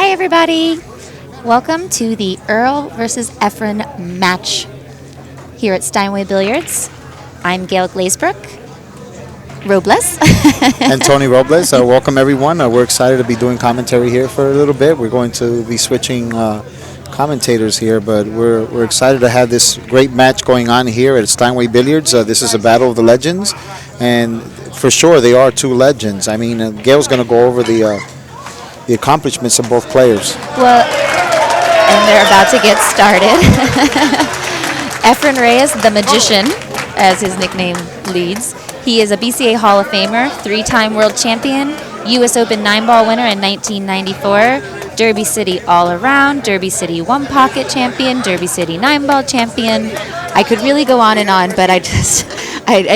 Hi, everybody. Welcome to the Earl versus Efren match here at Steinway Billiards. I'm Gail Glazebrook. Robles. And Tony Robles. Welcome, everyone. We're excited to be doing commentary here for a little bit. We're going to be switching commentators here, but we're excited to have this great match going on here at Steinway Billiards. This is a battle of the legends, and for sure they are two legends. I mean, Gail's going to go over the accomplishments of both players. Well, and they're about to get started. Efren Reyes, the magician, as his nickname leads. He is a BCA Hall of Famer, 3-time world champion, U.S. Open 9-ball winner in 1994, Derby City all-around, Derby City one-pocket champion, Derby City 9-ball champion. I could really go on and on, but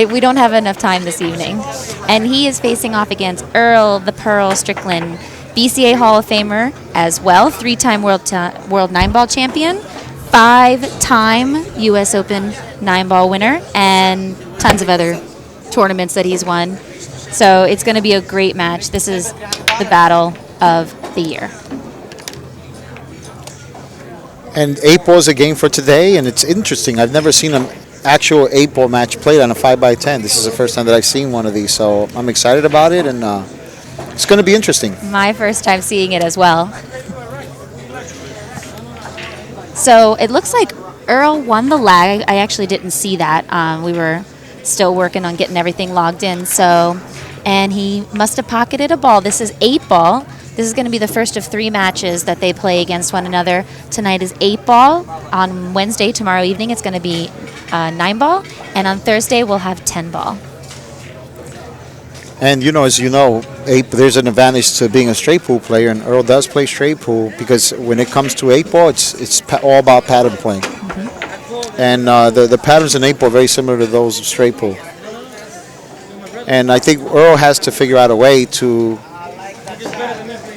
we don't have enough time this evening. And he is facing off against Earl Strickland, BCA Hall of Famer as well, 3-time world 9-ball champion, 5-time U.S. Open 9-ball winner, and tons of other tournaments that he's won. So it's going to be a great match. This is the battle of the year. And 8-ball is a game for today, and it's interesting. I've never seen an actual 8-ball match played on a 5x10. This is the first time that I've seen one of these, so I'm excited about it, and it's going to be interesting. My first time seeing it as well. So it looks like Earl won the lag. I actually didn't see that. We were still working on getting everything logged in. And he must have pocketed a ball. This is 8-ball. This is going to be the first of 3 matches that they play against one another. Tonight is 8-ball. On Wednesday, tomorrow evening, it's going to be 9-ball. And on Thursday, we'll have 10-ball. And as you know, there's an advantage to being a straight pool player, and Earl does play straight pool because when it comes to 8-ball, it's all about pattern playing. Mm-hmm. And the patterns in 8-ball are very similar to those of straight pool. And I think Earl has to figure out a way to,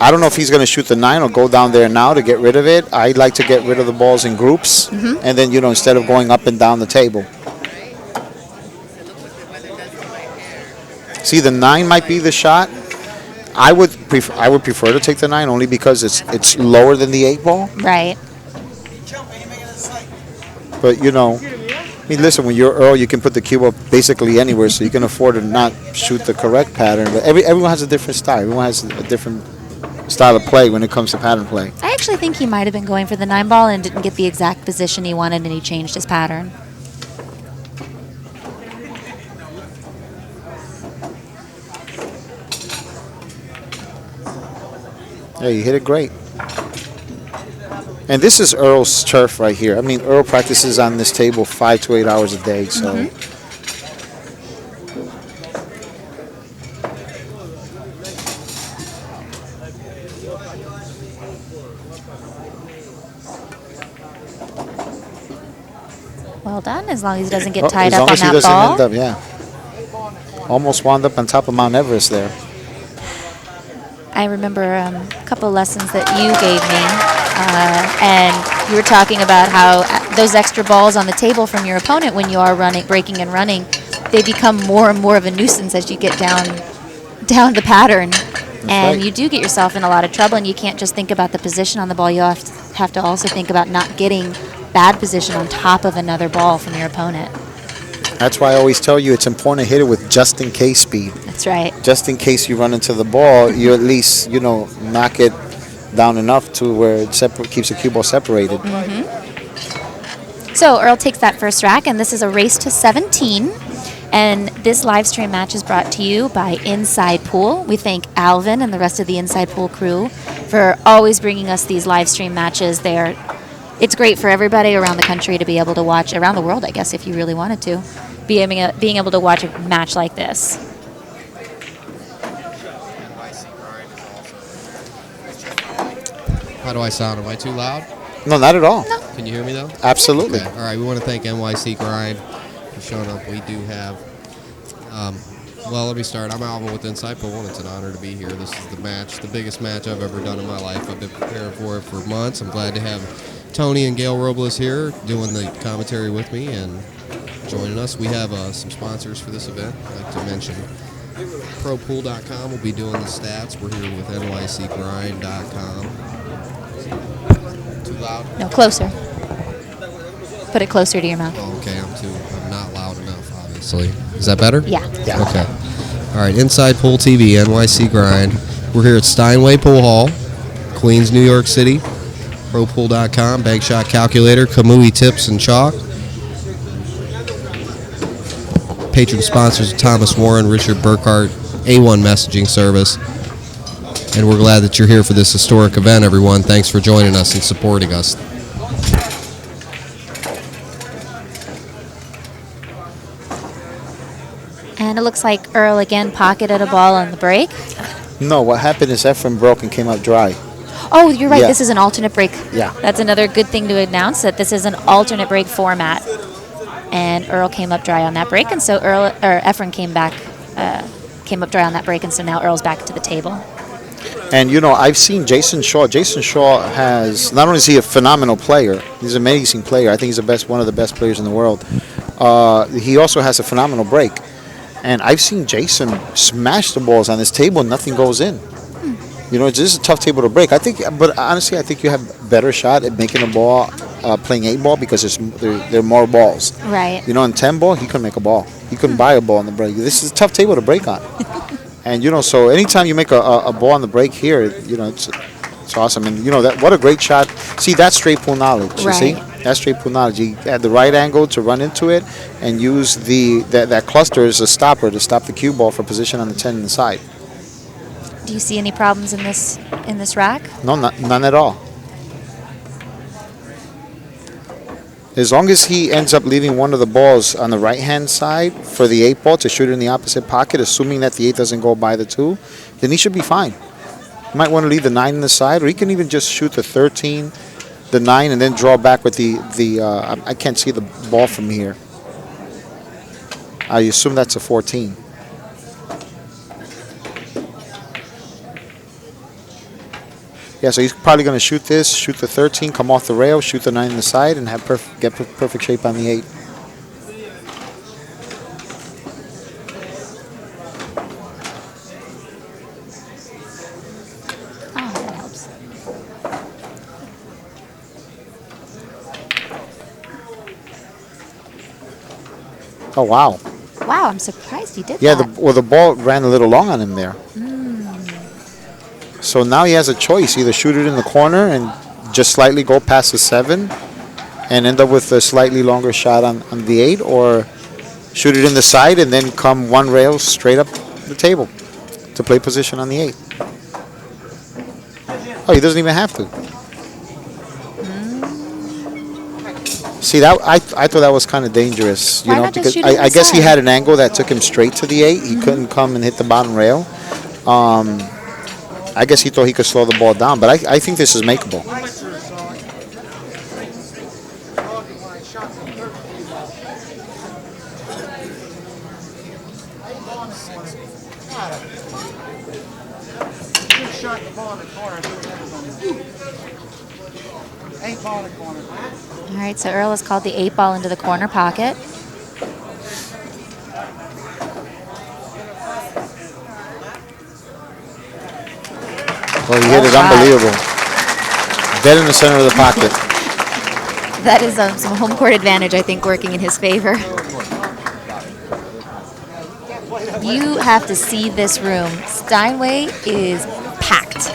I don't know if he's going to shoot the 9 or go down there now to get rid of it. I like to get rid of the balls in groups, mm-hmm. and then, instead of going up and down the table. See, the 9 might be the shot. I would prefer to take the 9 only because it's lower than the 8-ball. Right. But listen, when you're Earl, you can put the cube up basically anywhere, so you can afford to not shoot the correct pattern. But everyone has a different style. Everyone has a different style of play when it comes to pattern play. I actually think he might have been going for the 9-ball and didn't get the exact position he wanted, and he changed his pattern. Yeah, you hit it great. And this is Earl's turf right here. I mean, Earl practices on this table 5 to 8 hours a day, so. Mm-hmm. Well done, as long as he doesn't get tied up on that ball. As long as he doesn't end up, yeah. Almost wound up on top of Mount Everest there. I remember a couple of lessons that you gave me, and you were talking about how those extra balls on the table from your opponent when you are breaking and running, they become more and more of a nuisance as you get down the pattern. That's and right. You do get yourself in a lot of trouble, and you can't just think about the position on the ball. You have to also think about not getting bad position on top of another ball from your opponent. That's why I always tell you it's important to hit it with just-in-case speed. That's right. Just in case you run into the ball, you at least, knock it down enough to where it keeps the cue ball separated. Mm-hmm. So Earl takes that first rack, and this is a race to 17. And this live stream match is brought to you by Inside Pool. We thank Alvin and the rest of the Inside Pool crew for always bringing us these live stream matches. It's great for everybody around the country to be able to watch, around the world, I guess, if you really wanted to, being able to watch a match like this. How do I sound? Am I too loud? No, not at all. No. Can you hear me, though? Absolutely. Okay. All right, we want to thank NYC Grind for showing up. We do have, well, let me start. I'm Alvin with Inside Pool, and it's an honor to be here. This is the match, the biggest match I've ever done in my life. I've been preparing for it for months. I'm glad to have Tony and Gail Robles here doing the commentary with me and joining us. We have some sponsors for this event. I'd like to mention ProPool.com will be doing the stats. We're here with NYCGrind.com. Too loud? No, closer. Put it closer to your mouth. Oh, okay, I'm not loud enough, obviously. Is that better? Yeah. Yeah. Okay. All right, Inside Pool TV, NYC Grind. We're here at Steinway Pool Hall, Queens, New York City. ProPool.com, Bank Shot Calculator, Kamui Tips and Chalk. Patron sponsors Thomas Warren, Richard Burkhart, A1 Messaging Service. And we're glad that you're here for this historic event, everyone. Thanks for joining us and supporting us. And it looks like Earl again pocketed a ball on the break. No, what happened is Efren broke and came up dry. Oh, you're right. Yeah. This is an alternate break. Yeah. That's another good thing to announce, that this is an alternate break format. And Earl came up dry on that break, and so Efren came up dry on that break, and so now Earl's back to the table. And, you know, I've seen Jason Shaw. Jason Shaw has, not only is he a phenomenal player, he's an amazing player. I think he's one of the best players in the world. He also has a phenomenal break. And I've seen Jason smash the balls on his table and nothing goes in. You know, this is a tough table to break. But honestly, I think you have a better shot at making a ball, playing 8-ball, because there are more balls. Right. You know, in 10-ball, he couldn't make a ball. He couldn't buy a ball on the break. This is a tough table to break on. And, you know, so anytime you make a ball on the break here, you know, it's awesome. And, you know, what a great shot. See, that's straight pool knowledge, you see? That's straight pool knowledge. You had the right angle to run into it and use that cluster as a stopper to stop the cue ball for position on the 10 inside. Do you see any problems in this rack? No, none at all. As long as he ends up leaving one of the balls on the right-hand side for the 8-ball to shoot it in the opposite pocket, assuming that the 8 doesn't go by the 2, then he should be fine. You might want to leave the 9 in the side, or he can even just shoot the 13, the 9, and then draw back with the I can't see the ball from here. I assume that's a 14. Yeah, so he's probably going to shoot this, shoot the 13, come off the rail, shoot the 9 in the side, and get perfect shape on the 8. Oh, that helps. Oh, wow. Wow, I'm surprised he did Yeah, that. the ball ran a little long on him there. So now he has a choice: either shoot it in the corner and just slightly go past the 7 and end up with a slightly longer shot on the 8, or shoot it in the side and then come one rail straight up the table to play position on the 8. Oh, he doesn't even have to. See, that I thought that was kind of dangerous, you Why know, not just because shoot it in I the guess he side? had an angle that took him straight to the 8. He couldn't come and hit the bottom rail. I guess he thought he could slow the ball down, but I think this is makeable. All right, so Earl has called the 8-ball into the corner pocket. Well, he hit it Wow. unbelievable. Dead in the center of the pocket. That is some home court advantage, I think, working in his favor. You have to see this room. Steinway is packed.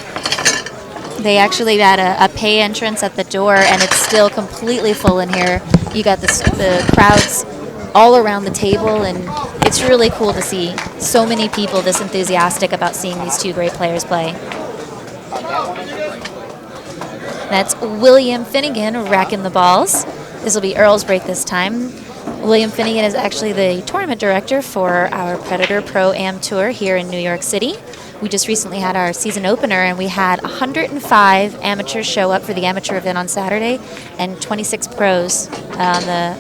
They actually had a pay entrance at the door, and it's still completely full in here. You got the crowds all around the table, and it's really cool to see so many people this enthusiastic about seeing these two great players play. That's William Finnegan racking the balls. This will be Earl's break this time. William Finnegan is actually the tournament director for our Predator Pro-Am Tour here in New York City. We just recently had our season opener, and we had 105 amateurs show up for the amateur event on Saturday and 26 pros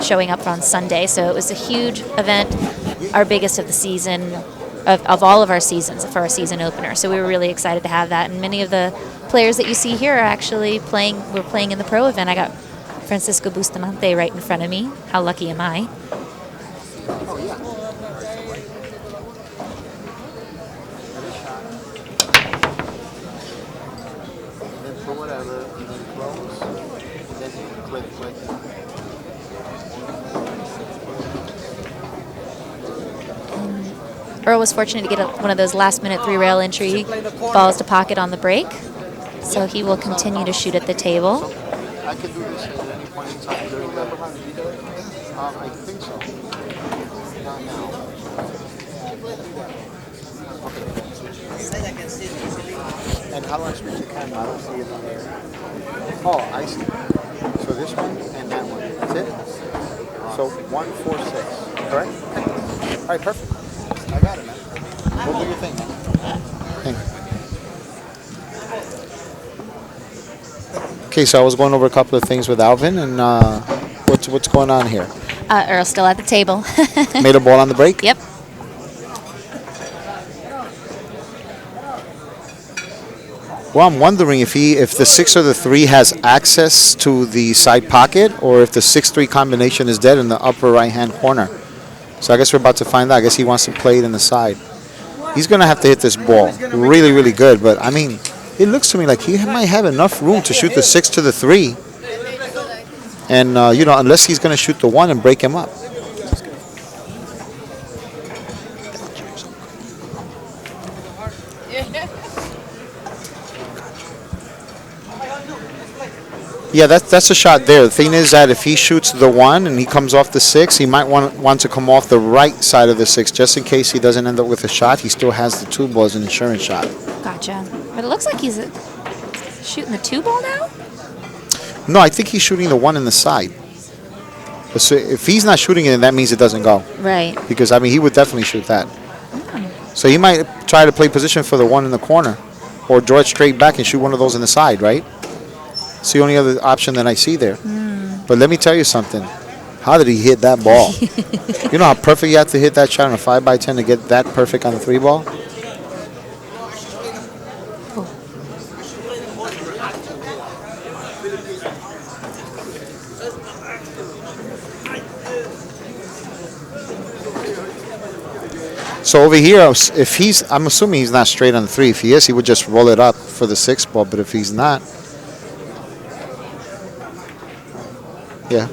showing up on Sunday. So it was a huge event, our biggest of the season, of all of our seasons for our season opener. So we were really excited to have that. And many of the players that you see here are actually we're playing in the pro event. I got Francisco Bustamante right in front of me. How lucky am I? for whatever, and then close, and then click like that. Earl was fortunate to get one of those last-minute 3-rail entry balls to pocket on the break, so he will continue to shoot at the table. I can do this at any point in time during the. I think so. Not now. Okay. And how do I switch the camera? I don't see it on there. Oh, I see. So this one and that one. That's it? So 1, 4, 6. Correct? All right, perfect. I got it, man. We'll do your thing, man. Thank you. Okay, so I was going over a couple of things with Alvin, and what's going on here? Earl's still at the table. Made a ball on the break? Yep. Well, I'm wondering if the 6 or the 3 has access to the side pocket, or if the 6-3 combination is dead in the upper right-hand corner. So I guess we're about to find out. I guess he wants to play it in the side. He's going to have to hit this ball really, really good. But, I mean, it looks to me like he might have enough room to shoot the 6 to the 3. And, unless he's going to shoot the 1 and break him up. Yeah, that's a shot there. The thing is that if he shoots the 1 and he comes off the 6, he might want to come off the right side of the 6 just in case he doesn't end up with a shot. He still has the 2 ball as an insurance shot. Gotcha. But it looks like he's shooting the 2 ball now? No, I think he's shooting the 1 in the side. So if he's not shooting it, that means it doesn't go. Right. Because, I mean, he would definitely shoot that. So he might try to play position for the 1 in the corner or draw it straight back and shoot one of those in the side, right? It's the only other option that I see there. But let me tell you something. How did he hit that ball? You know how perfect you have to hit that shot on a 5x10 to get that perfect on the 3 ball? So over here, if I'm assuming he's not straight on the 3. If he is, he would just roll it up for the 6 ball. But if he's not, yeah.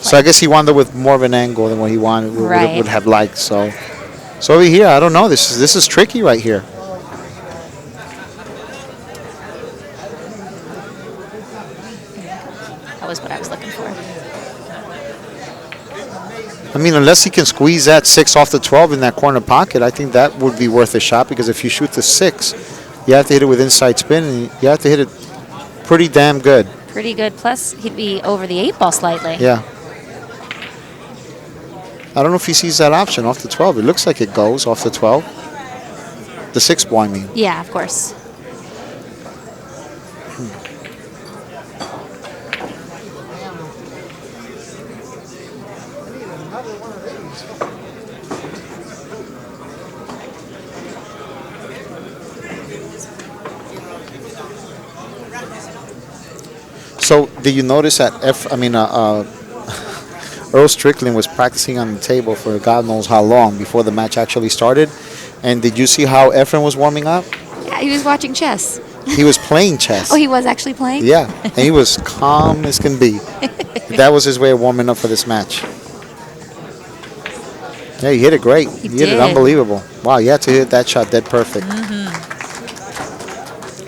So I guess he wound up with more of an angle than what he wanted, would have liked. So over here, I don't know. This is tricky right here. That was what I was looking for. I mean, unless he can squeeze that 6 off the 12 in that corner pocket, I think that would be worth a shot because if you shoot the 6, you have to hit it with inside spin, and you have to hit it pretty damn good. Pretty good. Plus, he'd be over the 8 ball slightly. Yeah. I don't know if he sees that option off the 12. It looks like it goes off the 12. The 6 ball, I mean. Yeah, of course. So, did you notice that Earl Strickland was practicing on the table for God knows how long before the match actually started? And did you see how Efren was warming up? Yeah, he was watching chess. He was playing chess. Oh, he was actually playing? Yeah, and he was calm as can be. That was his way of warming up for this match. Yeah, he hit it great. He hit it unbelievable. Wow, you had to hit that shot dead perfect.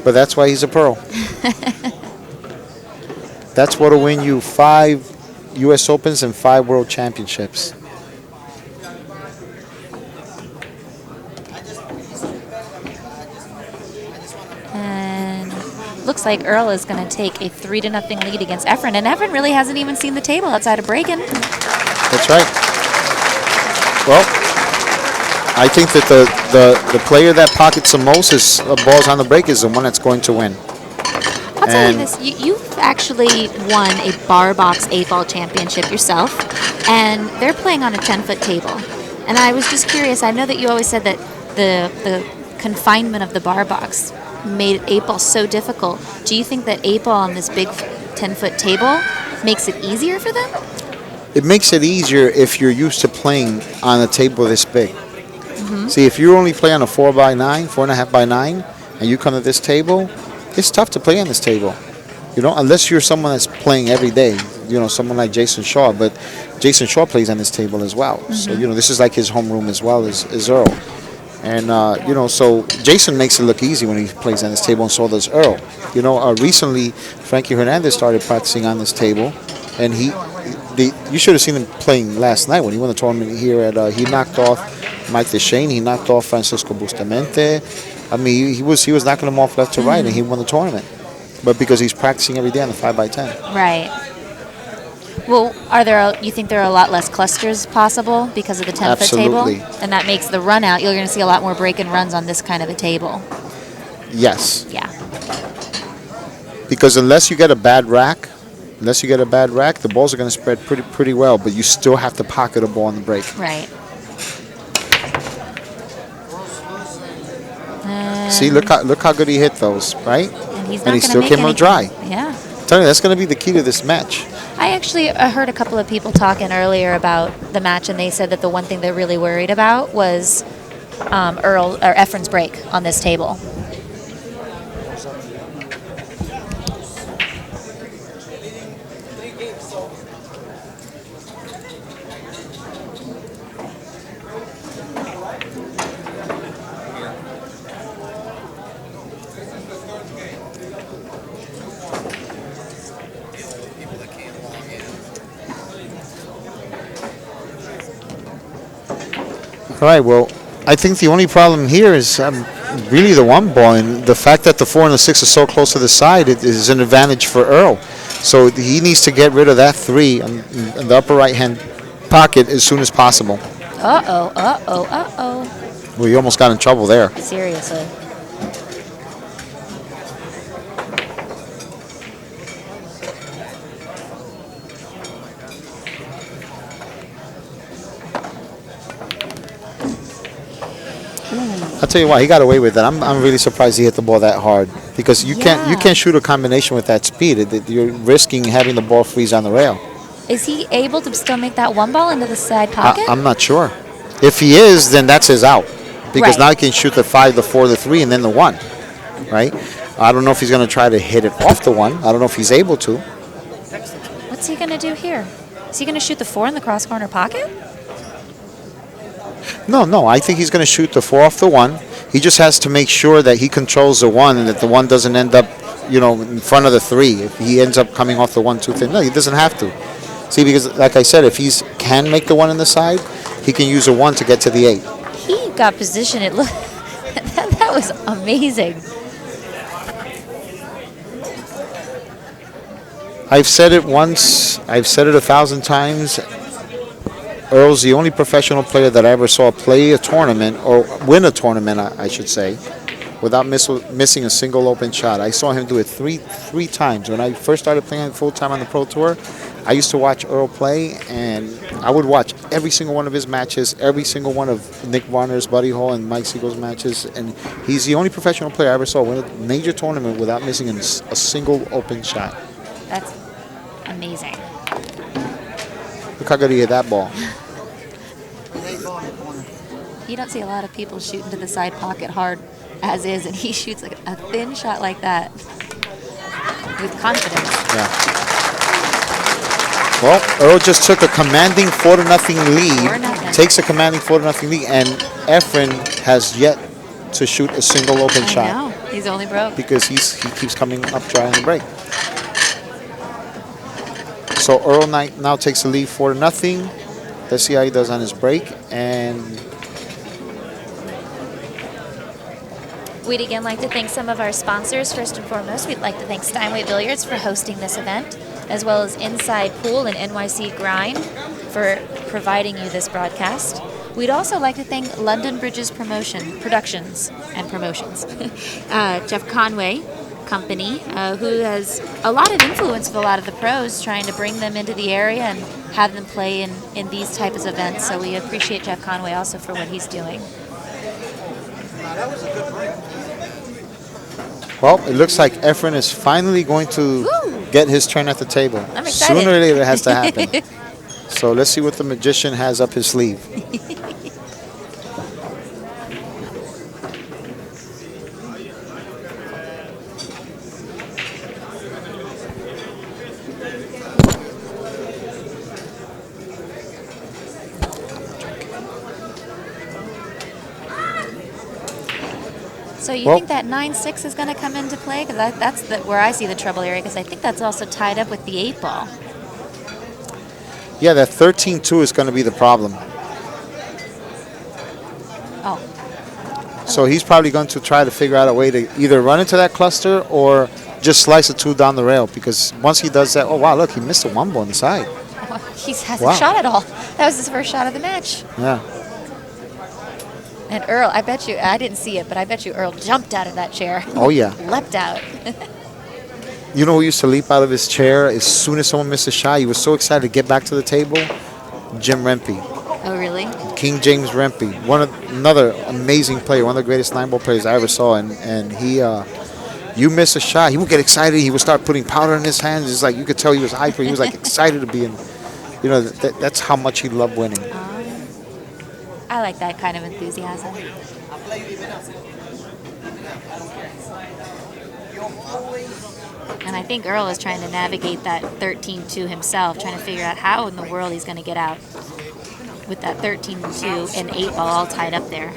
But that's why he's a pro. That's what'll win you 5 U.S. Opens and 5 World Championships. And looks like Earl is going to take a 3-0 lead against Efren. And Efren really hasn't even seen the table outside of breaking. That's right. Well, I think that the player that pockets the most is balls on the break is the one that's going to win. I'll tell you this, you've actually won a bar box 8-ball championship yourself, and they're playing on a 10-foot table. And I was just curious, I know that you always said that the confinement of the bar box made 8-ball so difficult. Do you think that 8-ball on this big 10-foot table makes it easier for them? It makes it easier if you're used to playing on a table this big. See, if you only play on a 4x9, 4.5x9, and you come to this table, it's tough to play on this table. You know, unless you're someone that's playing every day. You know, someone like Jason Shaw, but Jason Shaw plays on this table as well. So you know, this is like his homeroom as well as Earl. And you know, so Jason makes it look easy when he plays on this table, and so does Earl. You know, recently Frankie Hernandez started practicing on this table, and you should have seen him playing last night when he won the tournament here at. He knocked off Mike DeShane. He knocked off Francisco Bustamante. I mean, he was knocking them off left to right, and he won the tournament. But because he's practicing every day on the 5x10. Right. Well, you think there are a lot less clusters possible because of the 10-foot table? Absolutely. And that makes the run out, you're going to see a lot more break and runs on this kind of a table. Yes. Yeah. Because unless you get a bad rack, the balls are going to spread pretty well, but you still have to pocket a ball on the break. Right. See, look how good he hit those, right? And he still came out dry. Yeah. Tell you, that's going to be the key to this match. I actually heard a couple of people talking earlier about the match, and they said that the one thing they're really worried about was Efren's break on this table. All right, well, I think the only problem here is really the one ball, and the fact that the 4 and the 6 are so close to the side, it is an advantage for Earl. So he needs to get rid of that 3 in the upper right-hand pocket as soon as possible. Well, he almost got in trouble there. Seriously. I'll tell you why, he got away with it. I'm really surprised he hit the ball that hard, because you can't shoot a combination with that speed. You're risking having the ball freeze on the rail. Is he able to still make that one ball into the side pocket? I'm not sure. If he is, then that's his out, because Right. now he can shoot the 5, the 4, the 3, and then the 1, right? I don't know if he's going to try to hit it off the 1. I don't know if he's able to. What's he going to do here? Is he going to shoot the 4 in the cross corner pocket? No. I think he's going to shoot the 4 off the 1. He just has to make sure that he controls the 1 and that the 1 doesn't end up, in front of the 3. If he ends up coming off the 1 too thin, no, he doesn't have to. See, because like I said, if he can make the 1 in the side, he can use a 1 to get to the 8. He got position. That was amazing. I've said it once. I've said it 1,000 times. Earl's the only professional player that I ever saw play a tournament, or win a tournament, I should say, without missing a single open shot. I saw him do it three times. When I first started playing full-time on the Pro Tour, I used to watch Earl play, and I would watch every single one of his matches, every single one of Nick Varner's, Buddy Hall, and Mike Siegel's matches, and he's the only professional player I ever saw win a major tournament without missing a single open shot. That's amazing. Look how good he hit that ball. You don't see a lot of people shooting to the side pocket hard as is, and he shoots like a thin shot like that with confidence. Yeah. Well, Earl just took a commanding 4-0 lead. 4-0. Takes a commanding 4-0 lead, and Efren has yet to shoot a single open shot. I know. He's only broke. Because he keeps coming up dry on the break. So Earl now takes the lead 4-0. Let's see how he does on his break. And we'd again like to thank some of our sponsors. First and foremost, we'd like to thank Steinway Billiards for hosting this event, as well as Inside Pool and NYC Grind for providing you this broadcast. We'd also like to thank London Bridges Productions. Jeff Conway Company, who has a lot of influence with a lot of the pros, trying to bring them into the area and have them play in these types of events. So we appreciate Jeff Conway also for what he's doing. well, it looks like Efren is finally going to get his turn at the table. I'm excited. Sooner or later it has to happen. So let's see what the magician has up his sleeve. So you Well- think that 9-6 is going to come into play? Because that's where I see the trouble area, because I think that's also tied up with the 8 ball. Yeah, that 13-2 is going to be the problem. Oh, So he's probably going to try to figure out a way to either run into that cluster or just slice a 2 down the rail. Because once he does that, oh wow, look, he missed a 1 ball on the side. he hasn't Wow. shot at all. That was his first shot of the match. Yeah. And Earl, I bet you, I didn't see it, but I bet you Earl jumped out of that chair. Oh yeah. Leapt out. You know who used to leap out of his chair as soon as someone missed a shot? He was so excited to get back to the table. Jim Rempe, Oh, really? King James Rempe, another amazing player, one of the greatest 9-ball players I ever saw. And he, you miss a shot, he would get excited. He would start putting powder in his hands. It's like you could tell he was hyper. He was like excited to be in. You know, that's how much he loved winning. I like that kind of enthusiasm. And I think Earl is trying to navigate that 13-2 himself, trying to figure out how in the world he's going to get out with that 13-2 and 8 ball all tied up there.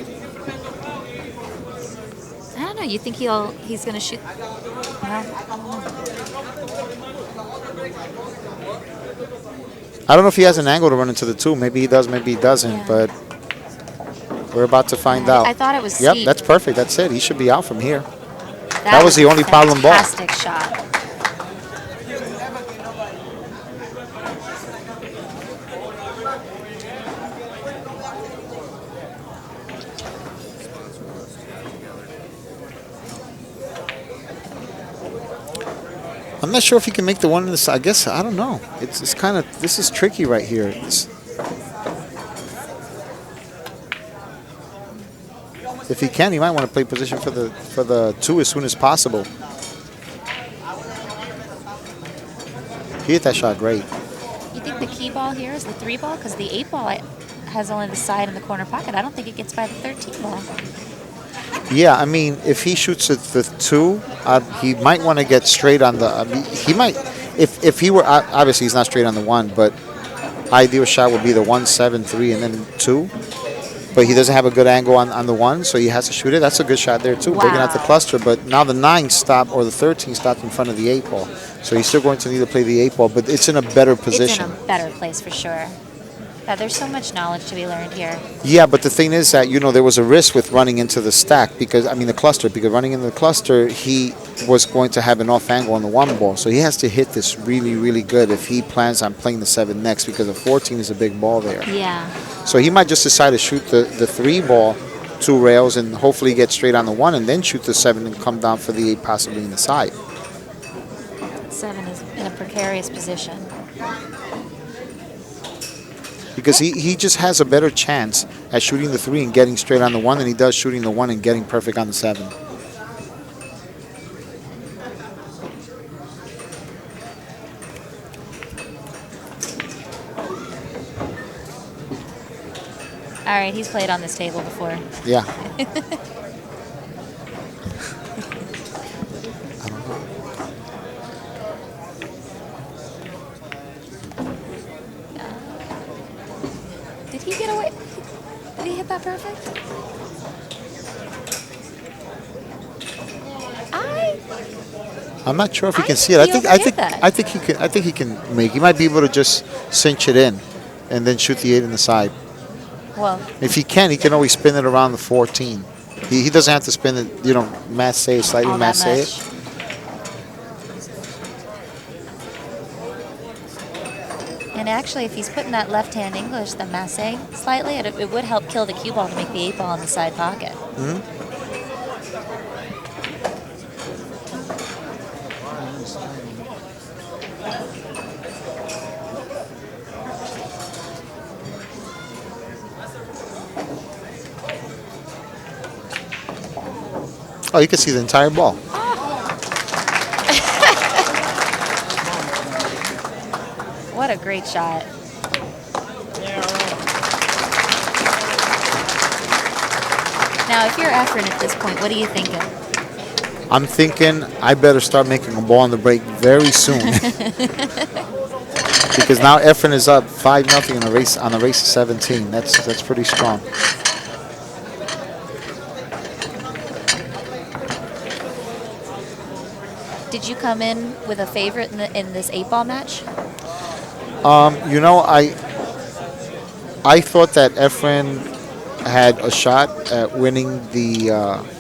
I don't know. You think he's going to shoot? Well, I don't know if he has an angle to run into the 2. Maybe he does, maybe he doesn't. Yeah. But we're about to find I out. thought it was Yep, steep. that's perfect. That's it. He should be out from here. That was the only problem ball. Fantastic shot. I'm not sure if he can make the 1 in the side. I guess, I don't know. It's kind of, this is tricky right here. If he can, he might want to play position for the 2 as soon as possible. He hit that shot great. You think the key ball here is the 3 ball? Because the 8 ball has only the side and the corner pocket. I don't think it gets by the 13 ball. Yeah, I mean, if he shoots at the 2, he might want to get straight on the. He might, if he were, obviously he's not straight on the 1, but ideal shot would be the 1, 7, 3, and then 2. But he doesn't have a good angle on the 1, so he has to shoot it. That's a good shot there too, breaking out the Wow. cluster. But now the 9 stopped, or the 13 stopped in front of the 8 ball, so he's still going to need to play the 8 ball, but it's in a better position. It's in a better place for sure. Yeah, there's so much knowledge to be learned here. Yeah, but the thing is that, you know, there was a risk with running into the stack the cluster, because running into the cluster, he was going to have an off angle on the 1 ball. So he has to hit this really, really good if he plans on playing the 7 next, because the 14 is a big ball there. Yeah. So he might just decide to shoot the 3 ball, 2 rails, and hopefully get straight on the 1, and then shoot the 7 and come down for the 8 possibly in the side. 7 is in a precarious position. Because he just has a better chance at shooting the 3 and getting straight on the 1 than he does shooting the 1 and getting perfect on the 7. All right, he's played on this table before. Yeah. Did he get away? Did he hit that perfect? I'm not sure if he I can see it. think he overhit that. I think he can make. He might be able to just cinch it in, and then shoot the 8 in the side. Well, If he can always spin it around the 14. He doesn't have to spin it, you know, masse it, slightly all that masse much. it. And actually, if he's putting that left-hand English, the masse, slightly, it would help kill the cue ball to make the 8 ball in the side pocket. Oh, you can see the entire ball. What a great shot. Now, if you're Efren at this point, what are you thinking? I'm thinking I better start making a ball on the break very soon. Because now Efren is up 5-0 on a race of 17. That's pretty strong. Did you come in with a favorite in this 8-ball match? You know, I thought that Efren had a shot at winning the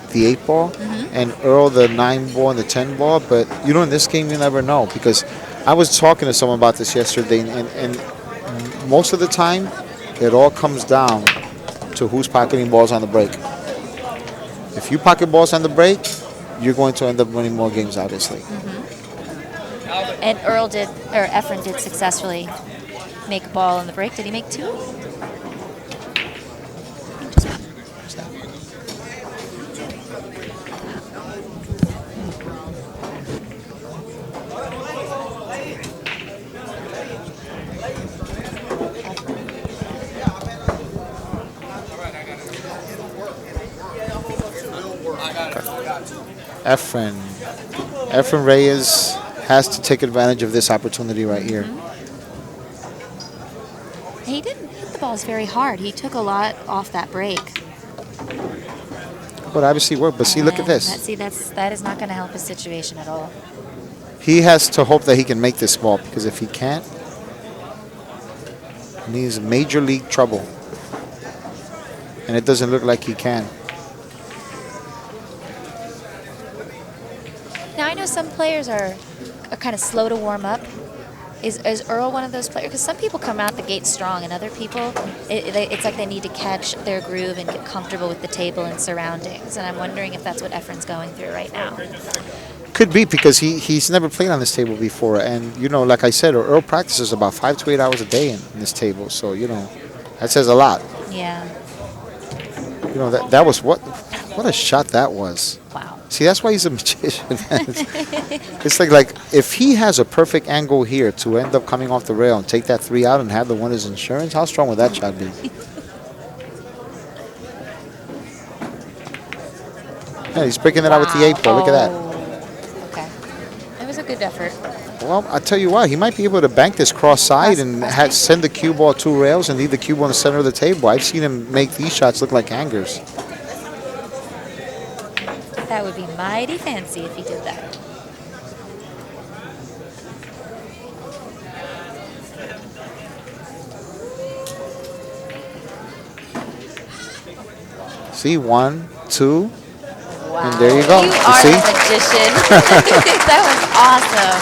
8-ball, and Earl the 9-ball and the 10-ball. But you know, in this game, you never know, because I was talking to someone about this yesterday, and most of the time, it all comes down to who's pocketing balls on the break. If you pocket balls on the break, you're going to end up winning more games, obviously. And Efren did successfully make a ball on the break. Did he make 2? Efren Reyes has to take advantage of this opportunity right here. He didn't hit the balls very hard. He took a lot off that break. But obviously worked. But see, look at this. That is not going to help his situation at all. He has to hope that he can make this ball, because if he can't, he's in major league trouble. And it doesn't look like he can. Now, I know some players are kind of slow to warm up. Is Earl one of those players? Because some people come out the gate strong, and other people, it's like they need to catch their groove and get comfortable with the table and surroundings. And I'm wondering if that's what Efren's going through right now. Could be, because he's never played on this table before. And, you know, like I said, Earl practices about 5 to 8 hours a day in this table. So, you know, that says a lot. Yeah. You know, that was what a shot that was. Wow. See, that's why he's a magician. It's like if he has a perfect angle here to end up coming off the rail and take that 3 out and have the one as insurance, how strong would that shot be? Yeah, he's breaking it out with the 8-ball. Look at that. Okay. It was a good effort. Well, I tell you what, he might be able to bank this cross side and send the cue ball 2 rails and leave the cue ball in the center of the table. I've seen him make these shots look like hangers. That would be mighty fancy if he did that. See, 1, 2, Wow. and there you go. You You are see? a magician. That was awesome.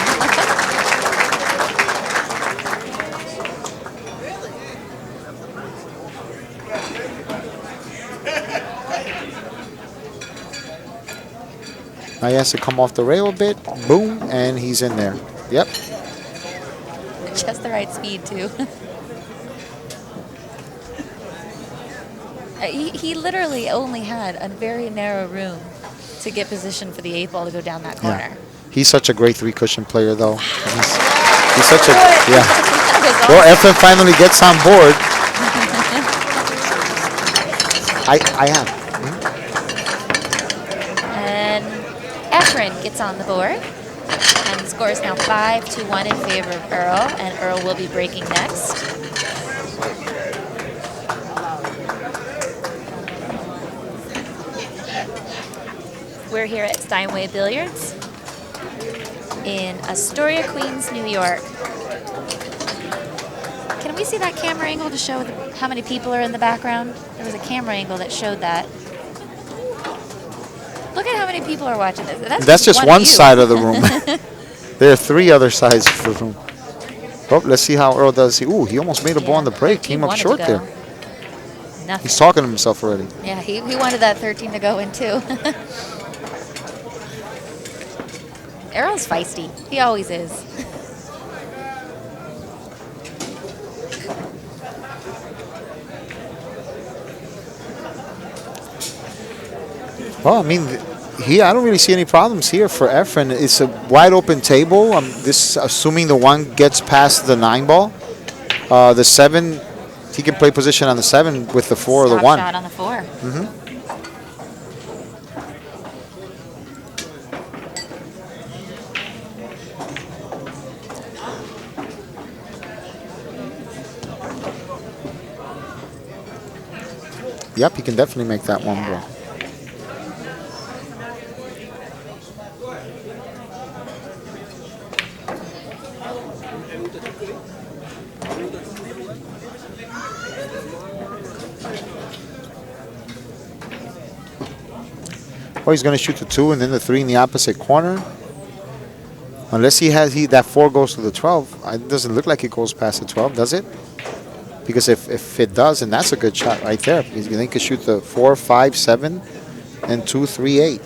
Now he has to come off the rail a bit. Boom, and he's in there. Yep. Just the right speed, too. He literally only had a very narrow room to get position for the 8-ball to go down that corner. Yeah. He's such a great 3-cushion player, though. He's such a, yeah. Awesome. Well, Efren finally gets on board. I am. And Efren gets on the board. And the score is now 5-1 in favor of Earl. And Earl will be breaking next. We're here at Steinway Billiards in Astoria, Queens, New York. Can we see that camera angle to show how many people are in the background? There was a camera angle that showed that. Look at how many people are watching this. That's just one side of the room. There are 3 other sides of the room. Oh, let's see how Earl does. Ooh, he almost made a ball on the break. Came up short there. Nothing. He's talking to himself already. Yeah, he wanted that 13 to go in too. Earl's feisty. He always is. Well, I mean, I don't really see any problems here for Efren. It's a wide open table. This assuming the 1 gets past the 9-ball. The 7, he can play position on the 7 with the 4 or the 1. Shot on the 4. Yep, he can definitely make that 1 ball. Or he's going to shoot the 2 and then the 3 in the opposite corner. Unless that 4 goes to the 12. It doesn't look like it goes past the 12, does it? Because if it does, then that's a good shot right there. He could shoot the 4, 5, 7, and 2, 3, 8.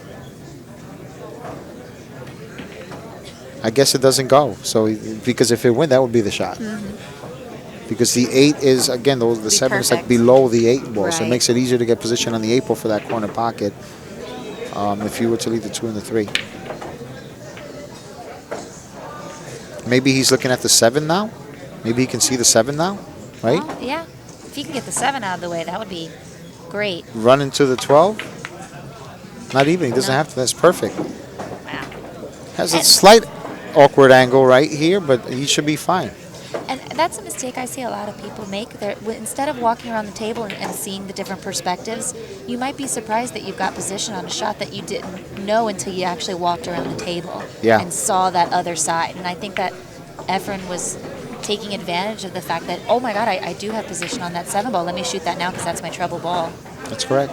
I guess it doesn't go. So because if it went, that would be the shot. Because the 8 is, again, the 7 is like below the 8 ball. So it makes it easier to get position on the 8 ball for that corner pocket if you were to leave the 2 and the 3. Maybe he's looking at the 7 now. Maybe he can see the 7 now, right? Well, yeah. If you can get the 7 out of the way, that would be great. Run into the 12. Not even. He doesn't have to. That's perfect. Wow. Has a slight awkward angle right here, but he should be fine. And that's a mistake I see a lot of people make. Instead of walking around the table and seeing the different perspectives, you might be surprised that you've got position on a shot that you didn't know until you actually walked around the table and saw that other side. And I think that Efren was taking advantage of the fact that, oh my God, I do have position on that 7 ball. Let me shoot that now because that's my treble ball. That's correct.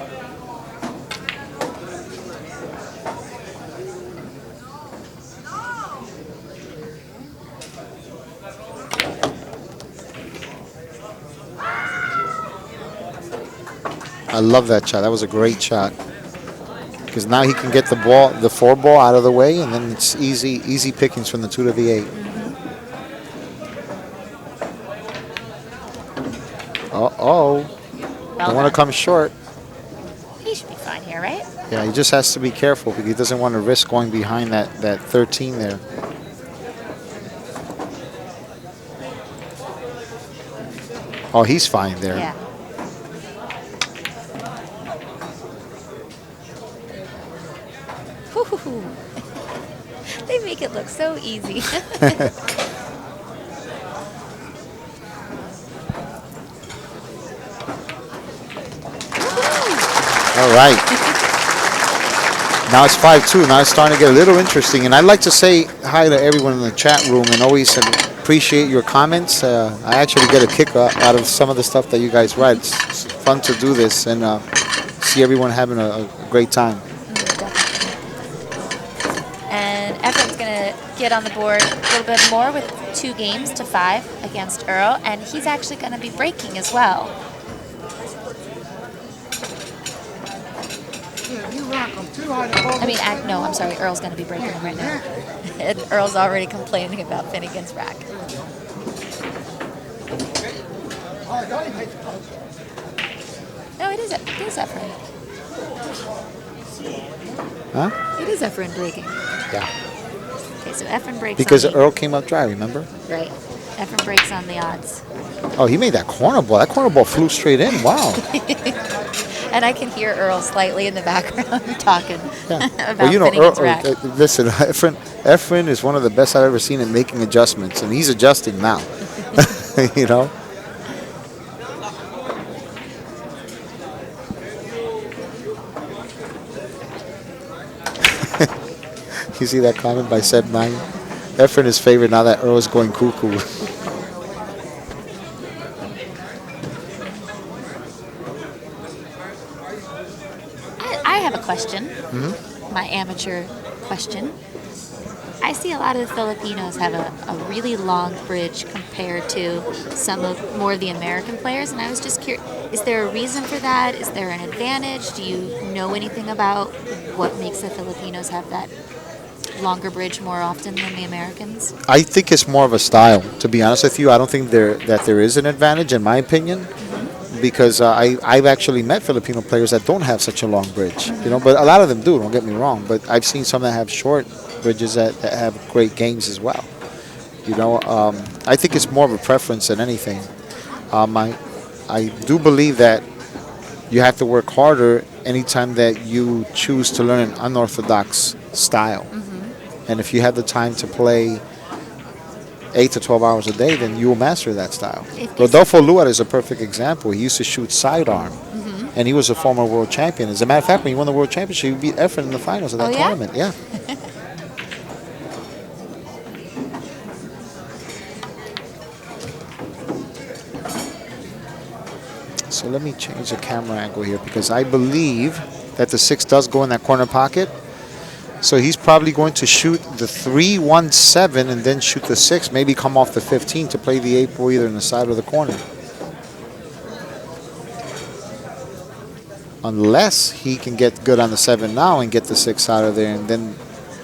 I love that shot. That was a great shot. Because now he can get the 4 ball out of the way, and then it's easy pickings from the 2 to the 8. Uh-oh. Don't want to come short. He should be fine here, right? Yeah, he just has to be careful because he doesn't want to risk going behind that 13 there. Oh, he's fine there. Yeah. Woo-hoo-hoo. They make it look so easy. All right. Now it's 5-2. Now it's starting to get a little interesting. And I'd like to say hi to everyone in the chat room and always appreciate your comments. I actually get a kick out of some of the stuff that you guys write. It's fun to do this and see everyone having a great time. And Efren's going to get on the board a little bit more with 2 games to 5 against Earl. And he's actually going to be breaking as well. No, I'm sorry. Earl's going to be breaking him right now. And Earl's already complaining about Finnegan's rack. No, it is Efren. Huh? It is Efren breaking. Yeah. Okay, so Efren breaks because on Earl came up dry, remember? Right. Efren breaks on the odds. Oh, he made that corner ball. That corner ball flew straight in. Wow. And I can hear Earl slightly in the background talking about Earl, rack. listen, Efren is one of the best I've ever seen in making adjustments, and he's adjusting now. You know? You see that comment by Seb9? Efren is favored now that Earl is going cuckoo. I have a question, my amateur question. I see a lot of the Filipinos have a really long bridge compared to more of the American players, and I was just curious, is there a reason for that? Is there an advantage? Do you know anything about what makes the Filipinos have that longer bridge more often than the Americans? I think it's more of a style, to be honest with you. I don't think that there is an advantage, in my opinion. Because I've actually met Filipino players that don't have such a long bridge, but a lot of them do, don't get me wrong, but I've seen some that have short bridges that have great games as well. I think it's more of a preference than anything. I do believe that you have to work harder anytime that you choose to learn an unorthodox style. And if you have the time to play 8 to 12 hours a day, then you will master that style. Rodolfo Luat is a perfect example. He used to shoot sidearm, and he was a former world champion. As a matter of fact, when he won the world championship, he beat Efren in the finals of that tournament. Yeah. So let me change the camera angle here because I believe that the 6 does go in that corner pocket. So he's probably going to shoot the 3-1-7 and then shoot the 6, maybe come off the 15 to play the 8 ball either in the side or the corner. Unless he can get good on the 7 now and get the 6 out of there and then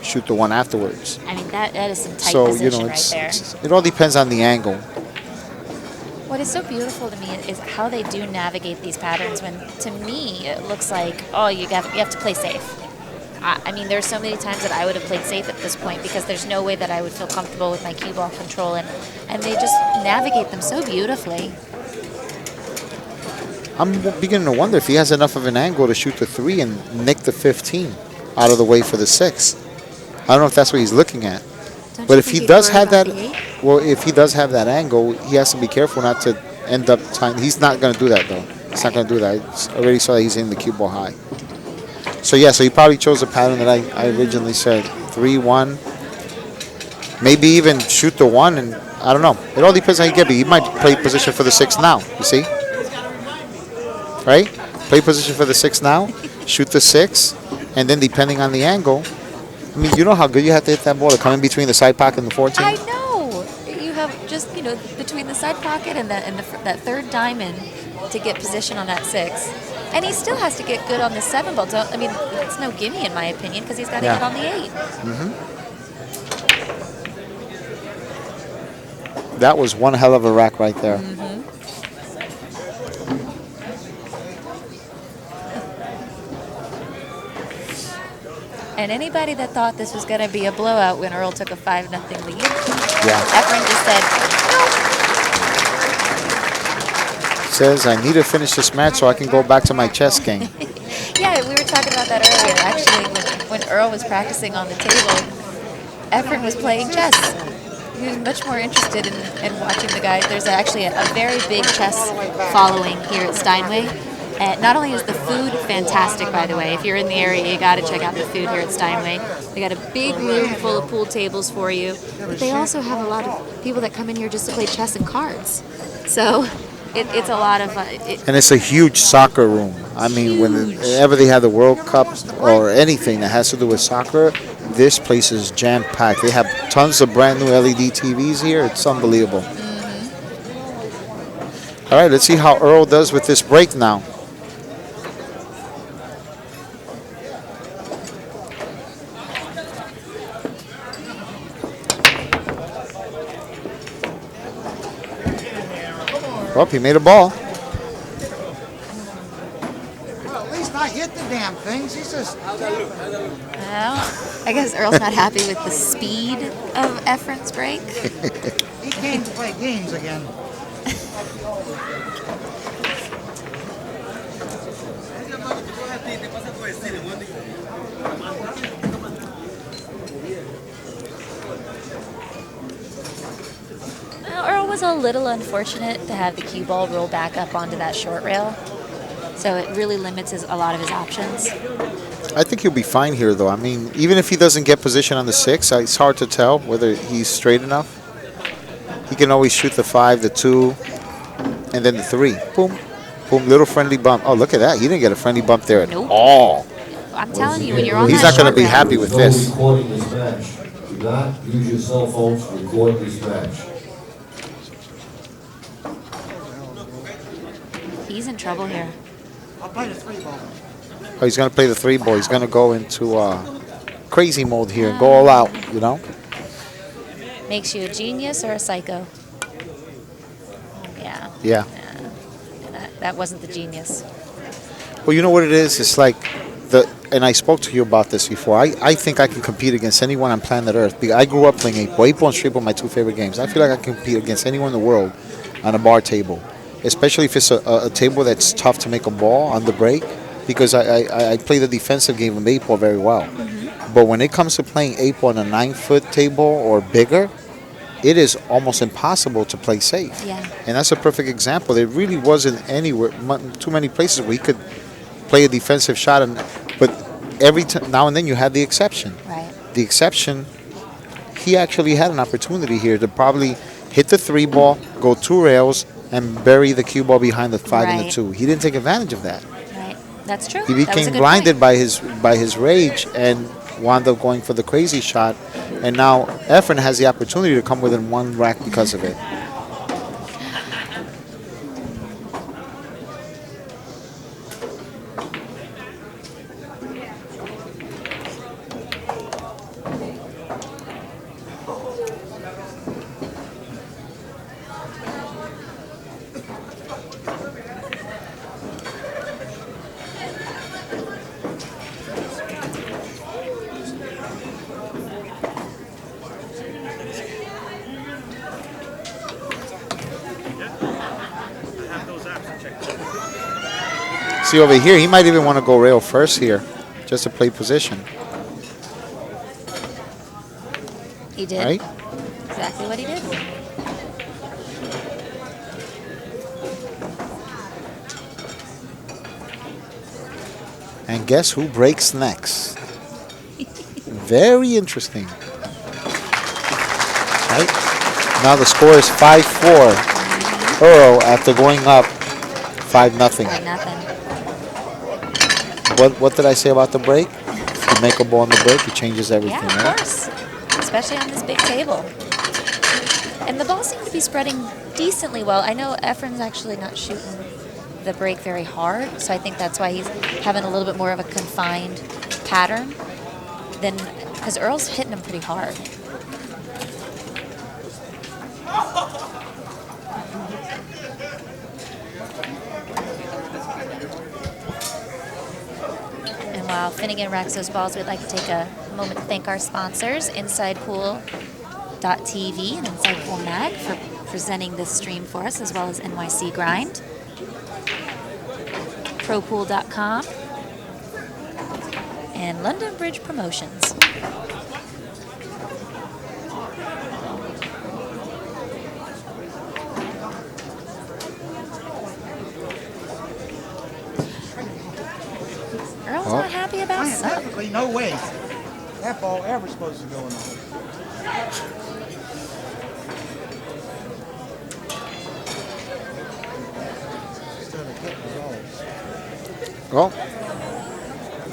shoot the 1 afterwards. I mean, that is some tight So, position you know, right there. it all depends on the angle. What is so beautiful to me is how they do navigate these patterns when, to me, it looks like, oh, you have to play safe. I mean, there's so many times that I would have played safe at this point because there's no way that I would feel comfortable with my cue ball control, and they just navigate them so beautifully. I'm beginning to wonder if he has enough of an angle to shoot the 3 and nick the 15 out of the way for the 6. I don't know if that's what he's looking at. Don't But you if think he he'd does worry have about that, the 8? well, if he does have that angle, he has to be careful not to end up tying. He's not going to do that, though. He's not going to do that. I already saw that he's in the cue ball high. So, yeah, so he probably chose the pattern that I originally said. 3-1. Maybe even shoot the 1, and I don't know. It all depends how you get it. He might play position for the 6 now, you see? Right? Play position for the 6 now, shoot the 6, and then depending on the angle, I mean, you know how good you have to hit that ball to come in between the side pocket and the 14? I know. You have just, between the side pocket and that third diamond to get position on that 6. And he still has to get good on the 7 ball. I mean, it's no gimme in my opinion because he's got to get on the 8. That was one hell of a rack right there. And anybody that thought this was going to be a blowout when Earl took a 5-0 lead, Efren just said, Says, I need to finish this match so I can go back to my chess game. yeah, we were talking about that earlier. Actually, when Earl was practicing on the table, Efren was playing chess. He was much more interested in watching the guy. There's actually a very big chess following here at Steinway. And not only is the food fantastic, by the way, if you're in the area, you got to check out the food here at Steinway. They got a big room full of pool tables for you. But they also have a lot of people that come in here just to play chess and cards. So it's a lot of... And it's a huge soccer room. I mean, whenever they have the World Cup or anything that has to do with soccer, this place is jam-packed. They have tons of brand new LED TVs here. It's unbelievable. All right, let's see how Earl does with this break now. Well, he made a ball. Well, at least not hit the damn things. He's just... Well, I guess Earl's not happy with the speed of Efren's break. He came to play games again. Well, Earl was a little unfortunate to have the cue ball roll back up onto that short rail. So it really limits a lot of his options. I think he'll be fine here, though. I mean, even if he doesn't get position on the 6, it's hard to tell whether he's straight enough. He can always shoot the 5, the 2, and then the 3. Boom. Boom, little friendly bump. Oh, look at that. He didn't get a friendly bump there at all. I'm telling you, when you're on He's that not going to short be rail, happy with this. Recording this match. Do not use your cell phones to record this match. he's in trouble here. I'll play the 3 ball. Oh, he's going to play the 3 ball. He's going to go into crazy mode here and go all out, you know? Makes you a genius or a psycho? Yeah. Yeah. That wasn't the genius. Well, you know what it is? It's like, and I spoke to you about this before. I think I can compete against anyone on planet Earth. Because I grew up playing 8 ball. 8 ball and straight ball are my 2 favorite games. I feel like I can compete against anyone in the world on a bar table, especially if it's a table that's tough to make a ball on the break, because I play the defensive game of 8 ball very well. But when it comes to playing 8 ball on a 9-foot table or bigger, it is almost impossible to play safe. Yeah. And that's a perfect example. There really wasn't anywhere, too many places where he could play a defensive shot, but every now and then you had the exception. Right. The exception, he actually had an opportunity here to probably hit the 3 ball, go 2 rails, and bury the cue ball behind the 5 and the Right. 2. He didn't take advantage of that. Right. That's true. He That was a became good blinded point. by his rage and wound up going for the crazy shot. And now Efren has the opportunity to come within one rack because of it. See over here, he might even want to go rail first here, just to play position, He did right? exactly what he did. And guess who breaks next? Very interesting. Right? Now the score is 5-4. Earl after going up 5-0. Like nothing. What did I say about the break? You make a ball on the break, it changes everything, Yeah, of right? course. Especially on this big table. And the ball seemed to be spreading decently well. I know Efren's actually not shooting the break very hard, so I think that's why he's having a little bit more of a confined pattern than, because Earl's hitting him pretty hard. And while Finnegan racks those balls, we'd like to take a moment to thank our sponsors, InsidePool.tv and Inside Pool Mag, for presenting this stream for us, as well as NYC Grind, ProPool.com, and London Bridge Promotions. Earl's not happy about something. Scientifically, no way that ball ever supposed to go in the hole. Instead of getting results. Well,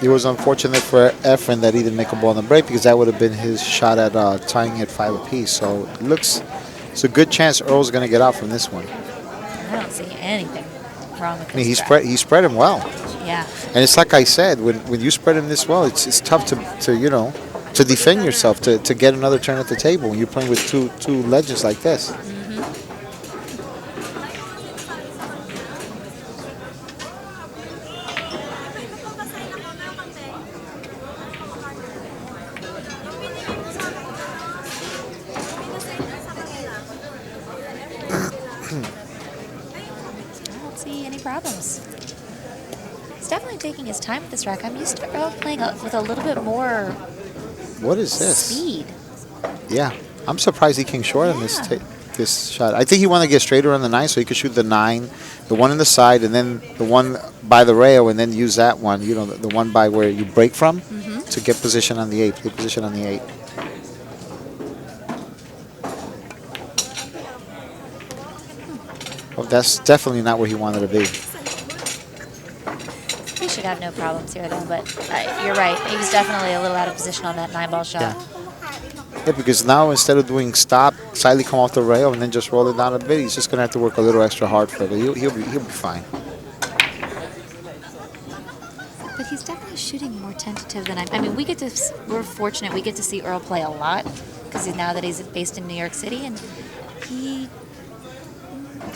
it was unfortunate for Efren that he didn't make a ball on the break, because that would have been his shot at tying at 5 apiece. So it looks, it's a good chance Earl's going to get out from this one. I don't see anything wrong with I mean, this he spread him well. Yeah. And it's like I said, when you spread him this well, it's tough to to defend yourself, to get another turn at the table when you're playing with two legends like this. I don't see any problems. He's definitely taking his time with this rack. I'm used to Earl playing with a little bit more What is this? speed. Yeah, I'm surprised he came short on this Yeah. this shot. I think he wanted to get straighter on the 9 so he could shoot the 9, the one in the side, and then the one by the rail, and then use that one, the one by where you break from, to get position on the 8, get position on the 8. Well, that's definitely not where he wanted to be. He should have no problems here, though. But you're right. He was definitely a little out of position on that 9-ball shot. Yeah. Yeah, because now instead of doing stop, slightly come off the rail, and then just roll it down a bit, he's just going to have to work a little extra hard for it. But he'll be fine. But he's definitely shooting more tentative than I mean, we're fortunate we get to see Earl play a lot, because now that he's based in New York City, and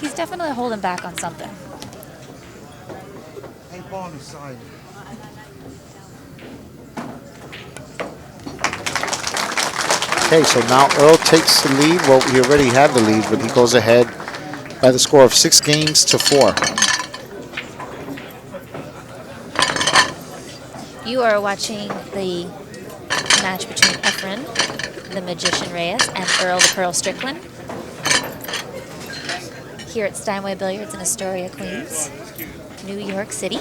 he's definitely holding back on something. Hey, ball on the side. Okay, so now Earl takes the lead. Well, he already had the lead, but he goes ahead by the score of 6-4. You are watching the match between Efren, the Magician Reyes, and Earl, the Pearl Strickland, here at Steinway Billiards in Astoria, Queens, New York City.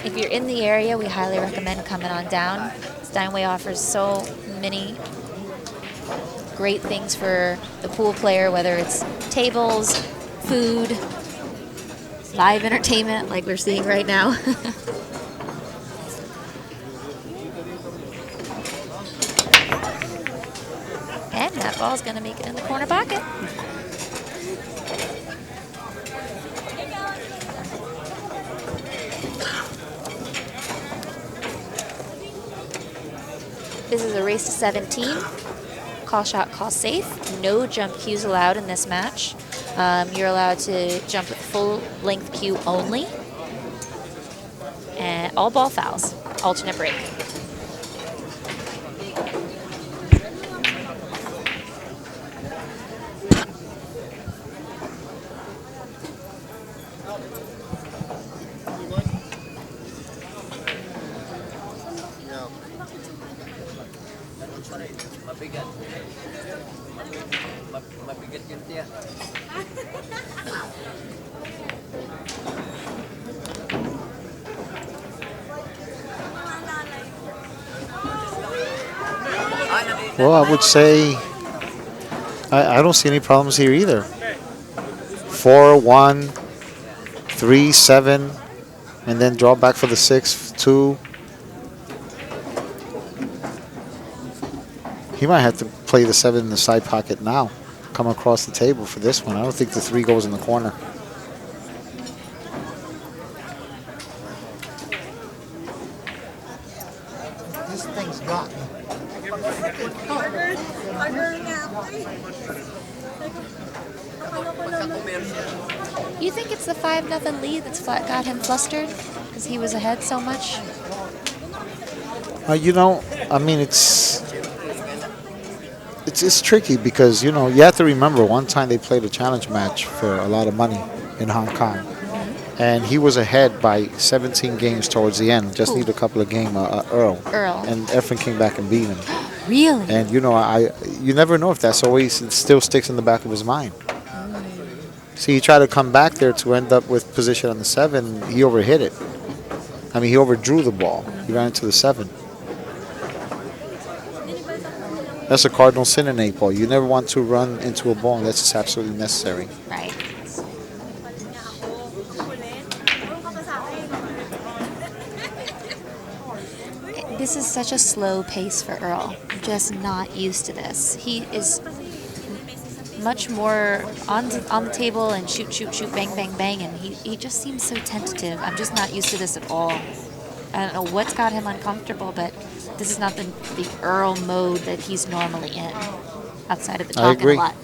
If you're in the area, we highly recommend coming on down. Steinway offers so many great things for the pool player, whether it's tables, food, live entertainment like we're seeing right now. And that ball's going to make it in the corner pocket. This is a race to 17. Call shot, call safe. No jump cues allowed in this match. You're allowed to jump with full length cue only. And all ball fouls. Alternate break. Well, I would say I don't see any problems here either. 4, 1, 3, 7, and then draw back for the 6, 2. He might have to play the 7 in the side pocket now. Come across the table for this one. I don't think the 3 goes in the corner. This thing's got me. You think it's the 5-0 lead that's got him flustered because he was ahead so much? You know, I mean, it's tricky because, you know, you have to remember one time they played a challenge match for a lot of money in Hong Kong. And he was ahead by 17 games towards the end. Just need a couple of games, Earl. And Efren came back and beat him. Really? And, you know, you never know if that's always, it still sticks in the back of his mind. See, he tried to come back there to end up with position on the 7. He overhit it. I mean, he overdrew the ball. He ran into the 7. That's a cardinal sin in 8-ball. You never want to run into a ball unless it's absolutely necessary. Right. This is such a slow pace for Earl. I'm just not used to this. He is much more on the table and shoot, shoot, shoot, bang, bang, bang, and he just seems so tentative. I'm just not used to this at all. I don't know what's got him uncomfortable, but this is not the Earl mode that he's normally in, outside of the talking a lot.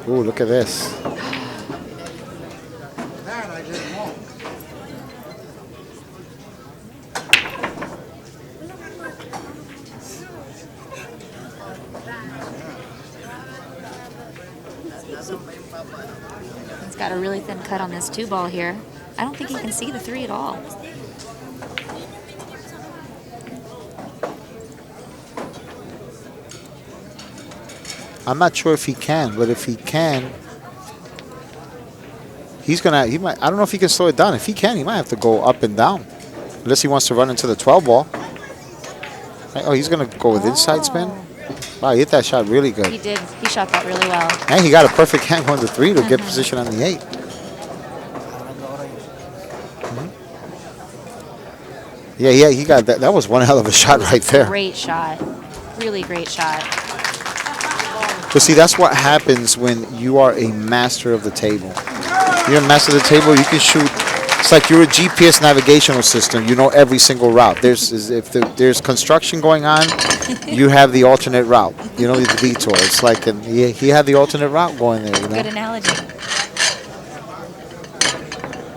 Ooh, look at this. That I didn't want. He's got a really thin cut on this 2-ball here. I don't think he can see the 3 at all. I'm not sure if he can, but if he can, he might, I don't know if he can slow it down. If he can, he might have to go up and down. Unless he wants to run into the 12-ball. Oh, he's going to go with inside spin? Wow, he hit that shot really good. He did. He shot that really well. And he got a perfect angle on the 3 to get position on the 8. Yeah, he got that. That was one hell of a shot right there. Great shot. Really great shot. But see, that's what happens when you are a master of the table. You're a master of the table, you can shoot. It's like you're a GPS navigational system. You know every single route. If there's construction going on, you have the alternate route. You know, the detour. It's like he had the alternate route going there. You know? Good analogy.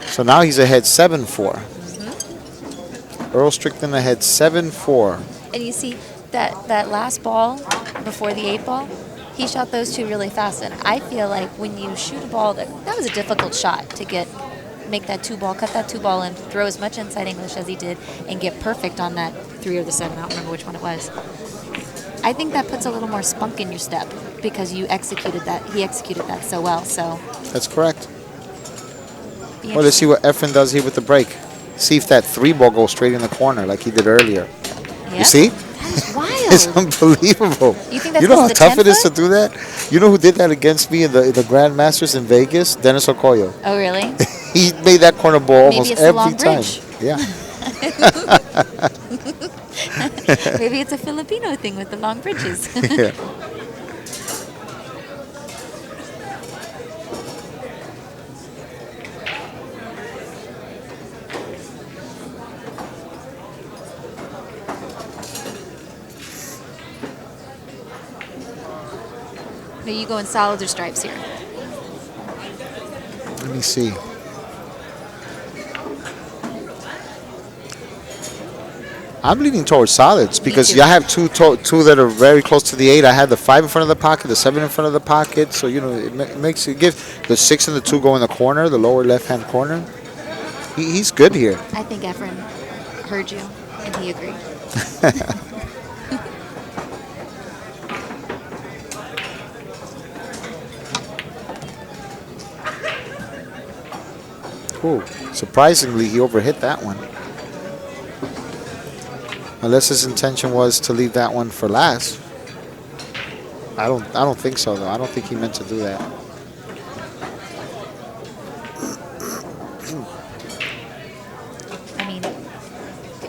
So now he's ahead 7-4. Earl Strickland ahead 7-4. And you see that last ball before the 8-ball, he shot those 2 really fast. And I feel like when you shoot a ball, that was a difficult shot to make that 2-ball, cut that 2-ball and throw as much inside English as he did and get perfect on that 3 or the 7. I don't remember which one it was. I think that puts a little more spunk in your step because you executed that. He executed that so well. So. That's correct. Be Well, let's see what Efren does here with the break. See if that 3-ball goes straight in the corner like he did earlier. Yep. You see? That is wild. It's unbelievable. You think that's You know how because tough of the it is to do that? You know who did that against me in the Grandmasters in Vegas? Dennis Okoye. Oh, really? He made that corner ball Maybe almost it's the every long time. bridge. Yeah. Maybe it's a Filipino thing with the long bridges. Yeah. Are you going solids or stripes here? Let me see. I'm leaning towards solids because too. I have two that are very close to the 8. I have the 5 in front of the pocket, the 7 in front of the pocket. So, you know, it makes it give the 6 and the 2 go in the corner, the lower left-hand corner. He's good here. I think Efren heard you, and he agreed. Ooh, surprisingly, he overhit that one. Unless his intention was to leave that one for last. I don't think so though. I don't think he meant to do that. I mean,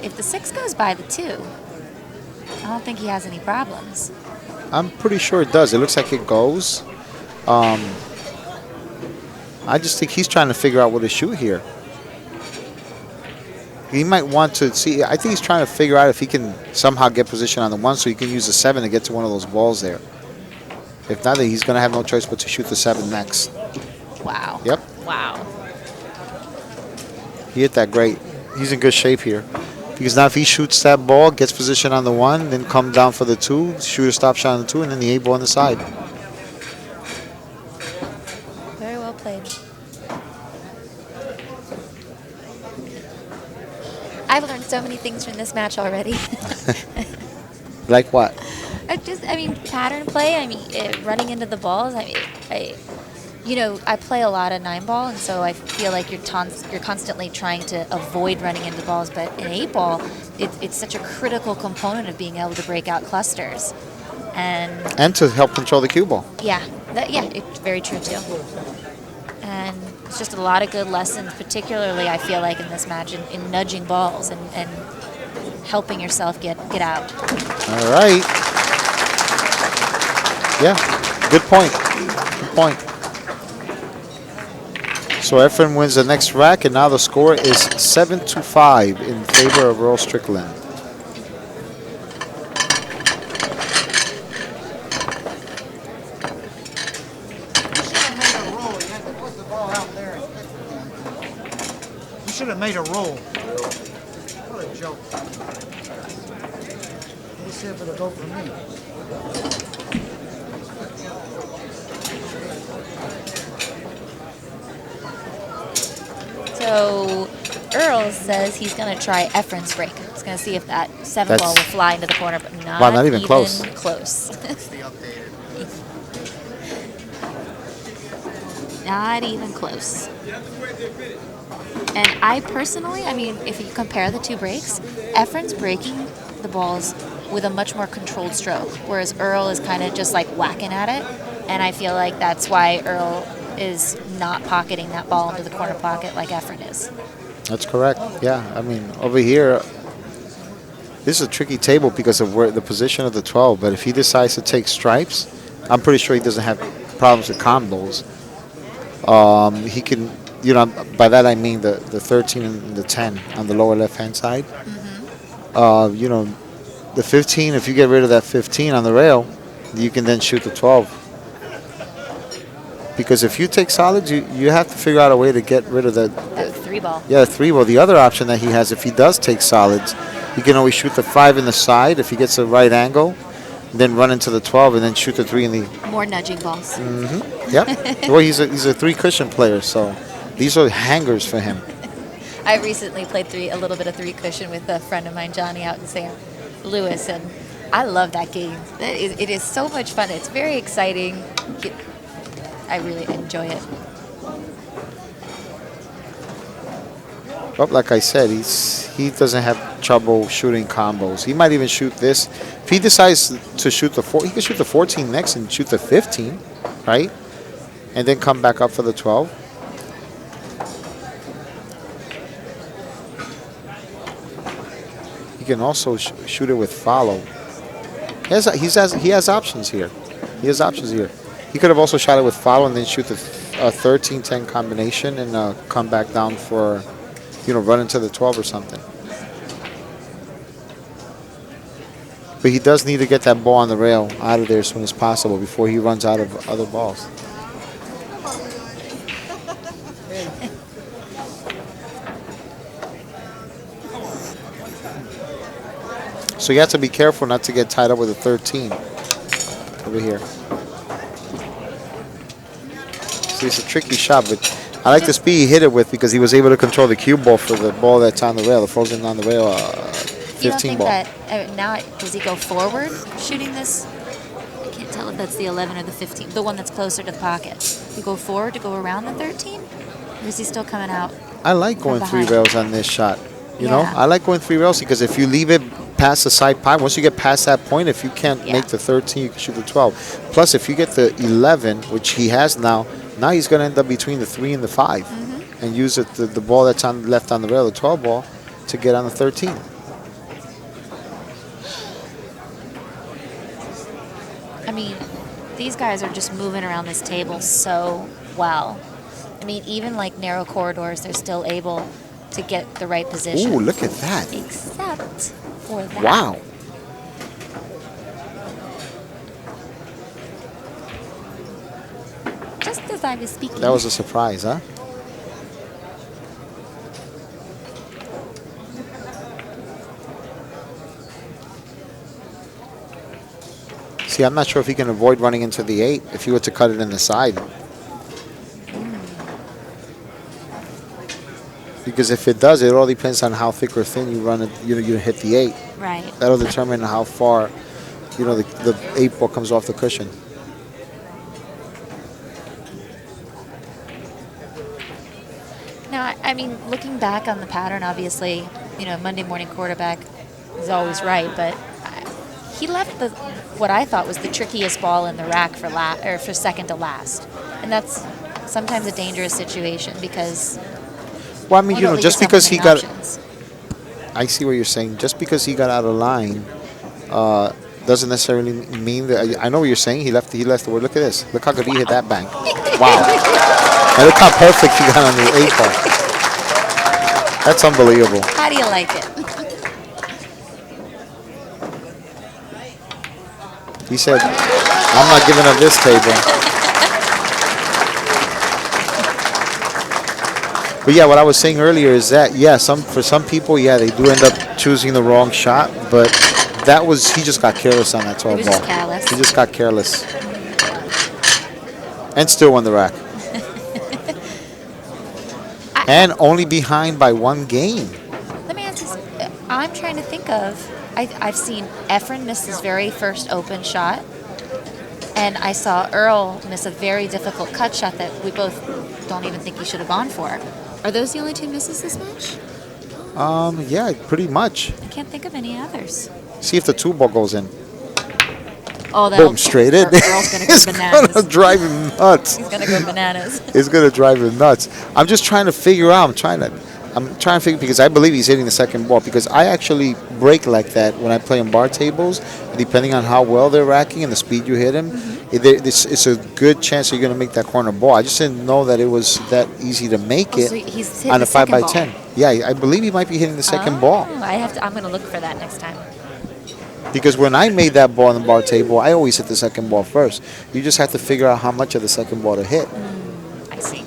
if the 6 goes by the 2, I don't think he has any problems. I'm pretty sure it does. It looks like it goes. I just think he's trying to figure out what to shoot here. He might want to see. I think he's trying to figure out if he can somehow get position on the 1 so he can use the 7 to get to one of those balls there. If not, then he's going to have no choice but to shoot the 7 next. Wow. Yep. Wow. He hit that great. He's in good shape here. Because now if he shoots that ball, gets position on the 1, then come down for the 2, shoot a stop shot on the 2, and then the 8 ball on the side. Very well played. I've learned so many things from this match already. Like what? I mean, pattern play. I mean, running into the balls. I play a lot of 9-ball, and so I feel like you're constantly trying to avoid running into balls. But in 8-ball, it's such a critical component of being able to break out clusters, And to help control the cue ball. yeah, it's very true too. And it's just a lot of good lessons, particularly I feel like in this match in nudging balls and helping yourself get out. All right. Yeah, good point. Good point. So Efren wins the next rack, and now the score is 7-5 in favor of Earl Strickland. You should have made a roll. What a joke. Let's see if it'll go for me. So Earl says he's going to try Efren's break. He's going to see if that 7 ball will fly into the corner, but not even close. Not even close. And I personally, I mean, if you compare the 2 breaks, Efren's breaking the balls with a much more controlled stroke, whereas Earl is kind of just like whacking at it. And I feel like that's why Earl is not pocketing that ball into the corner pocket like Efren is. That's correct. Yeah, I mean, over here, this is a tricky table because of where the position of the 12. But if he decides to take stripes, I'm pretty sure he doesn't have problems with combos. He can, you know, by that I mean the 13 and the 10 on the lower left-hand side. Mm-hmm. You know, the 15, if you get rid of that 15 on the rail, you can then shoot the 12. Because if you take solids, you have to figure out a way to get rid of that 3 ball. Yeah, the 3 ball. The other option that he has, if he does take solids, he can always shoot the 5 in the side if he gets the right angle, then run into the 12 and then shoot the 3 in the... More nudging balls. Mm-hmm. Yeah. Well, he's a 3-cushion player, so these are hangers for him. I recently played a little bit of 3 cushion with a friend of mine, Johnny, out in St. Louis, and I love that game. It is so much fun. It's very exciting. I really enjoy it. But like I said, he doesn't have trouble shooting combos. He might even shoot this. If he decides to shoot he can shoot the 14 next and shoot the 15, right? And then come back up for the 12. He can also shoot it with follow. He has options here. He has options here. He could have also shot it with follow and then shoot the 13-10 combination and come back down for, run into the 12 or something. But he does need to get that ball on the rail out of there as soon as possible before he runs out of other balls. So you have to be careful not to get tied up with a 13 over here. See, it's a tricky shot, but I like the speed he hit it with because he was able to control the cue ball for the ball that's on the rail, the frozen on the rail 15 ball. That now does he go forward shooting this? I can't tell if that's the 11 or the 15, the one that's closer to the pocket. You go forward to go around the 13, or is he still coming out? I like going 3 rails on this shot. You know, Yeah. I like going 3 rails because if you leave it past the side pipe, once you get past that point, if you can't make the 13, you can shoot the 12. Plus, if you get the 11, which he has now he's going to end up between the 3 and the 5 and use the ball that's left on the rail, the 12 ball, to get on the 13. I mean, these guys are just moving around this table so well. I mean, even like narrow corridors, they're still able to get the right position. Ooh, look at that. Except for that. Wow. Just as I was speaking. That was a surprise, huh? See, I'm not sure if he can avoid running into the 8 if he were to cut it in the side. Because if it does, it all depends on how thick or thin you run it. You hit the 8. Right. That'll determine how far, the 8 ball comes off the cushion. Now, I mean, looking back on the pattern, obviously, Monday morning quarterback is always right, but he left what I thought was the trickiest ball in the rack for second to last, and that's sometimes a dangerous situation because. Well, I mean, just because he got. Options. I see what you're saying. Just because he got out of line, doesn't necessarily mean that. I know what you're saying. He left the word. Look at this. Look how good he hit that bank. Wow. And look how perfect he got on the 8 ball. That's unbelievable. How do you like it? He said, I'm not giving up this table. But yeah, what I was saying earlier is that, for some people, they do end up choosing the wrong shot, but he just got careless on that 12 He was ball. just careless. He just got careless. And still won the rack. And only behind by 1 game. Let me ask you, I'm trying to think of, I've seen Efren miss his very first open shot, and I saw Earl miss a very difficult cut shot that we both don't even think he should have gone for. Are those the only 2 misses this match? Yeah, pretty much. I can't think of any others. See if the 2 ball goes in. Oh, that'll Boom, straight in. Earl's going to go It's bananas. going to drive him nuts. He's going to go bananas. It's going to drive him nuts. I'm just trying to figure out. I'm trying to figure because I believe he's hitting the second ball because I actually break like that when I play on bar tables. Depending on how well they're racking and the speed you hit him, it's a good chance you're going to make that corner ball. I just didn't know that it was that easy to make it So he's hitting on a the second 5x10. ball. Yeah, I believe he might be hitting the second ball. I'm going to look for that next time. Because when I made that ball on the bar table, I always hit the second ball first. You just have to figure out how much of the second ball to hit. I see.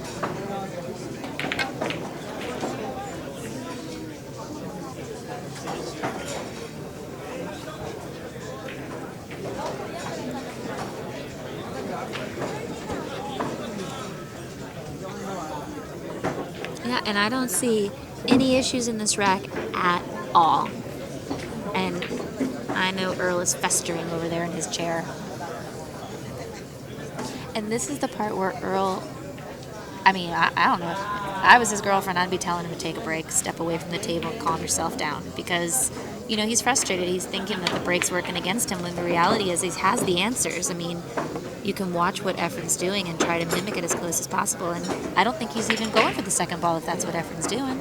Yeah, and I don't see any issues in this rack at all. And I know Earl is festering over there in his chair. And this is the part where Earl, I mean, I don't know. If I was his girlfriend, I'd be telling him to take a break, step away from the table, and calm yourself down. Because, you know, he's frustrated. He's thinking that the break's working against him when the reality is he has the answers. I mean, you can watch what Efren's doing and try to mimic it as close as possible. And I don't think he's even going for the second ball if that's what Efren's doing.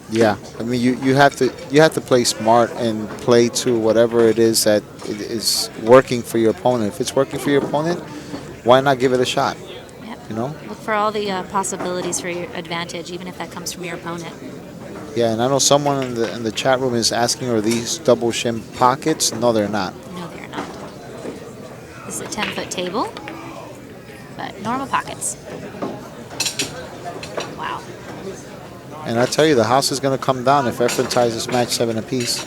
Yeah, I mean, you have to play smart and play to whatever it is that is working for your opponent. If it's working for your opponent, why not give it a shot? Yep. You know? Look for all the possibilities for your advantage, even if that comes from your opponent. Yeah, and I know someone in the chat room is asking, are these double shim pockets? No, they're not. No, they're not. This is a 10-foot table, but normal pockets. Wow. And I tell you, the house is going to come down if Efren ties this match 7 apiece.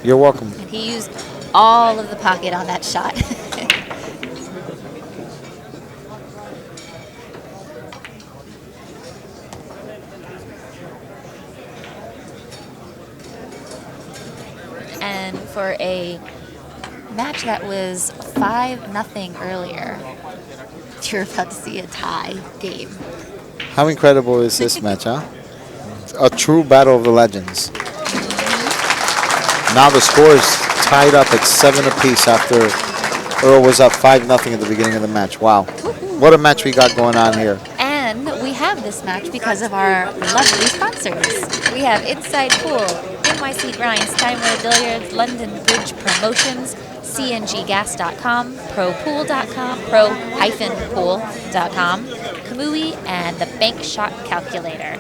You're welcome. And he used all of the pocket on that shot. And for a match that was 5-0 earlier, you're about to see a tie game. How incredible is this match, huh? A true battle of the legends. Now the score is tied up at 7 apiece after Earl was up 5-0 at the beginning of the match. Wow. What a match we got going on here. And we have this match because of our lovely sponsors. We have Inside Pool, NYC Grinds, Time Warner Billiards, London Bridge Promotions, CNGgas.com, ProPool.com, Pro-Pool.com, Kamui, and the Bank Shot Calculator.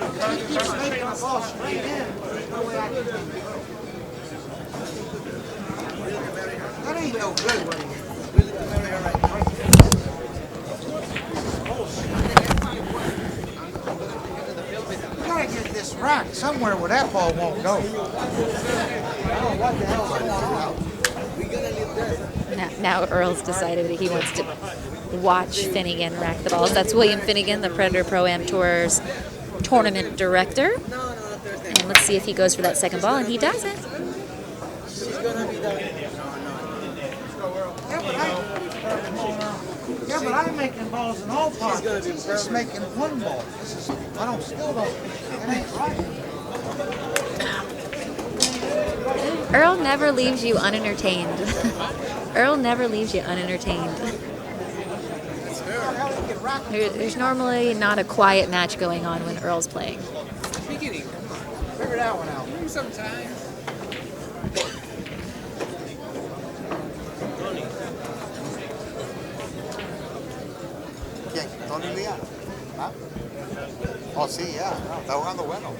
That ain't no good. Gotta get this rack somewhere where that ball won't go. Now Earl's decided that he wants to watch Finnegan rack the balls. That's William Finnegan, the Predator Pro-Am Tour's tournament director. And let's see if he goes for that second ball, and he doesn't. Yeah, but I'm making balls in all pockets. He's just making one ball. Still don't. It ain't right. Earl never leaves you unentertained. Earl never leaves you unentertained. There's normally not a quiet match going on when Earl's playing. Figure that one out. Sometimes. Tony Leon. ¿Ah? Oh, sí, ya. Está jugando bueno.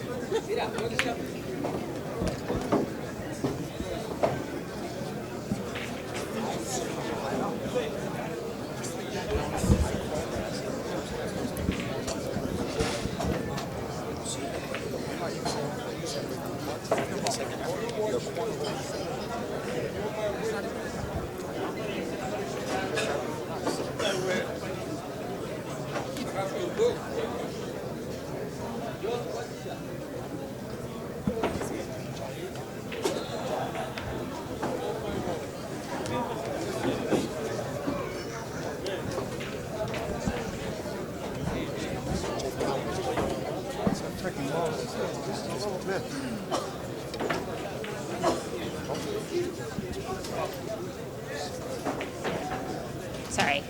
Sorry.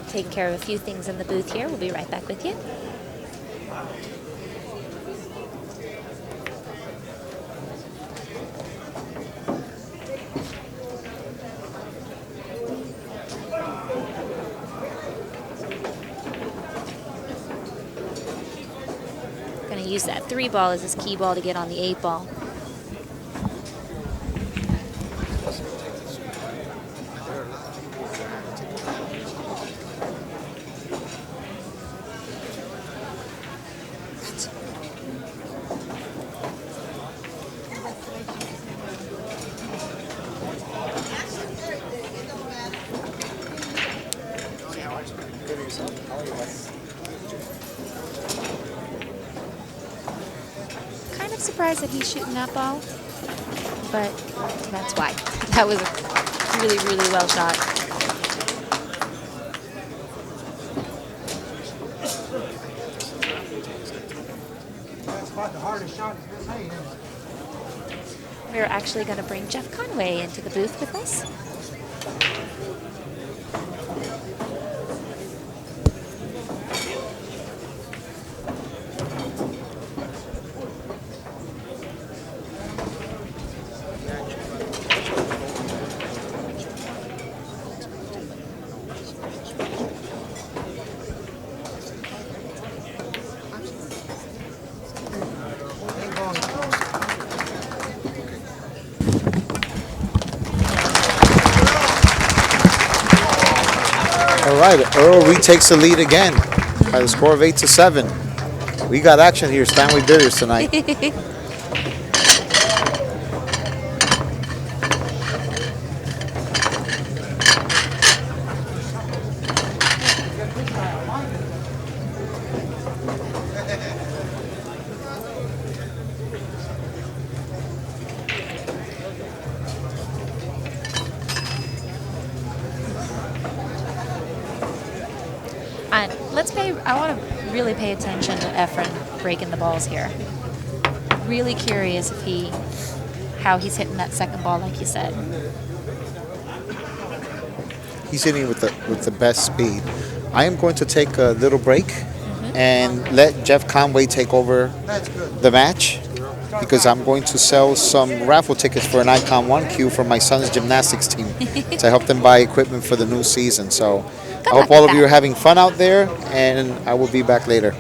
Taking care of a few things in the booth here. We'll be right back with you. Going to use that 3 ball as his key ball to get on the 8 ball. surprised that he's shooting that ball, but that's why. That was really, really well shot. That's about the hardest shot that's been made, isn't it? We're actually going to bring Jeff Conway into the booth with us. All right, Earl retakes the lead again by the score of 8-7. We got action here, Stanley Billiards tonight. And I want to really pay attention to Efren breaking the balls here. Really curious how he's hitting that second ball, like you said. He's hitting with the best speed. I am going to take a little break and let Jeff Conway take over the match because I'm going to sell some raffle tickets for an Icon 1Q for my son's gymnastics team to help them buy equipment for the new season. So I hope all of you are having fun out there, and I will be back later.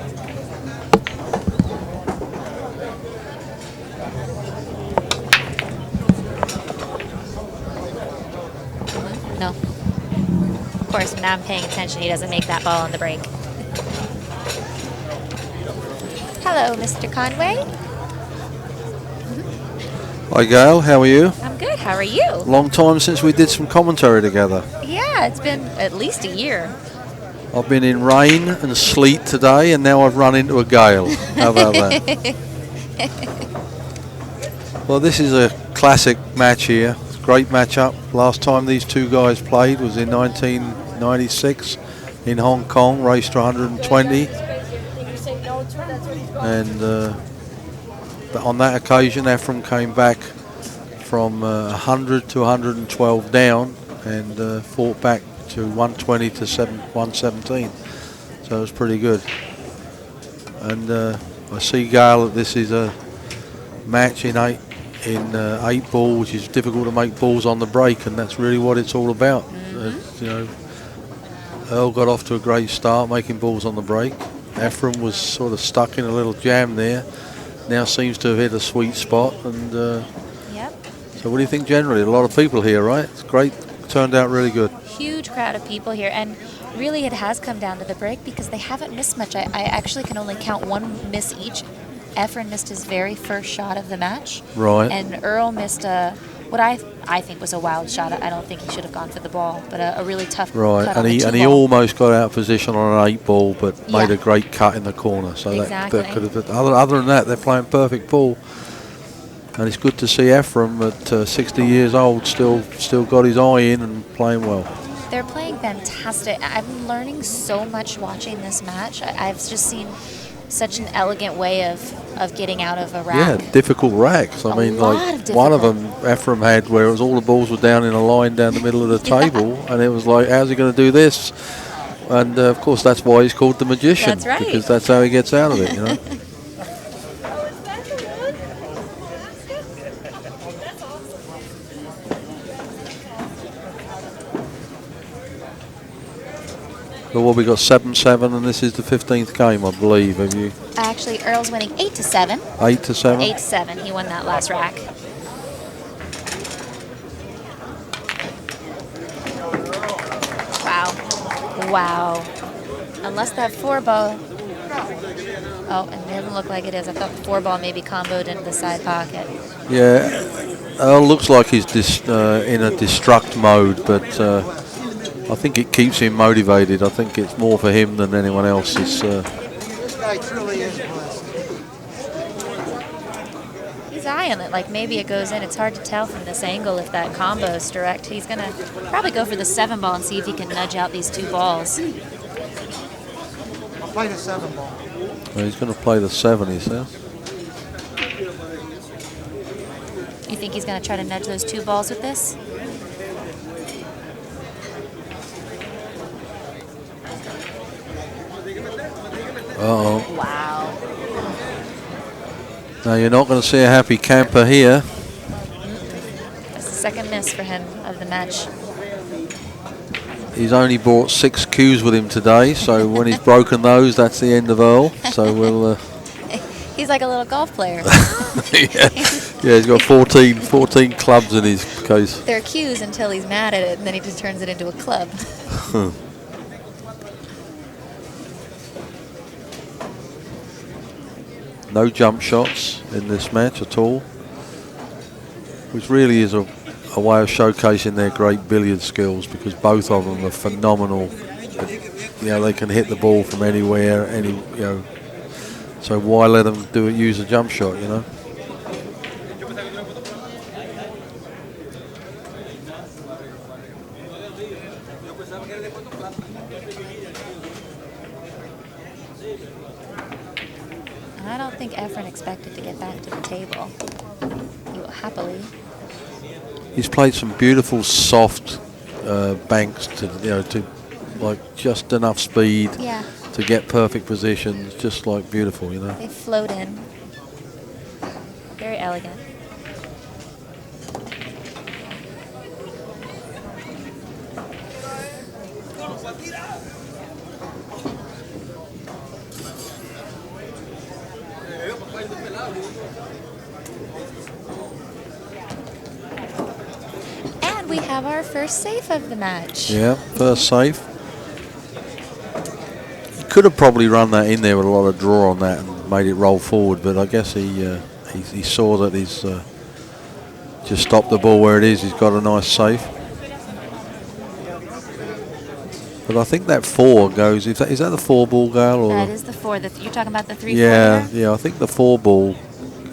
No. Of course, now I'm paying attention. He doesn't make that ball on the break. Hello, Mr. Conway. Hi Gail, how are you? I'm good. How are you? Long time since we did some commentary together. Yeah, it's been at least a year. I've been in rain and sleet today, and now I've run into a gale. How about that? Well, this is a classic match here. It's a great matchup. Last time these two guys played was in 1996 in Hong Kong, raced to 120. And on that occasion, Efren came back from 100 to 112 down and fought back to 120 to 117. So it was pretty good. And I see, Gail, that this is a match in eight ball, which is difficult to make balls on the break, and that's really what it's all about. You know, Earl got off to a great start making balls on the break. Efren was sort of stuck in a little jam there. Now seems to have hit a sweet spot. And Yep. so what do you think generally? A lot of people here, right? It's great. Turned out really good. Huge crowd of people here, and really it has come down to the break because they haven't missed much. I actually can only count one miss each. Efren missed his very first shot of the match. Right. And Earl missed what I think was a wild shot. I don't think he should have gone for the ball, but a really tough Right, cut and on the he two ball. almost got out of position on an 8 ball, but made Yeah. a great cut in the corner. So Exactly. that could have. Other than that, they're playing perfect ball, and it's good to see Efren at 60 years old still got his eye in and playing well. They're playing fantastic. I'm learning so much watching this match. I've just seen such an elegant way of getting out of a rack. Yeah, difficult racks. I mean, lot like of one of difficult. them Efren had where it was all the balls were down in a line down the middle of the table, and it was like, how's he going to do this? And of course, that's why he's called the magician. That's right. Because that's how he gets out of it, you know. But what we got 7-7, and this is the 15th game, I believe. Have you? Actually, Earl's winning 8-7. 8-7. 8-7. He won that last rack. Wow. Unless that 4-ball. Oh, and it doesn't look like it is. I thought the 4-ball maybe comboed into the side pocket. Yeah, Earl looks like he's in a destruct mode, but I think it keeps him motivated. I think it's more for him than anyone else. This guy truly is blessed. eye on it, like maybe it goes in. It's hard to tell from this angle if that combo is direct. He's going to probably go for the 7 ball and see if he can nudge out these 2 balls. I'll play the 7 ball. Well, he's going to play the 7, he says. You think he's going to try to nudge those 2 balls with this? Uh-oh. Wow. Now you're not going to see a happy camper here. That's the second miss for him of the match. He's only brought 6 cues with him today, so when he's broken those, that's the end of Earl. So we'll... He's like a little golf player. yeah, he's got 14 clubs in his case. They're cues until he's mad at it, and then he just turns it into a club. No jump shots in this match at all, which really is a way of showcasing their great billiard skills, because both of them are phenomenal. You know, they can hit the ball from anywhere, so why let them use a jump shot, you know? I don't think Efren expected to get back to the table. He will happily. He's played some beautiful soft banks to like just enough speed to get perfect positions, just like beautiful, you know. They float in. Very elegant. And we have our first safe of the match. Yeah, first safe. He could have probably run that in there with a lot of draw on that and made it roll forward, but I guess he saw that he's just stopped the ball where it is. He's got a nice safe. But I think that 4 goes. Is that the 4 ball, Gail? Or That is the 4. You're talking about the 3. yeah. I think the 4 ball.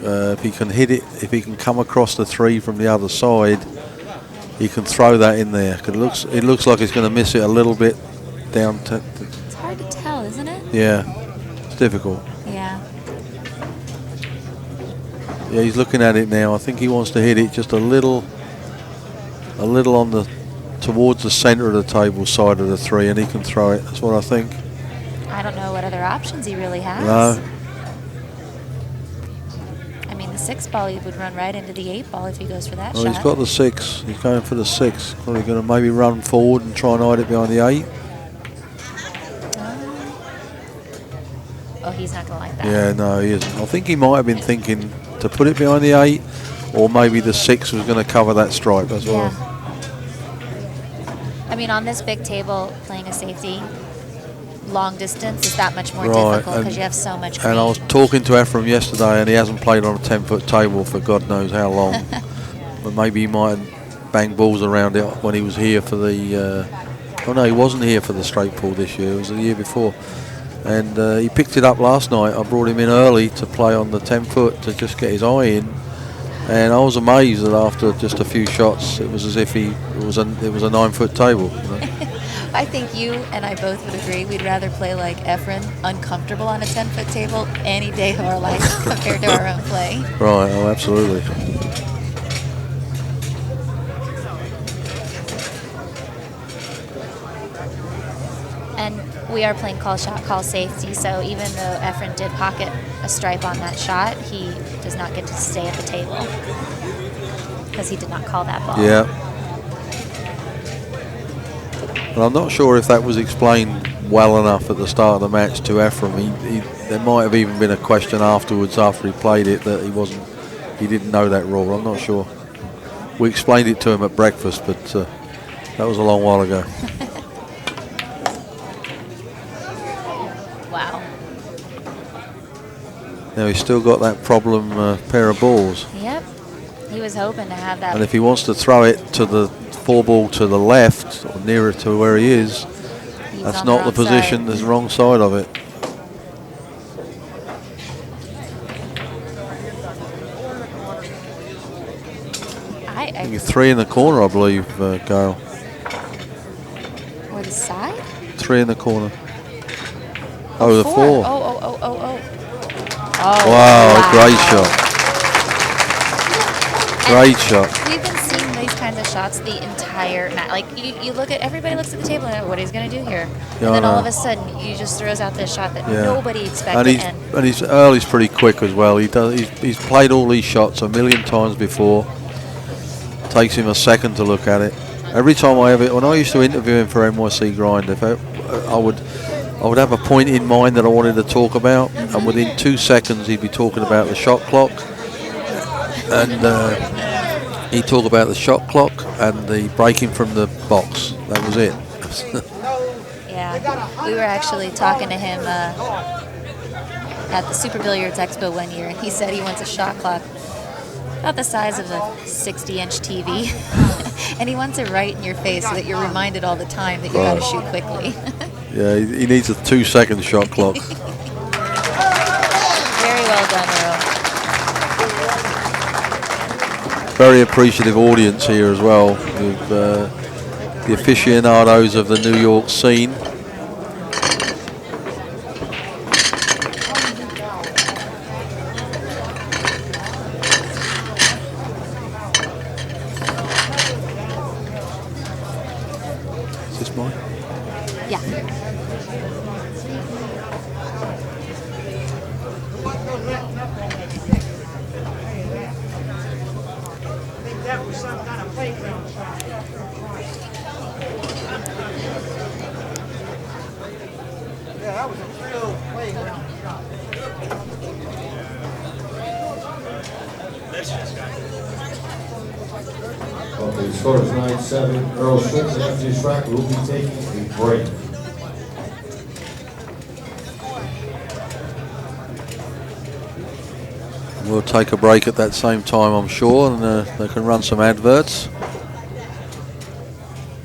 If he can hit it, if he can come across the 3 from the other side, he can throw that in there. 'Cause it looks like he's going to miss it a little bit down. It's hard to tell, isn't it? Yeah, it's difficult. Yeah. Yeah, he's looking at it now. I think he wants to hit it just a little on the towards the centre of the table side of the 3, and he can throw it. That's what I think. I don't know what other options he really has. No. I mean, the 6 ball, he would run right into the 8 ball if he goes for that Well, shot. he's got the 6. He's going for the 6. Probably going to maybe run forward and try and hide it behind the 8. Oh, he's not going to like that. Yeah, no, he isn't. I think he might have been thinking to put it behind the 8, or maybe the 6 was going to cover that stripe. That's what. I mean, on this big table, playing a safety long distance is that much more Right, difficult because you have so much green. And I was talking to Efren yesterday, and he hasn't played on a 10-foot table for God knows how long. But maybe he might have banged balls around it when he was here for the. Oh no, he wasn't here for the straight pull this year. It was the year before, and he picked it up last night. I brought him in early to play on the 10-foot to just get his eye in, and I was amazed that after just a few shots, it was as if it was a 9-foot table. You know? I think you and I both would agree we'd rather play like Efren, uncomfortable on a 10-foot table any day of our life compared to our own play. Right, oh absolutely. And we are playing call shot, call safety, so even though Efren did pocket a stripe on that shot, he does not get to stay at the table because he did not call that ball. Yeah. Well, I'm not sure if that was explained well enough at the start of the match to Efren. There might have even been a question afterwards after he played it that he didn't know that rule. I'm not sure. We explained it to him at breakfast, but that was a long while ago. Wow. Now he's still got that problem pair of balls. Yep. He was hoping to have that. And if he wants to throw it to the 4 ball to the left, or nearer to where he is, that's not the position, there's the wrong side of it. You're 3 in the corner, I believe, Gail. Or the side? 3 in the corner. Oh, the 4. Oh, Wow, great shot. Great shot. We've been seeing these kinds of shots the entire match. Like, you look at, everybody looks at the table and what he's going to do here. Yeah, And then I all know. of a sudden, he just throws out this shot that Yeah. nobody expected. And he's Earl is pretty quick as well. He's played all these shots a million times before. Takes him a second to look at it. Every time when I used to interview him for NYC Grind, I would have a point in mind that I wanted to talk about, and within 2 seconds he'd be talking about the shot clock, and he'd talk about the shot clock and the breaking from the box. That was it. Yeah, we were actually talking to him at the Super Billiards Expo one year, and he said he wants a shot clock about the size of a 60-inch TV, and he wants it right in your face so that you're reminded all the time that you got to shoot quickly. Yeah, he needs a 2-second shot clock. Very well done, Earl. Very appreciative audience here as well, with the aficionados of the New York scene. Is this mine? Yeah. That was some kind of playground shot. Yeah, that was a real playground shot. Okay, the score is 9-7. Earl Strickland after this track will be taking a break. We'll take a break at that same time, I'm sure, and they can run some adverts.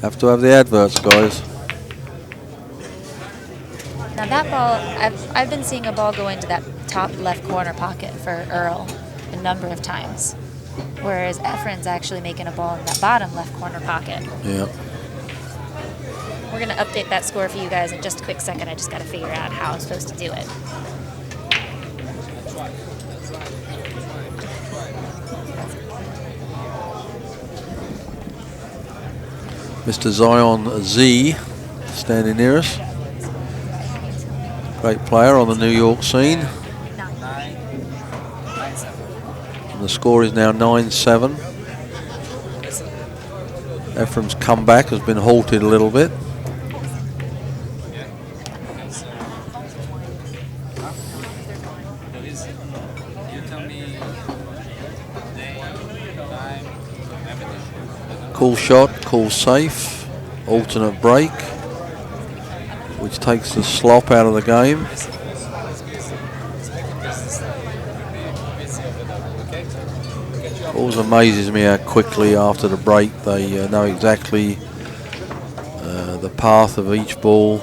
Have to have the adverts, guys. Now that ball, I've been seeing a ball go into that top left corner pocket for Earl a number of times, whereas Efren's actually making a ball in that bottom left corner pocket. Yeah. We're going to update that score for you guys in just a quick second. I just got to figure out how I'm supposed to do it. Mr. Zion Z standing near us. Great player on the New York scene. And the score is now 9-7. Efren's comeback has been halted a little bit. Cool shot, cool safe, alternate break, which takes the slop out of the game. Always amazes me how quickly after the break they know exactly the path of each ball.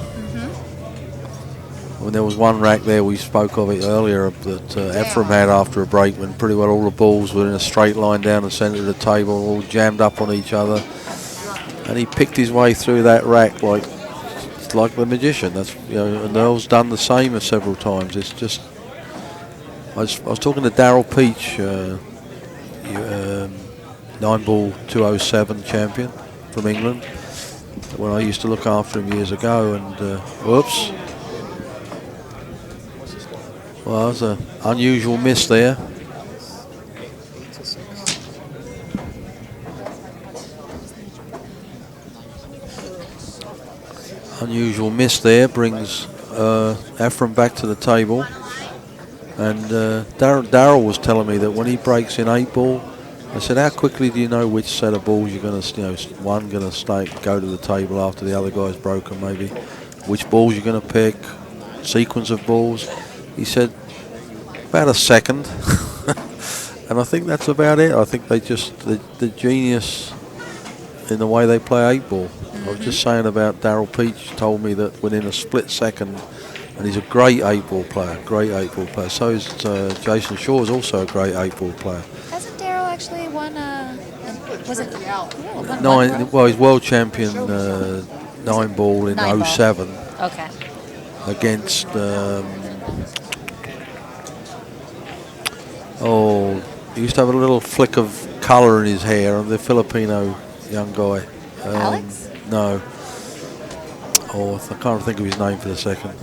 When there was one rack there, we spoke of it earlier, that Efren had after a break, when pretty well all the balls were in a straight line down the centre of the table, all jammed up on each other, and he picked his way through that rack like the magician. That's, you know, and Earl's done the same several times. It's just, I was talking to Daryl Peach, 9-ball 207 champion from England, when I used to look after him years ago, and whoops. Well, that was an unusual miss there. Unusual miss there brings Efren back to the table. And Daryl was telling me that when he breaks in 8-ball, I said, how quickly do you know which set of balls you're going to, one going to go to the table after the other guy's broken, maybe? Which balls you're going to pick, sequence of balls. He said, about a second. And I think that's about it. I think they just, the genius in the way they play 8-ball. I was just saying about Daryl Peach told me that within a split second, and he's a great 8-ball player, So is Jason Shaw is also a great 8-ball player. Hasn't Daryl actually won a Was it? Well, he's world champion 9-ball in 9 ball. 07 Okay. against. He used to have a little flick of colour in his hair, the Filipino young guy. Alex? No. I can't think of his name for a second.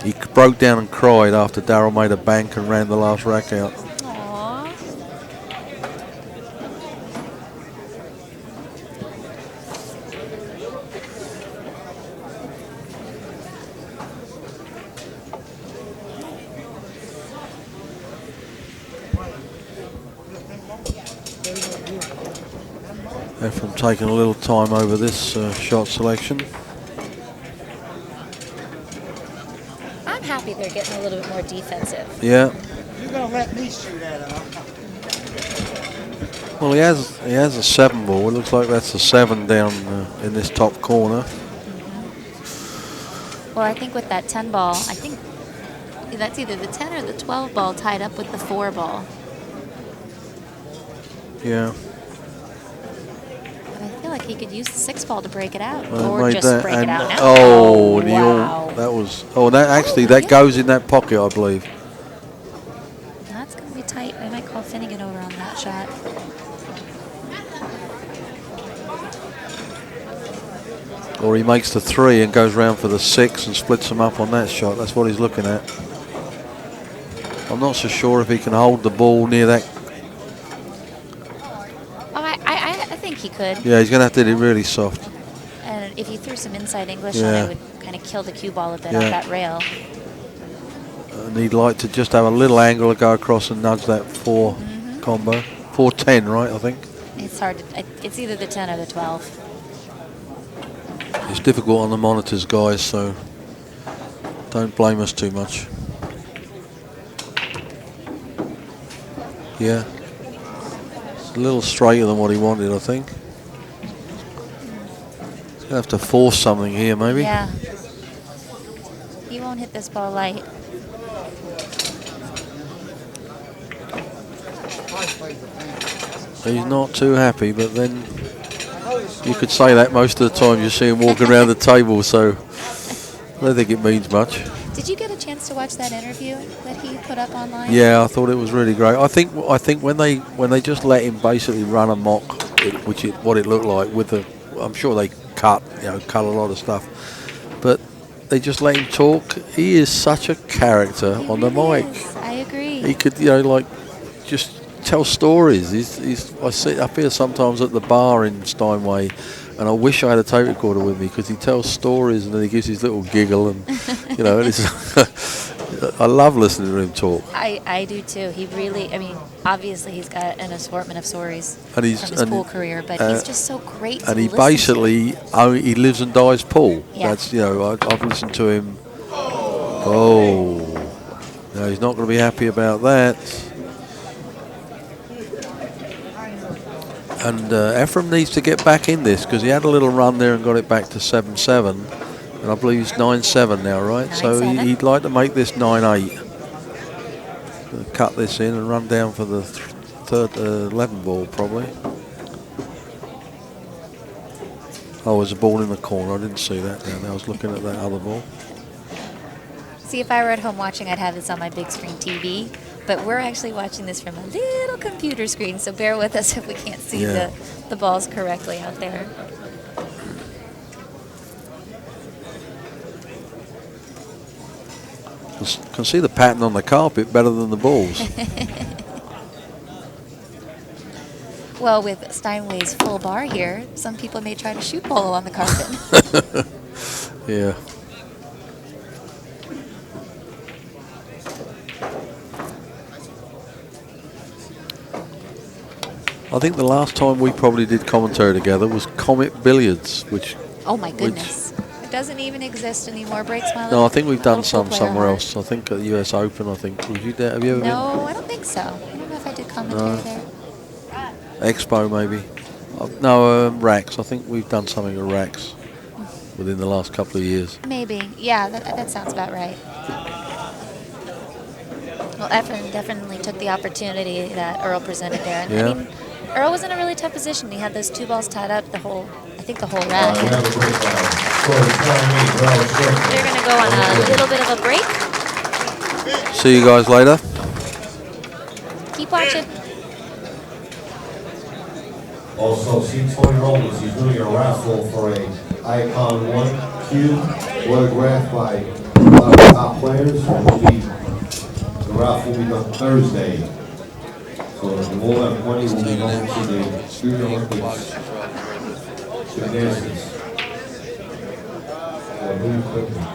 He broke down and cried after Darryl made a bank and ran the last rack out. Aww. Efren taking a little time over this shot selection. I'm happy they're getting a little bit more defensive. Yeah. You're gonna let me shoot at it, huh? Well, he has a 7-ball. It looks like that's a 7 down in this top corner. Well, I think with that 10 ball, I think that's either the 10 or the 12 ball tied up with the 4 ball. Yeah. But I feel like he could use the 6 ball to break it out, Well, or made just that break it and- out now. Oh, wow. that was. Oh, that actually that goes in that pocket, I believe. That's going to be tight. I might call Finnegan over on that shot. Or he makes the 3 and goes round for the 6 and splits them up on that shot. That's what he's looking at. I'm not so sure if he can hold the ball near that. Oh, I think he could. Yeah, he's going to have to hit it really soft. And if you threw some inside English on Yeah. it, would kind of kill the cue ball a bit Yeah. off that rail. And he'd like to just have a little angle to go across and nudge that 4 combo. 4-10, right, I think. It's hard to, it's either the 10 or the 12. It's difficult on the monitors, guys, so don't blame us too much. Yeah. It's a little straighter than what he wanted, I think. He's going to have to force something here, maybe. Yeah. He won't hit this ball light. He's not too happy, but then you could say that most of the time you see him walking around the table, so I don't think it means much. Did you get a chance to watch that interview that he put up online? Yeah, I thought it was really great. I think when they just let him basically run amok, which is what it looked like with the, I'm sure they cut a lot of stuff, but they just let him talk. He is such a character on the mic. I agree. He could just tell stories. I sit up here sometimes at the bar in Steinway, and I wish I had a tape recorder with me because he tells stories and then he gives his little giggle and I love listening to him talk. I do too. He really, I mean, obviously he's got an assortment of stories And he's from his pool career, but he's just so great to and he listen to. basically he lives and dies pool. Yeah. That's I've listened to him. Oh, no, he's not going to be happy about that. And Efren needs to get back in this because he had a little run there and got it back to 7-7. And I believe he's 9-7 now, right? So 9-7. he'd like to make this 9-8. Cut this in and run down for the third 11 ball probably. Oh, there's a ball in the corner. I didn't see that down there. I was looking at that other ball. See, if I were at home watching, I'd have this on my big screen TV. But we're actually watching this from a little computer screen, so bear with us if we can't see the balls correctly out there. Can see the pattern on the carpet better than the balls. Well, with Steinway's full bar here, some people may try to shoot polo on the carpet. Yeah. I think the last time we probably did commentary together was Comet Billiards, which... Oh my goodness. It doesn't even exist anymore. Breaks my No, I think we've done little some pool player somewhere heart. else. I think at the US Open, I think. Was you there? Have you ever No, I don't think so. I don't know if I did commentary there. been? Expo, maybe. No, Racks. I think we've done something at Racks within the last couple of years. Maybe. Yeah, that sounds about right. Well, Efren definitely took the opportunity that Earl presented there. And Yeah. I mean, Earl was in a really tough position. He had those 2 balls tied up I think the whole We rack. have a break now. Score is 9-8, Earl Strickland. They're going to go on a little bit of a break. See you guys later. Keep watching. Also, see Tony Robles, he's doing a raffle for a Icon 1 cube autographed by top players. The raffle will be done Thursday. So all that money will be going to the Junior Olympics gymnastics. New equipment.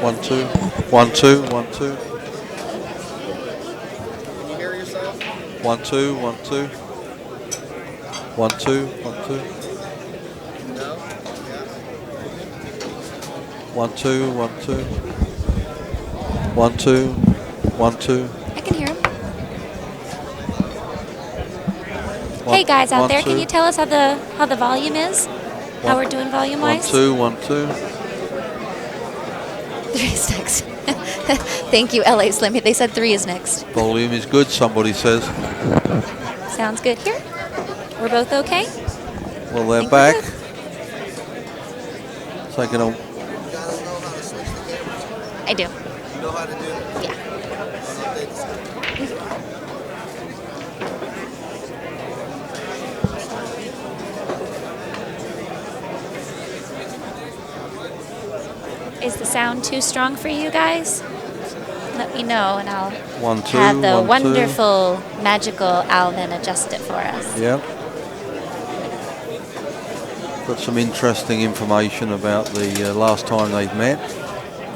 1 2 1 2 1 2 Can you hear yourself? 1 2 1 2 1 2 1 2 No? Yeah. 1 2 1 2 1 2 1 2 I can hear him. 1 Hey guys out One, there, can two. you tell us how the volume is? How we're doing volume One, wise? two, 1, 2. 3 is next. Thank you, LA Slim. They said 3 is next. Volume is good, somebody says. Sounds good here. We're both okay? Well, they're Think we're back. Taking on. I do. You know how to do it? Yeah. Is the sound too strong for you guys? Let me know and I'll 1, 2. have the 1, 2. wonderful, magical Alvin adjust it for us. Yep. Got some interesting information about the last time they've met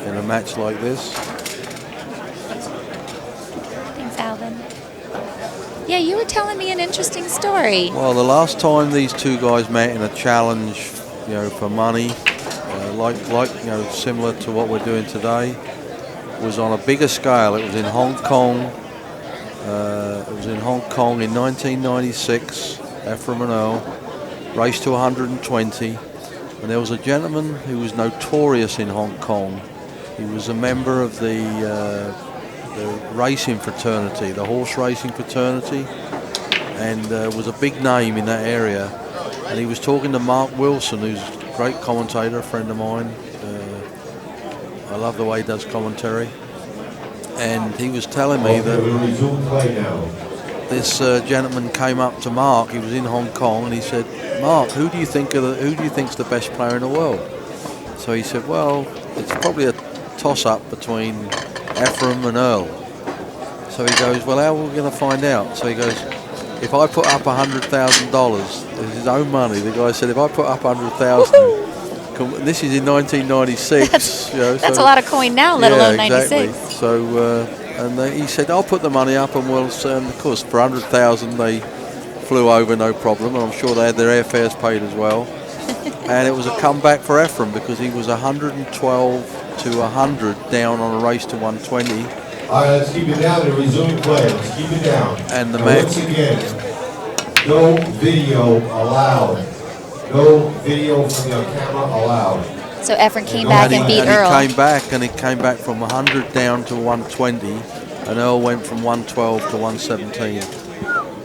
in a match like this. Thanks, Alvin. Yeah, you were telling me an interesting story. Well, the last time these two guys met in a challenge, for money, like similar to what we're doing today, was on a bigger scale. It was in Hong Kong. It was in Hong Kong in 1996. Efren and Earl raced to 120, and there was a gentleman who was notorious in Hong Kong. He was a member of the racing fraternity, the horse racing fraternity, and was a big name in that area. And he was talking to Mark Wilson, who's a great commentator, a friend of mine. I love the way he does commentary. And he was telling me that We resume play now. this gentleman came up to Mark. He was in Hong Kong, and he said, "Mark, who do you think's the best player in the world?" So he said, "Well, it's probably a toss-up between Efren and Earl." So he goes, "Well, how are we going to find out?" So he goes, "If I put up $100,000, it's his own money." The guy said, "If I put up 100,000, this is in 1996. That's a lot of coin now, let alone 96. Exactly. So, he said, "I'll put the money up, and we'll." And of course, for 100,000, they flew over no problem, and I'm sure they had their airfares paid as well. And it was a comeback for Efren because he was 112 to 100 down on a race to 120. All right, let's keep it down and resume play. Let's keep it down. And the Once again, no video allowed. No video from your camera allowed. So Efren came back and beat Earl. He came back from 100 down to 120, and Earl went from 112 to 117.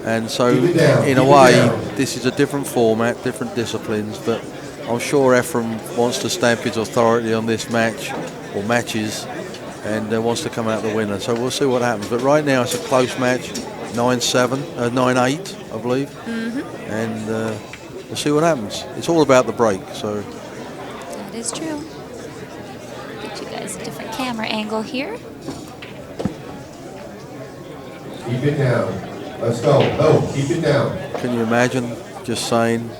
And so, in a way, this is a different format, different disciplines, but I'm sure Efren wants to stamp his authority on this match, or matches, and wants to come out the winner. So we'll see what happens. But right now, it's a close match, 9-7, 9-8, I believe. And we'll see what happens. It's all about the break, so... That is true. Get you guys a different camera angle here. Keep it down. Let's go. No, keep it down. Can you imagine just saying,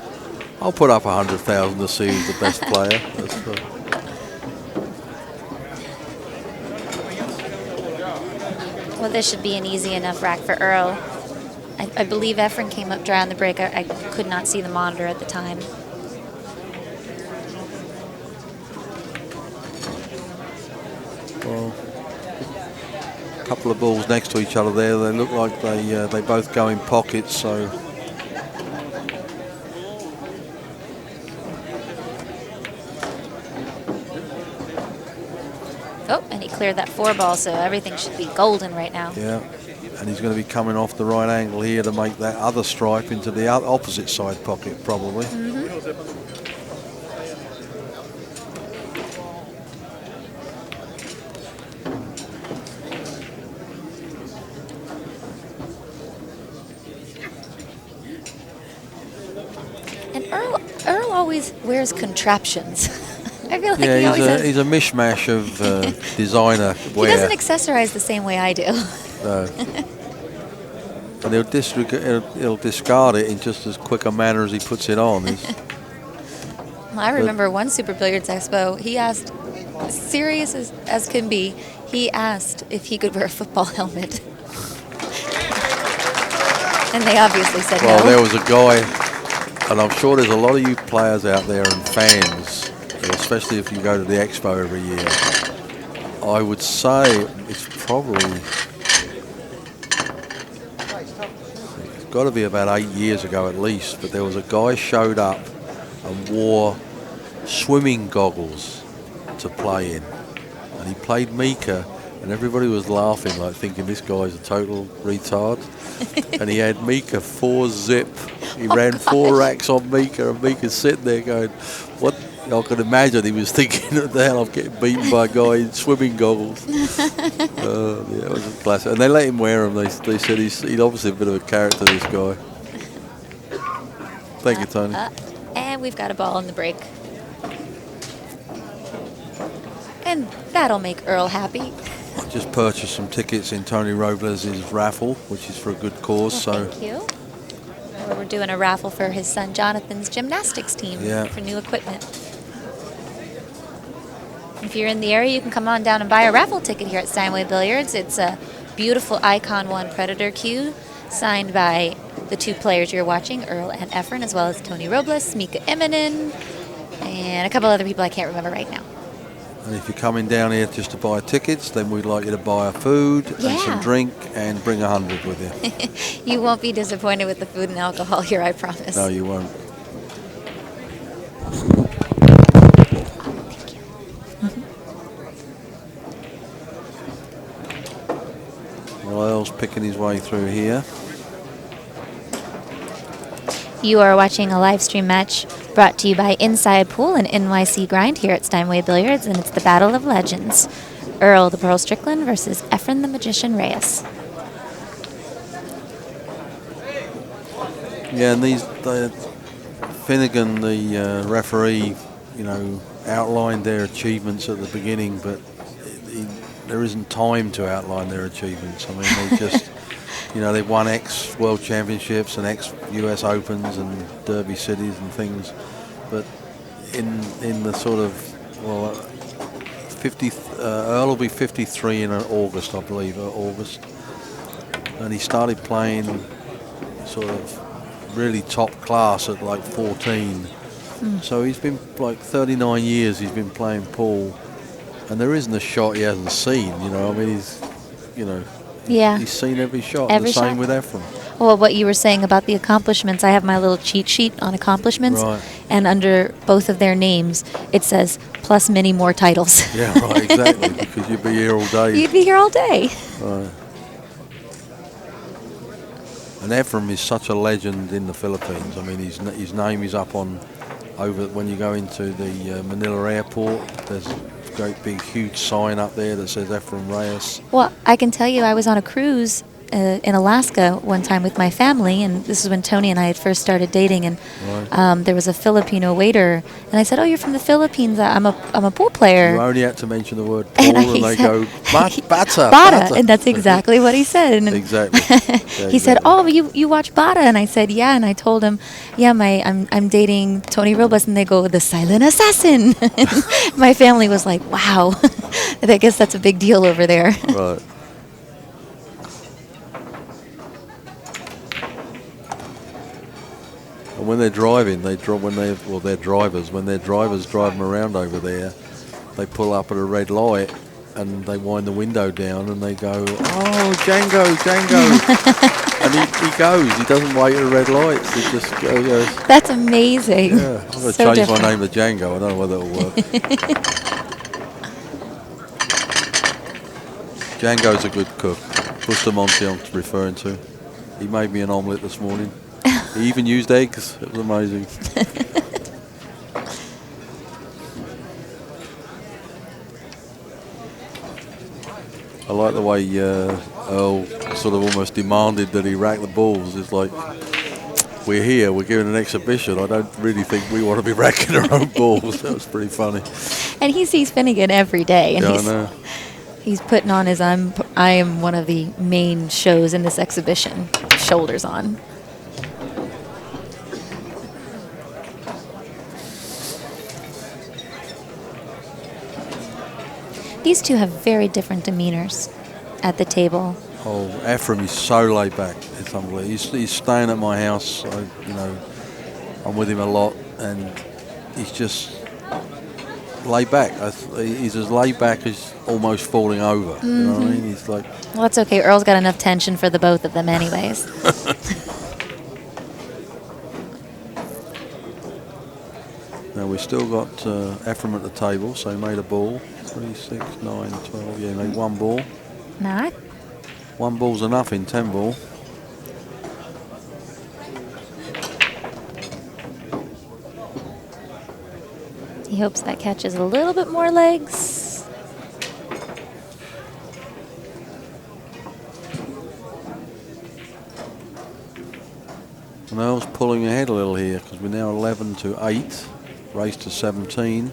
"I'll put up 100,000 to see who's the best player"? Well, this should be an easy enough rack for Earl. I believe Efren came up dry on the break. I could not see the monitor at the time. Well, a couple of balls next to each other there. They look like they both go in pockets. So Oh, and he cleared that 4 ball, so everything should be golden right now. yeah, and he's going to be coming off the right angle here to make that other stripe into the opposite side pocket, probably. And Earl always wears contraptions. I feel like he Yeah, always has, he's a mishmash of designer he wear. doesn't accessorize the same way I do. No. And he'll discard it in just as quick a manner as he puts it on. I remember one Super Billiards Expo, he asked, serious as can be, he asked if he could wear a football helmet. And they obviously said Well, no. there was a guy, and I'm sure there's a lot of you players out there and fans, especially if you go to the Expo every year. I would say it's probably got to be about 8 years ago at least, but there was a guy showed up and wore swimming goggles to play in. And he played Mika, and everybody was laughing, like thinking this guy's a total retard. And he had Mika 4-zip. He ran 4 racks on Mika, and Mika's sitting there going, what? I can imagine he was thinking, what the hell, I'm getting beaten by a guy in swimming goggles. Yeah, it was a classic. And they let him wear them. They said he's obviously a bit of a character, this guy. Thank you, Tony. And we've got a ball in the break. And that'll make Earl happy. I just purchased some tickets in Tony Robles' raffle, which is for a good cause. Thank you. We're doing a raffle for his son Jonathan's gymnastics team for new equipment. If you're in the area, you can come on down and buy a raffle ticket here at Steinway Billiards. It's a beautiful Icon 1 Predator cue signed by the 2 players you're watching, Earl and Efren, as well as Tony Robles, Mika Immonen, and a couple other people I can't remember right now. And if you're coming down here just to buy tickets, then we'd like you to buy a food and some drink and bring 100 with you. You won't be disappointed with the food and alcohol here, I promise. No, you won't. Well, Earl's picking his way through here. You are watching a live stream match brought to you by Inside Pool and NYC Grind here at Steinway Billiards, and it's the Battle of Legends. Earl the Earl Strickland versus Efren the Magician Reyes. Yeah, and Finnegan, the referee, outlined their achievements at the beginning, but there isn't time to outline their achievements. I mean, they just, they've won ex-World Championships and ex-US Opens and Derby Cities and things, but in the sort of, 50, Earl will be 53 in August, I believe, August, and he started playing sort of really top class at like 14. So he's been like 39 years he's been playing pool, and there isn't a shot he hasn't seen. I mean, he's seen every shot. Every the same shot. with Efren. Well, what you were saying about the accomplishments, I have my little cheat sheet on accomplishments, Right. and under both of their names, it says plus many more titles. Yeah, right, exactly, because you'd be here all day. You'd be here all day. Right. And Efren is such a legend in the Philippines. I mean, his name is up on over when you go into the Manila airport. There's a great big huge sign up there that says Efren Reyes. Well, I can tell you I was on a cruise in Alaska one time with my family, and this is when Tony and I had first started dating, and there was a Filipino waiter, and I said, "Oh, you're from the Philippines. I'm a pool player." You only had to mention the word pool, and they go, Bata. Bata, and that's exactly what he said. And Exactly. he said, "Oh, you watch Bata?" And I said, "Yeah." And I told him, "Yeah, I'm dating Tony Robles," and they go, "The silent assassin." My family was like, "Wow, I guess that's a big deal over there." Right. And when they're driving, they're drivers. When their drivers drive them around over there, they pull up at a red light and they wind the window down and they go, "Oh, Django." And he goes. He doesn't wait at red lights. He just goes. That's amazing. Yeah, I'm going to change my name to Django. I don't know whether it'll work. Django's a good cook. Bustamante I'm referring to. He made me an omelette this morning. He even used eggs. It was amazing. I like the way Earl sort of almost demanded that he rack the balls. It's like, we're here, we're giving an exhibition. I don't really think we want to be racking our own balls. That was pretty funny. And he sees Finnegan every day, and Yeah, I know. he's putting on his I am one of the main shows in this exhibition. Shoulders on. These two have very different demeanors at the table. Oh, Efren is so laid back. It's unbelievable. He's staying at my house. I'm with him a lot, and he's just laid back. He's as laid back as almost falling over. You know what I mean? He's like. Well, that's okay. Earl's got enough tension for the both of them, anyways. we've still got Efren at the table, so he made a ball. 3, 6, 9, 12. Yeah, he made one ball. Nah. One ball's enough in 10 ball. He hopes that catches a little bit more legs. And Earl's pulling ahead a little here because we're now 11 to 8, race to 17.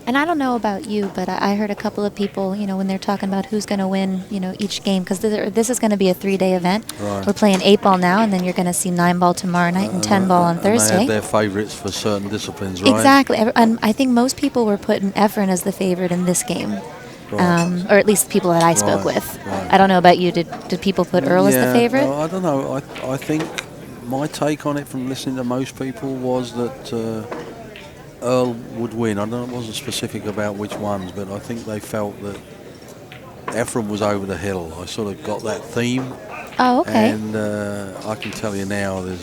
And I don't know about you, but I heard a couple of people, you know, when they're talking about who's going to win, you know, each game, because this is going to be a 3-day event. Right. We're playing 8-ball now, and then you're going to see 9-ball tomorrow night and 10-ball on Thursday. They had their favourites for certain disciplines, right? Exactly. And I think most people were putting Efren as the favorite in this game. Right. Or at least the people that I spoke Right, with. right. I don't know about you. Did people put Earl as the favorite? No, I don't know. I think my take on it from listening to most people was that Earl would win. I don't know, it wasn't specific about which ones, but I think they felt that Efren was over the hill. I sort of got that theme. Oh, okay. And I can tell you now, you've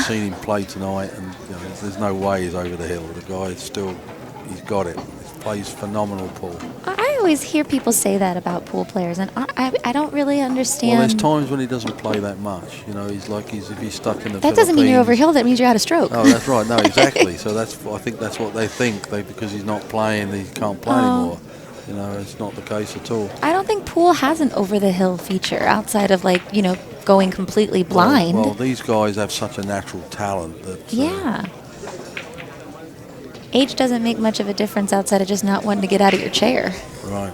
seen him play tonight, and you know, there's no way he's over the hill. The guy is still, he's got it. He plays phenomenal pool. I always hear people say that about pool players, and I don't really understand. Well, there's times when he doesn't play that much. You know, if he's stuck in the That doesn't mean you're over Philippines. hill. That means you're out of stroke. Oh, that's right. No, exactly. So I think that's what they think. Because he's not playing, he can't play anymore. You know, it's not the case at all. I don't think pool has an over the hill feature outside of, like, you know, going completely blind. Well, these guys have such a natural talent that. Yeah. Age doesn't make much of a difference outside of just not wanting to get out of your chair. Right.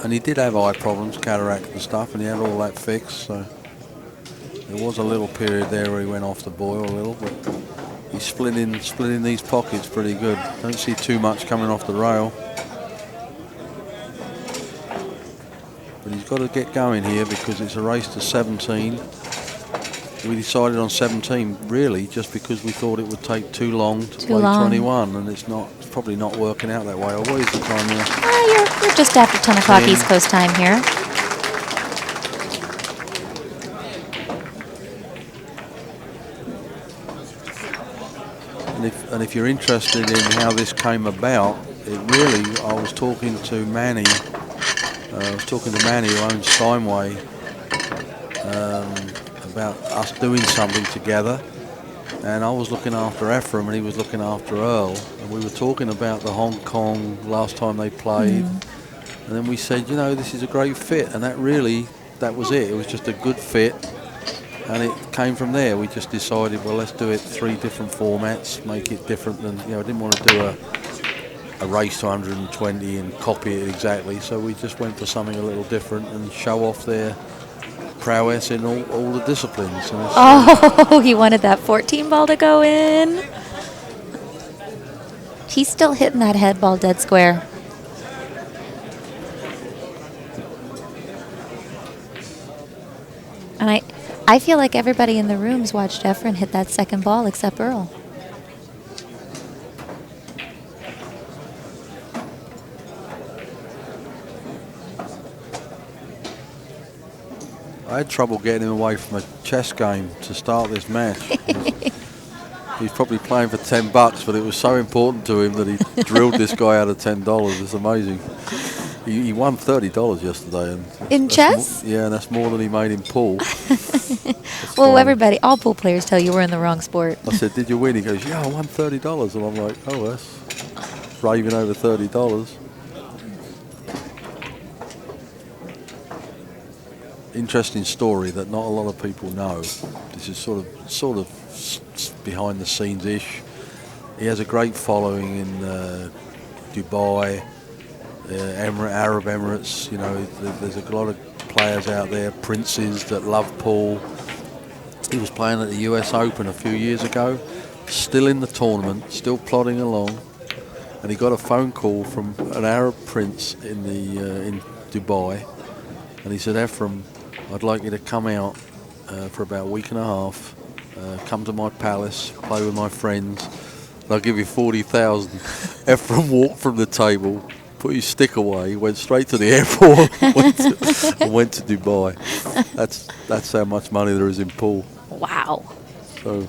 And he did have eye problems, cataract and stuff, and he had all that fixed. So there was a little period there where he went off the boil a little, but he's split in these pockets pretty good. Don't see too much coming off the rail. But he's got to get going here because it's a race to 17. We decided on 17 really just because we thought it would take too long to play 21, and it's probably not working out that way. Oh, what is the time now? You're just after 10 o'clock East Coast time here. And if you're interested in how this came about, I was talking to Manny. Who owns Steinway, about us doing something together. And I was looking after Efren and he was looking after Earl. And we were talking about the Hong Kong last time they played. And then we said, you know, this is a great fit. And that was it. It was just a good fit. And it came from there. We just decided, well, let's do it 3 different formats, make it different than, you know, I didn't want to do a race to 120 and copy it exactly. So we just went for something a little different and show off their prowess in all the disciplines. Oh, he wanted that 14 ball to go in. He's still hitting that head ball dead square. And I feel like everybody in the rooms watched Efren hit that second ball except Earl. I had trouble getting him away from a chess game to start this match. He's probably playing for $10, but it was so important to him that he drilled this guy out of $10. It's amazing. He won $30 yesterday. And in chess? Yeah, and that's more than he made in pool. Well, all pool players tell you we're in the wrong sport. I said, did you win? He goes, yeah, I won $30. And I'm like, oh, that's raving over $30. Interesting story that not a lot of people know. This is sort of behind the scenes ish. He has a great following in Dubai, Arab Emirates. You know, there's a lot of players out there, princes that love pool. He was playing at the US Open a few years ago, still in the tournament, still plodding along, and he got a phone call from an Arab prince in Dubai, and he said, Efren, I'd like you to come out for about a week and a half, come to my palace, play with my friends, and I'll give you 40,000. Efren walked from the table, put his stick away, went straight to the airport, and went to Dubai. That's how much money there is in pool. Wow. So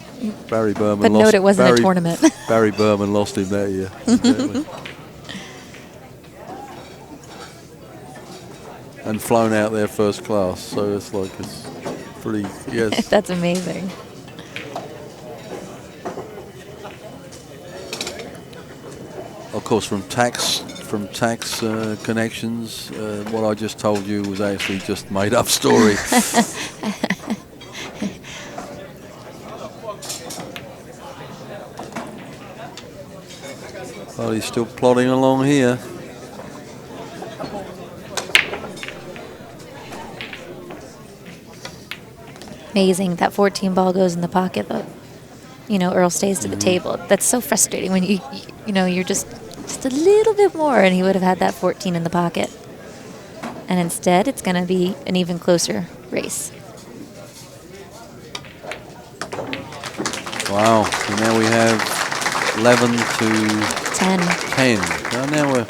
Barry Berman But lost. note it wasn't Barry, a tournament. Barry Berman lost him that year. Exactly. And flown out there first class. So it's like it's pretty. Yes. That's amazing. Of course, from tax connections, what I just told you was actually just made up story. Well, he's still plodding along here. Amazing. That 14 ball goes in the pocket, but Earl stays to the table. That's so frustrating when you're just a little bit more, and he would have had that 14 in the pocket. And instead, it's going to be an even closer race. Wow. So now we have 11 to 10. 10. So now we're.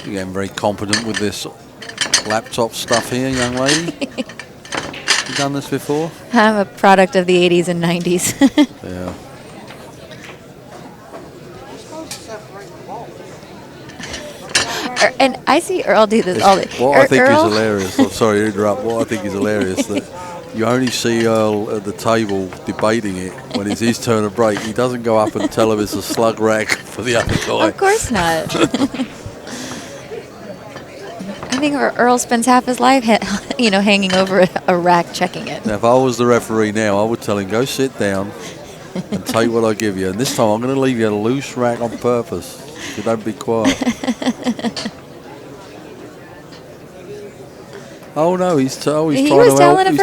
You're getting very competent with this laptop stuff here, young lady. You done this before? I'm a product of the 80s and 90s. Yeah. And I see Earl do this all the time. What I think is hilarious, I'm sorry to interrupt, what I think is hilarious that you only see Earl at the table debating it when it's his turn to break. He doesn't go up and tell him it's a slug rack for the other guy. Of course not. I think Earl spends half his life, hanging over a rack checking it. Now, if I was the referee now, I would tell him, go sit down and take what I give you. And this time I'm going to leave you a loose rack on purpose. So don't be quiet. Oh no, he's trying to telling him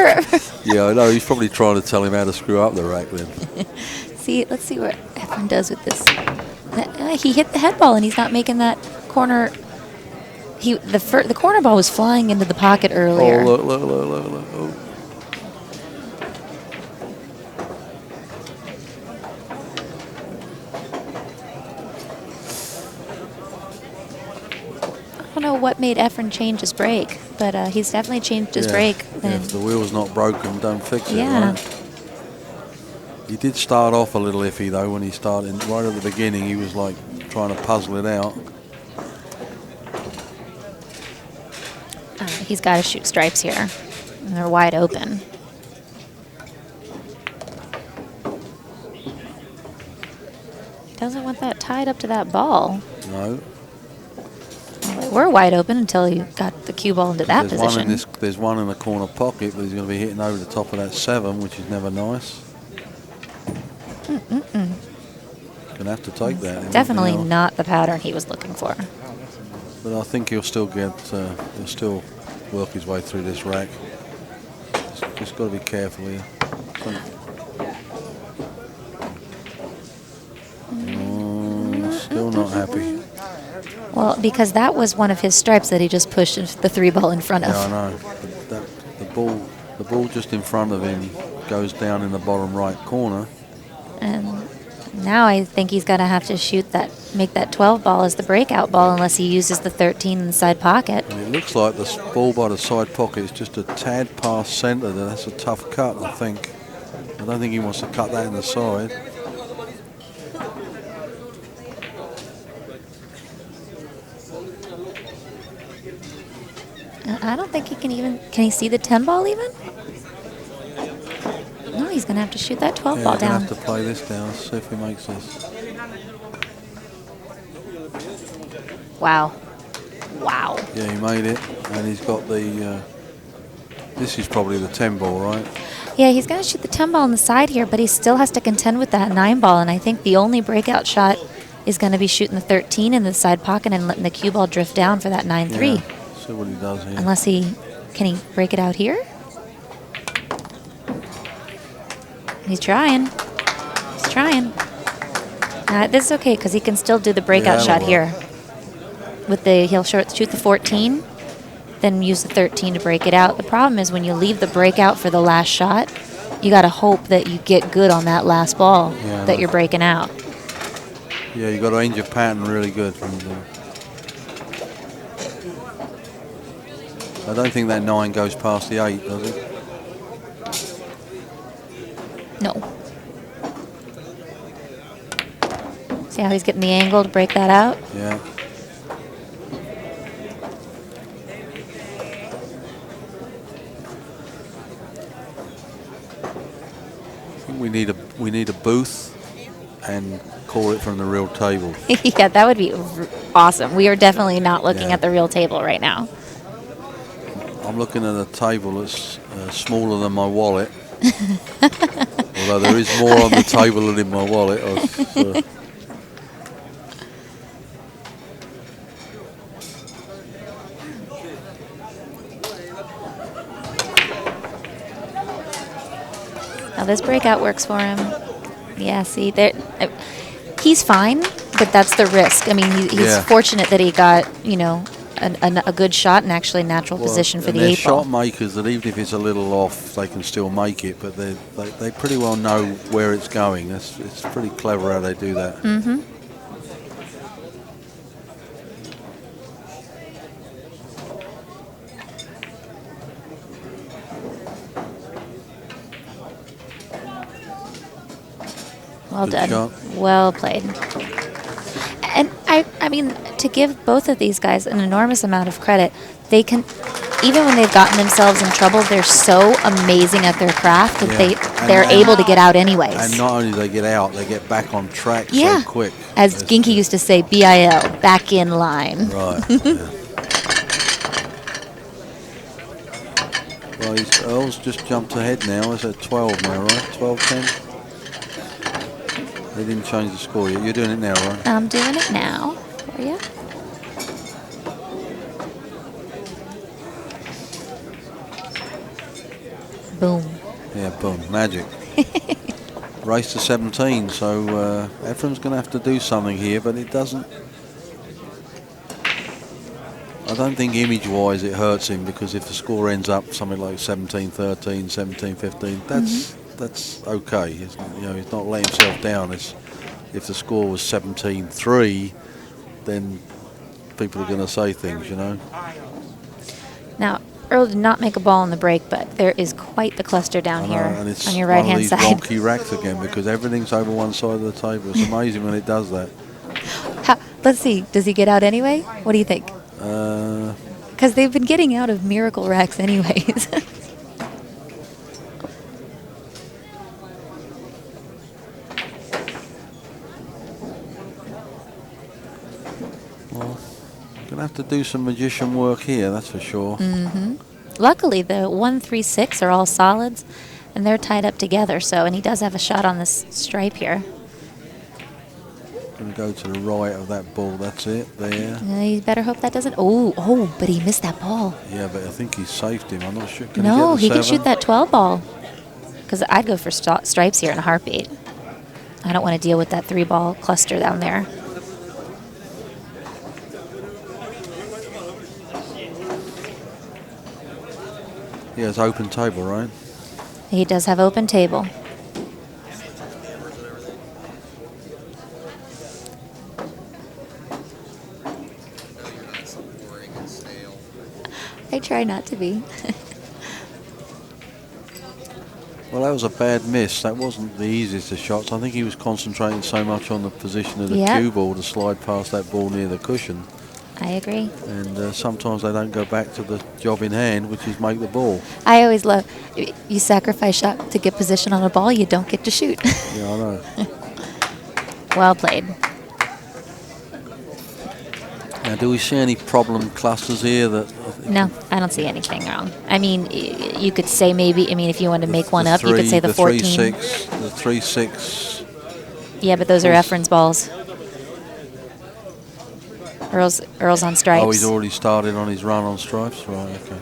Yeah, I know. He's probably trying to tell him how to screw up the rack then. See, let's see what Efren does with this. He hit the head ball, and he's not making that corner. The corner ball was flying into the pocket earlier. Oh, look. Oh. I don't know what made Efren change his break, but he's definitely changed his break. Yeah, if the wheel's not broken, don't fix it, Yeah. right? He did start off a little iffy, though, when he started. Right at the beginning, he was, like, trying to puzzle it out. He's got to shoot stripes here, and they're wide open. He doesn't want that tied up to that ball. No. They were wide open until he got the cue ball into that position. There's one in the corner pocket, but he's going to be hitting over the top of that 7, which is never nice. Going to have to take that. Definitely not the pattern he was looking for. But I think he'll still work his way through this rack. Just got to be careful here. Still not happy. Well, because that was one of his stripes that he just pushed the 3 ball in front of. Yeah, I know. But the ball just in front of him goes down in the bottom right corner. And now I think he's going to have to make that 12 ball as the breakout ball unless he uses the 13 in the side pocket. And it looks like the ball by the side pocket is just a tad past centre. That's a tough cut, I think. I don't think he wants to cut that in the side. I don't think he can even. Can he see the 10 ball even? No, he's going to have to shoot that 12 ball down. He's going to have to play this down. Let's see if he makes this. Wow. Wow. Yeah, he made it. And he's got the... this is probably the 10 ball, right? Yeah, he's going to shoot the 10 ball on the side here, but he still has to contend with that 9 ball. And I think the only breakout shot is going to be shooting the 13 in the side pocket and letting the cue ball drift down for that 9-3. Yeah. See what he does here. Unless can he break it out here? He's trying. He's trying. This is okay because he can still do the breakout shot here. He'll shoot the 14, then use the 13 to break it out. The problem is when you leave the breakout for the last shot, you got to hope that you get good on that last ball that you're breaking out. Yeah, you got to end your pattern really good. I don't think that 9 goes past the 8, does it? No. See how he's getting the angle to break that out? Yeah. I think we need a booth and call it from the real table. Yeah, that would be awesome. We are definitely not looking Yeah. at the real table right now. I'm looking at a table that's smaller than my wallet. Although there is more on the table than in my wallet. Now this breakout works for him. Yeah, see, there, he's fine, but that's the risk. I mean, he's Yeah. fortunate that he got, you know, a good shot and actually natural position for and the they're 8 ball. shot makers that even if it's a little off, they can still make it. But they pretty well know where it's going. It's pretty clever how they do that. Mm-hmm. Well Good done. shot. Well played. And I mean, to give both of these guys an enormous amount of credit, they can, even when they've gotten themselves in trouble, they're so amazing at their craft that Yeah. they're And- able to get out anyways. And not only do they get out, they get back on track Yeah. so quick. As That's- Ginky used to say, BIL, back in line. Right. Yeah. Well, Earl's just jumped ahead now. It's at 12 now, right? 12-10. They didn't change the score yet. You're doing it now, right? I'm doing it now for you. Boom. Yeah, boom. Magic. Race to 17, so Efren's going to have to do something here, but it doesn't... I don't think image-wise it hurts him, because if the score ends up something like 17-13, 17-15, that's okay. He's not letting himself down. If the score was 17-3, then people are going to say things, you know. Now, Earl did not make a ball in the break, but there is quite the cluster down I know, here and it's on your one of right-hand these side. wonky racks again, because everything's over one side of the table. It's amazing when it does that. Let's see. Does he get out anyway? What do you think? Because they've been getting out of miracle racks anyways. Well, going to have to do some magician work here, that's for sure. Luckily, the 1, 3, 6 are all solids, and they're tied up together. So, and he does have a shot on this stripe here. Going to go to the right of that ball. That's it. There. You better hope that doesn't. Oh! But he missed that ball. Yeah, but I think he saved him. I'm not sure. Can No, he he get can the shoot 7? that 12 ball. Because I'd go for stripes here in a heartbeat. I don't want to deal with that 3-ball cluster down there. Yeah, it's open table, right? He does have open table. I try not to be. Well, that was a bad miss. That wasn't the easiest of shots. I think he was concentrating so much on the position of the cue ball to slide past that ball near the cushion. I agree. And sometimes they don't go back to the job in hand, which is make the ball. I always love, you sacrifice shot to get position on a ball, you don't get to shoot. Yeah, I know. Well played. Now, do we see any problem clusters here that... No, I don't see anything wrong. I mean, you could say maybe, if you wanted to make one up, you could say the 14. 3-6, the 3-6. Yeah, but those are Efren's balls. Earl's on stripes. Oh, he's already started on his run on stripes? Right, okay.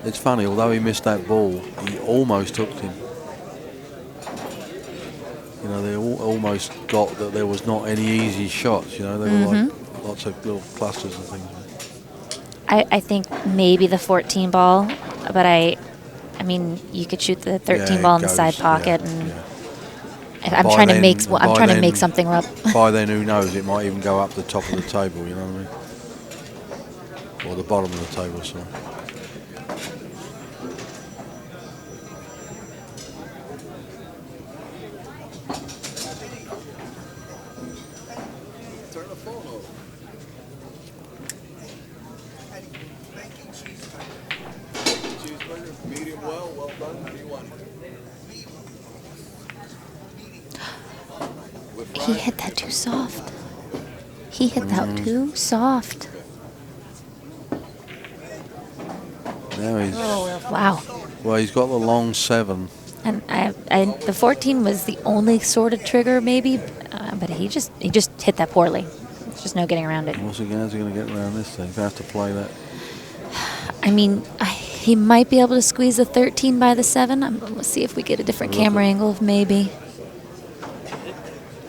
It's funny, although he missed that ball, he almost hooked him. You know, they almost got that there was not any easy shots, you know, they were like lots of little clusters and things. I think maybe the 14 ball, but I mean, you could shoot the 13 ball in the side pocket, I'm By trying to then- make I'm by trying to then- make something up. By then, who knows? It might even go up the top of the table. You know what I mean? Or the bottom of the table. Sorry. Turn the phone over. Cheeseburger, medium well done. What do you want? With He hit that too soft. He hit that too soft. Now he's Wow. well. He's got the long 7. And the 14 was the only sort of trigger, maybe, but he just hit that poorly. There's just no getting around it. How's he going to get around this thing? He's going to have to play that. I mean, he might be able to squeeze the 13 by the 7. Let's see if we get a different camera angle, of maybe.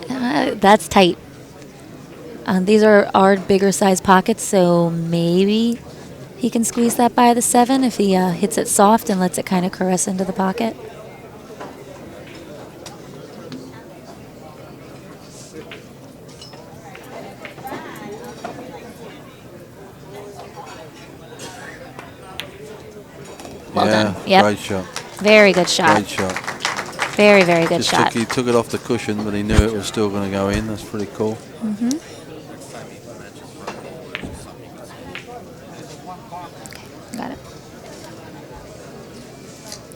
That's tight. These are bigger size pockets, so maybe he can squeeze that by the 7 if he hits it soft and lets it kind of caress into the pocket. Well done. Yep. Great shot. Very good shot. Great shot. Very, very good Just shot. he took it off the cushion, but he knew it was still going to go in. That's pretty cool. Got it.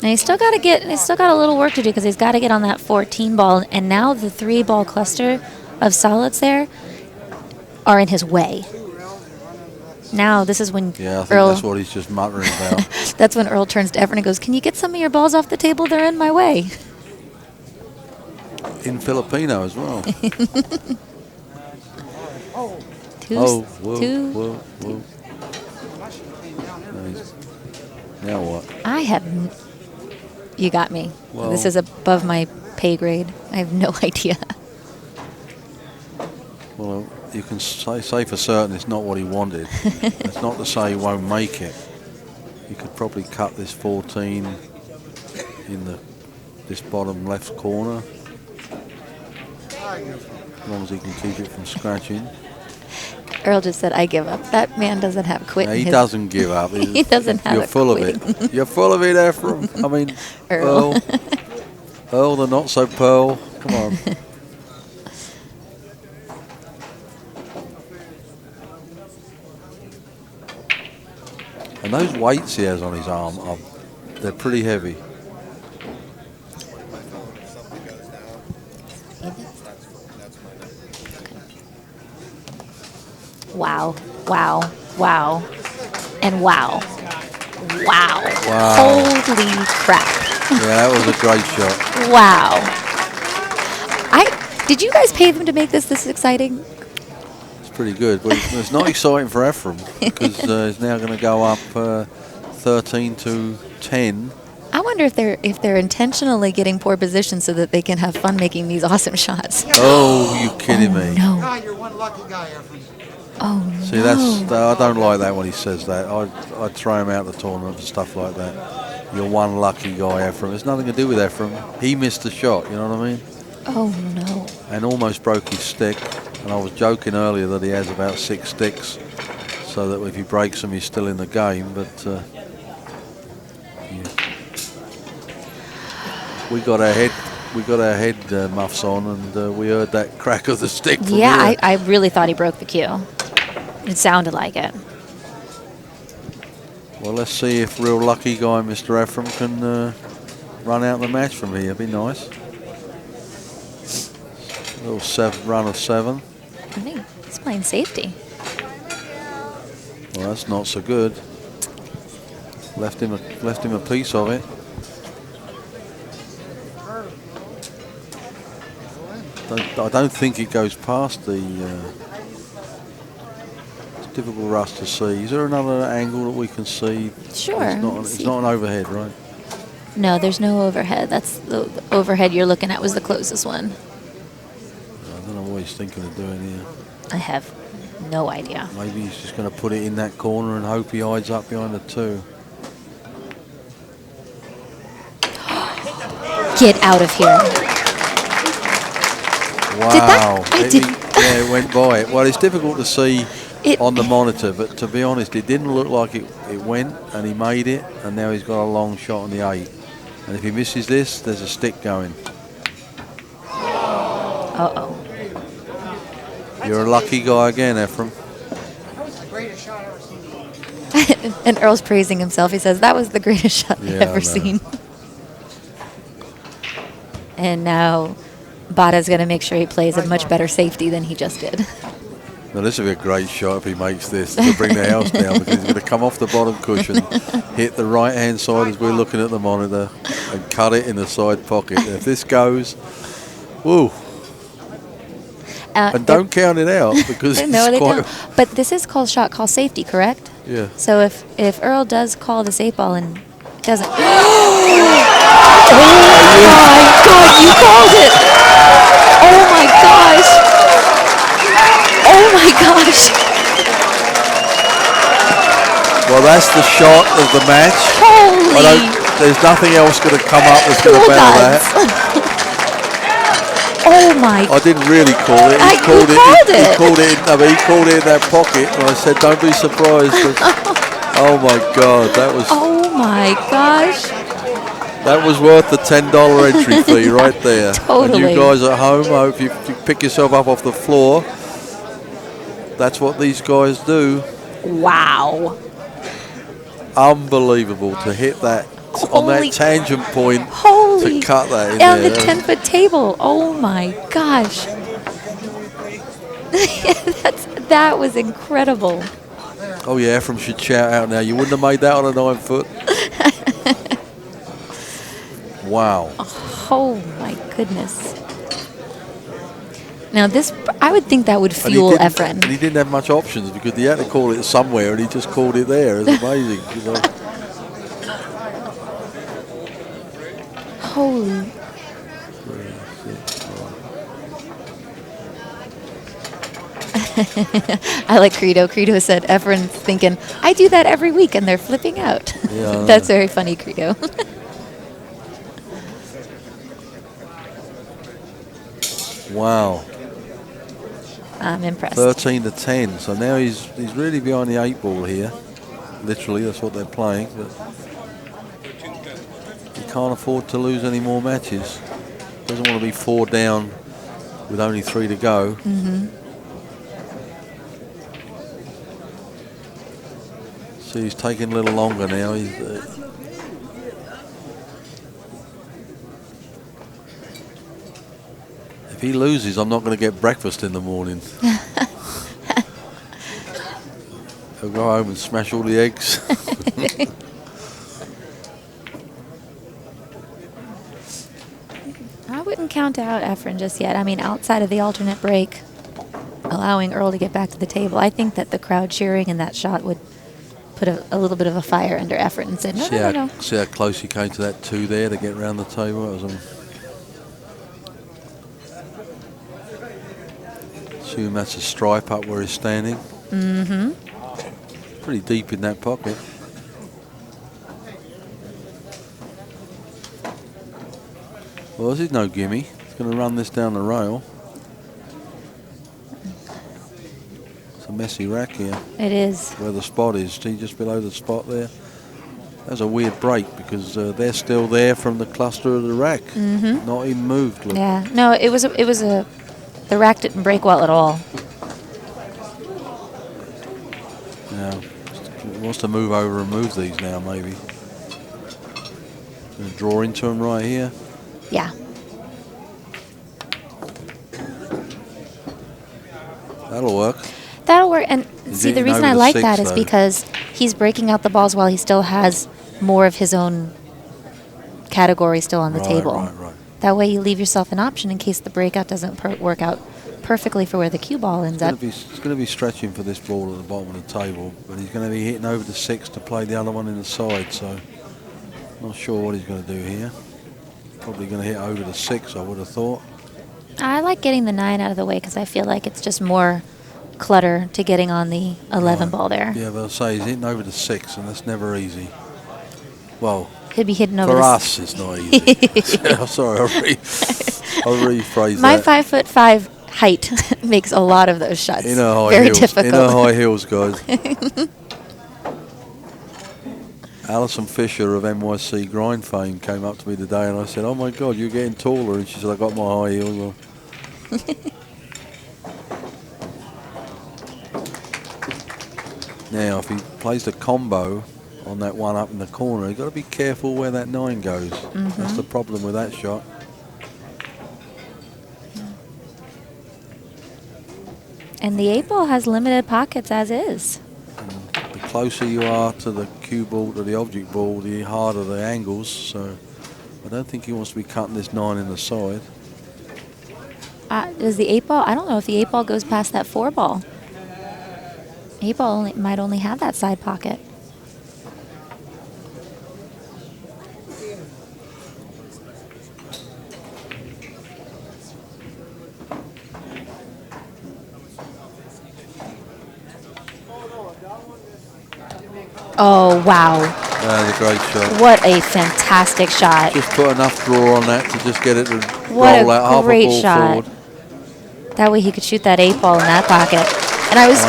Now he's still got a little work to do because he's got to get on that 14 ball, and now the 3-ball cluster of solids there are in his way. Now this is when Yeah, I think Earl. that's what he's just muttering about. That's when Earl turns to Efren and goes, "Can you get some of your balls off the table? They're in my way." In Filipino as well. Two, Oh, whoa, two. whoa, whoa. Now what? I have. You got me. Well- This is above my pay grade. I have no idea. Well, you can say for certain it's not what he wanted. That's not to say he won't make it. You could probably cut this 14 in this bottom left corner. As long as he can keep it from scratching. Earl just said, "I give up." That man doesn't have quit. No, in he his- doesn't give up. He doesn't have You're a full quit. of it. You're full of it, Efren. I mean, Earl. Earl, the not so Pearl. Come on. And those weights he has on his arm, they're pretty heavy. Wow! Wow! Wow! And wow! Wow! Wow. Holy crap! Yeah, that was a great shot. Wow! Did you guys pay them to make this exciting? It's pretty good, but it's not exciting for Efren because he's now going to go up 13-10. I wonder if they're intentionally getting poor positions so that they can have fun making these awesome shots. Oh, you kidding me? No! God, you're one lucky guy, Efren. Oh See, no! I don't like that when he says that. I'd throw him out of the tournament and stuff like that. You're one lucky guy, Efren. There's nothing to do with Efren. He missed the shot, you know what I mean? Oh no! And almost broke his stick. And I was joking earlier that he has about 6 sticks, so that if he breaks them, he's still in the game. But yeah. We got our head muffs on, and we heard that crack of the stick. From Yeah, here. I really thought he broke the cue. It sounded like it. Well, let's see if real lucky guy Mr. Efren can run out the match from here. It'd be nice. A little run of 7. I think he's playing safety. Well, that's not so good. Left him a piece of it. I don't think it goes past the. It's difficult for us to see. Is there another angle that we can see? Sure. It's not an overhead, right? No, there's no overhead. That's the overhead you're looking at was the closest one. I don't know what he's thinking of doing here. I have no idea. Maybe he's just going to put it in that corner and hope he hides up behind the 2. Get out of here. Wow. I did. Yeah, it went by. Well, it's difficult to see It- on the monitor, but to be honest, it didn't look like it went, and he made it, and now he's got a long shot on the 8. And if he misses this, there's a stick going. Uh-oh. You're a lucky guy again, Efren. And Earl's praising himself. He says, that was the greatest shot I've Yeah, I ever know. seen. And now Bata's going to make sure he plays a much better safety than he just did. Now, this would be a great shot if he makes this to bring the house down, because he's going to come off the bottom cushion, hit the right-hand side as we're looking at the monitor, and cut it in the side pocket. And if this goes, woo. And don't count it out, because No, it's they quite... don't. But this is called shot call safety, correct? Yeah. So if Earl does call this 8-ball and doesn't... Oh, my God, you called it! Oh, my gosh! Oh, my gosh! Well, that's the shot of the match. Holy There's nothing else going to come up that's going to cool better that. gods. Oh, my... I didn't really call it. He You called it. called He it. called it. No, but he called it in that pocket, and I said, "Don't be surprised." Oh my God, that was Oh, my gosh. that was worth the $10 entry fee right there. Totally. And you guys at home, I hope you pick yourself up off the floor. That's what these guys do. Wow. Unbelievable to hit that on Holy- that tangent point Holy... to cut that in On the there. 10-foot table. Oh, my gosh. That was incredible. Oh yeah, Efren should shout out now. You wouldn't have made that on a 9-foot. Wow. Oh, my goodness. Now, this, I would think that would And he fuel didn't- Efren. And he didn't have much options, because he had to call it somewhere, and he just called it there. It's amazing. You know. Holy... I like Credo. Credo said Efren's thinking, I do that every week, and they're flipping out. Yeah, I know. That's very funny, Credo. Wow. I'm impressed. 13 to 10. So now he's really behind the 8-ball here. Literally, that's what they're playing. But he can't afford to lose any more matches. Doesn't want to be 4 down with only 3 to go. So he's taking a little longer now. If he loses, I'm not going to get breakfast in the morning. He'll go home and smash all the eggs. I wouldn't count out Efren just yet. I mean, outside of the alternate break, allowing Earl to get back to the table, I think that the crowd cheering and that shot would put a little bit of a fire under Efren and said, no. See how close he came to that 2 there to get around the table. That was assume that's a stripe up where he's standing. Pretty deep in that pocket. Well, this is no gimme. He's going to run this down the rail. It's a messy rack here. It is. Where the spot is. See, just below the spot there. That's a weird break, because they're still there from the cluster of the rack. Not even moved. Look. Yeah. No, it was the rack didn't break well at all. Now, he wants to move over and move these now, maybe. Gonna draw into him right here. Yeah. That'll work. That'll work. And He's see, the eating reason over I the like 6, that is though. because he's breaking out the balls while he still has more of his own category still on the table. Right. That way you leave yourself an option in case the breakout doesn't work out perfectly for where the cue ball ends up. He's going to be stretching for this ball at the bottom of the table, but he's going to be hitting over the 6 to play the other one in the side, so not sure what he's going to do here. Probably going to hit over the 6, I would have thought. I like getting the 9 out of the way because I feel like it's just more clutter to getting on the 11 ball there. Yeah, but I'll say he's hitting over the 6, and that's never easy. Well, He'd be hitting over For the us, it's not easy. I'm sorry, I'll rephrase My that. 5'5" height makes a lot of those shots In her high very heels. difficult. In her high heels, guys. Alison Fisher of NYC Grind fame came up to me today and I said, "Oh my God, you're getting taller." And she said, "I got my high heels on." Now, if he plays the combo on that one up in the corner, you've got to be careful where that 9 goes. That's the problem with that shot. And the 8-ball has limited pockets as is. The closer you are to the cue ball, to the object ball, the harder the angles. So I don't think he wants to be cutting this 9 in the side. Does the 8-ball? I don't know if the 8-ball goes past that 4-ball. 8-ball might only have that side pocket. Oh, wow. That's a great shot. What a fantastic shot. Just put enough draw on that to just get it to What roll out a half a great ball shot. forward. That way he could shoot that 8-ball in that pocket. And I was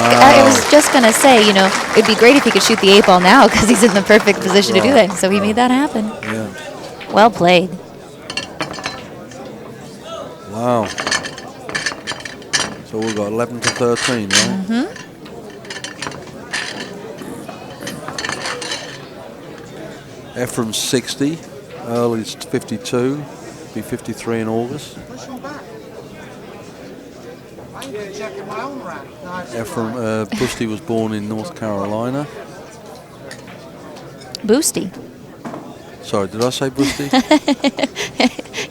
just going to say, you know, it'd be great if he could shoot the 8-ball now because he's in the perfect position to do that. So he made that happen. Yeah. Well played. Wow. So we've got 11 to 13, right? Mm-hmm. Efren's 60. Earl is 52. Be 53 in August. Push him back. I ain't been checking my own rack. Efren Busty was born in North Carolina. Boosty. Sorry, did I say Busty?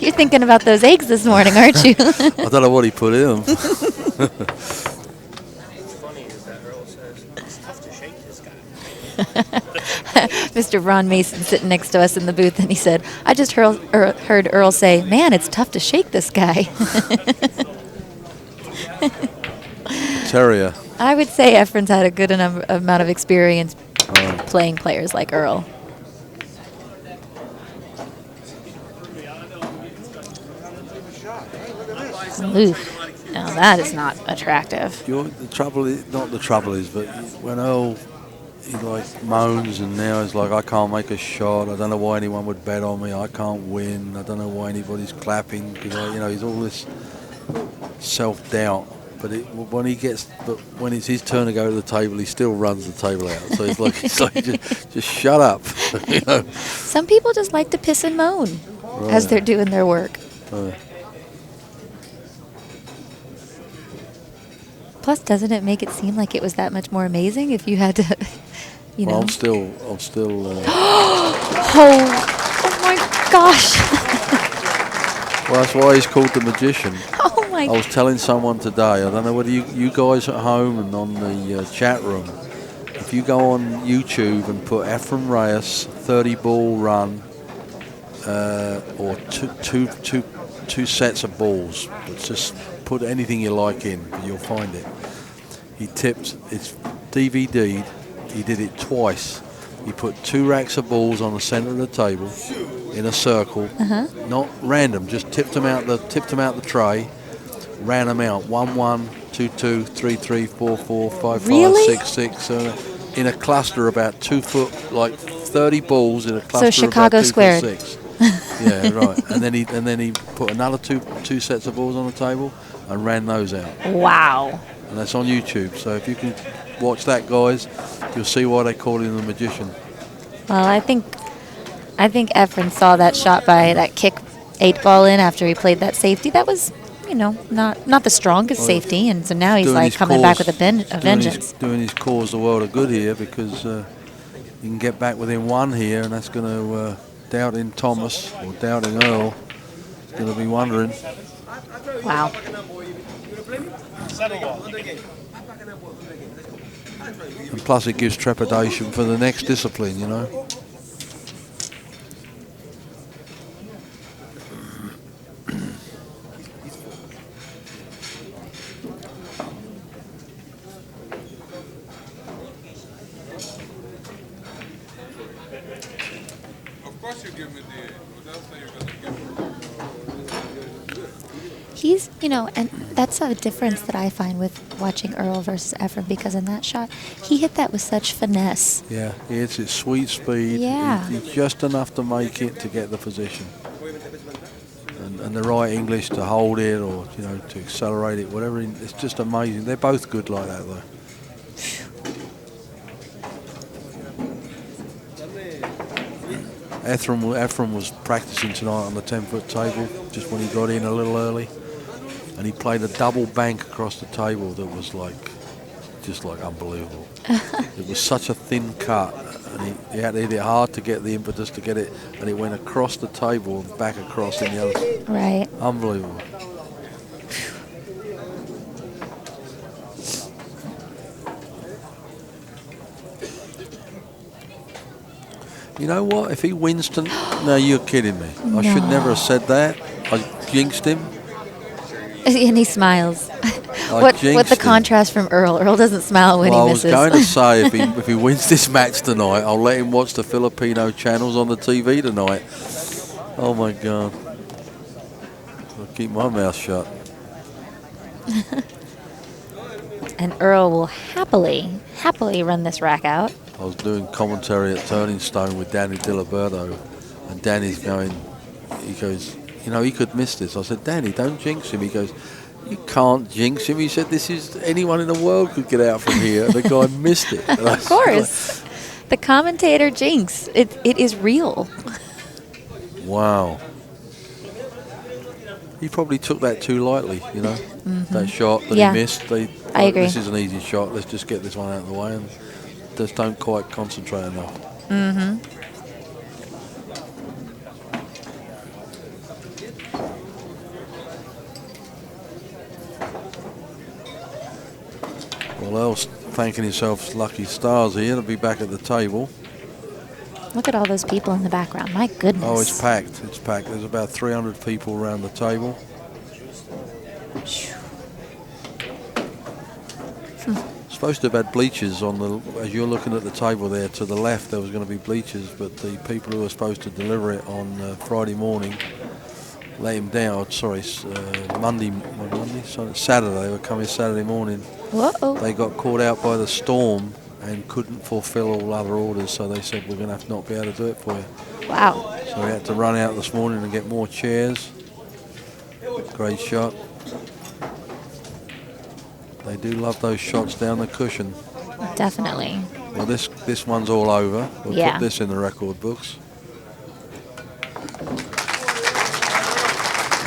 You're thinking about those eggs this morning, aren't you? I don't know what he put in them. Mr. Ron Mason sitting next to us in the booth, and he said, I just heard Earl say, man, it's tough to shake this guy. Terrier. I would say Efren's had a good amount of experience playing players like Earl. Oof. Now that is not attractive. The trouble is, not the trouble is, but when Earl, he like moans and now he's like, I can't make a shot. I don't know why anyone would bet on me. I can't win. I don't know why anybody's clapping because you know he's all this self-doubt. But when it's his turn to go to the table, he still runs the table out. So it's like just shut up. You know? Some people just like to piss and moan as they're doing their work. Plus, doesn't it make it seem like it was that much more amazing if you had to, you know? Well, I'm still. Oh my gosh! Well, that's why he's called the magician. Oh my! I was telling someone today. I don't know whether you guys at home and on the chat room, if you go on YouTube and put Efren Reyes 30-ball run or two sets of balls, just put anything you like in, you'll find it. He tipped, it's DVD'd, he did it twice. He put 2 racks of balls on the center of the table in a circle, not random, just tipped them out the tray, ran them out 1-1, 2-2, 3-3, 4-4, 5-5, Really? 6-6, in a cluster about 2 foot, like 30 balls in a cluster. So Chicago about 2 squared. foot 6. Yeah, right. And then he put another two sets of balls on the table and ran those out. Wow. And that's on YouTube. So if you can watch that, guys, you'll see why they call him the magician. Well, I think Efren saw that shot by that kick 8-ball in after he played that safety. That was, you know, not the strongest safety, and so now he's like coming back with a vengeance. Doing his cause the world of good here because you can get back within 1 here, and that's going to doubting Thomas or doubting Earl is going to be wondering. Wow. And plus it gives trepidation for the next discipline, you know. He's, and that's a difference that I find with watching Earl versus Efren, because in that shot, he hit that with such finesse. Yeah, he hits it sweet speed. Yeah. He's just enough to make it to get the position. And the right English to hold it, or, to accelerate it, whatever. It's just amazing. They're both good like that, though. Efren was practicing tonight on the 10-foot table, just when he got in a little early. And he played a double bank across the table that was just unbelievable. It was such a thin cut, and he had to hit it hard to get the impetus to get it, and it went across the table and back across in the other. Right. Unbelievable. You know what? If he wins tonight, no, you're kidding me. I should never have said that. I jinxed him. And he smiles. What the jinxed him. contrast from Earl. Earl doesn't smile when he misses. I was going to say, if he wins this match tonight, I'll let him watch the Filipino channels on the TV tonight. Oh, my God. I'll keep my mouth shut. And Earl will happily run this rack out. I was doing commentary at Turning Stone with Danny Diliberto, and Danny's going, he goes, he could miss this. I said, Danny, don't jinx him. He goes, you can't jinx him. He said, this is, anyone in the world could get out from here. And the guy missed it. Of course. The commentator jinx. It is real. Wow. He probably took that too lightly, that shot that he missed. I agree. This is an easy shot. Let's just get this one out of the way, and just don't quite concentrate enough. Mm-hmm. Well, Earl's thanking himself lucky stars here to be back at the table. Look at all those people in the background. My goodness. Oh, it's packed. It's packed. There's about 300 people around the table. Supposed to have had bleachers on the, as you're looking at the table there to the left, there was going to be bleachers, but the people who were supposed to deliver it on Friday morning let him down. Sorry, Saturday. They were coming Saturday morning. Whoa. They got caught out by the storm and couldn't fulfill all other orders, so they said, we're going to have to not be able to do it for you. Wow. So we had to run out this morning and get more chairs. Great shot. They do love those shots down the cushion. Definitely. Well, this one's all over. We'll put this in the record books.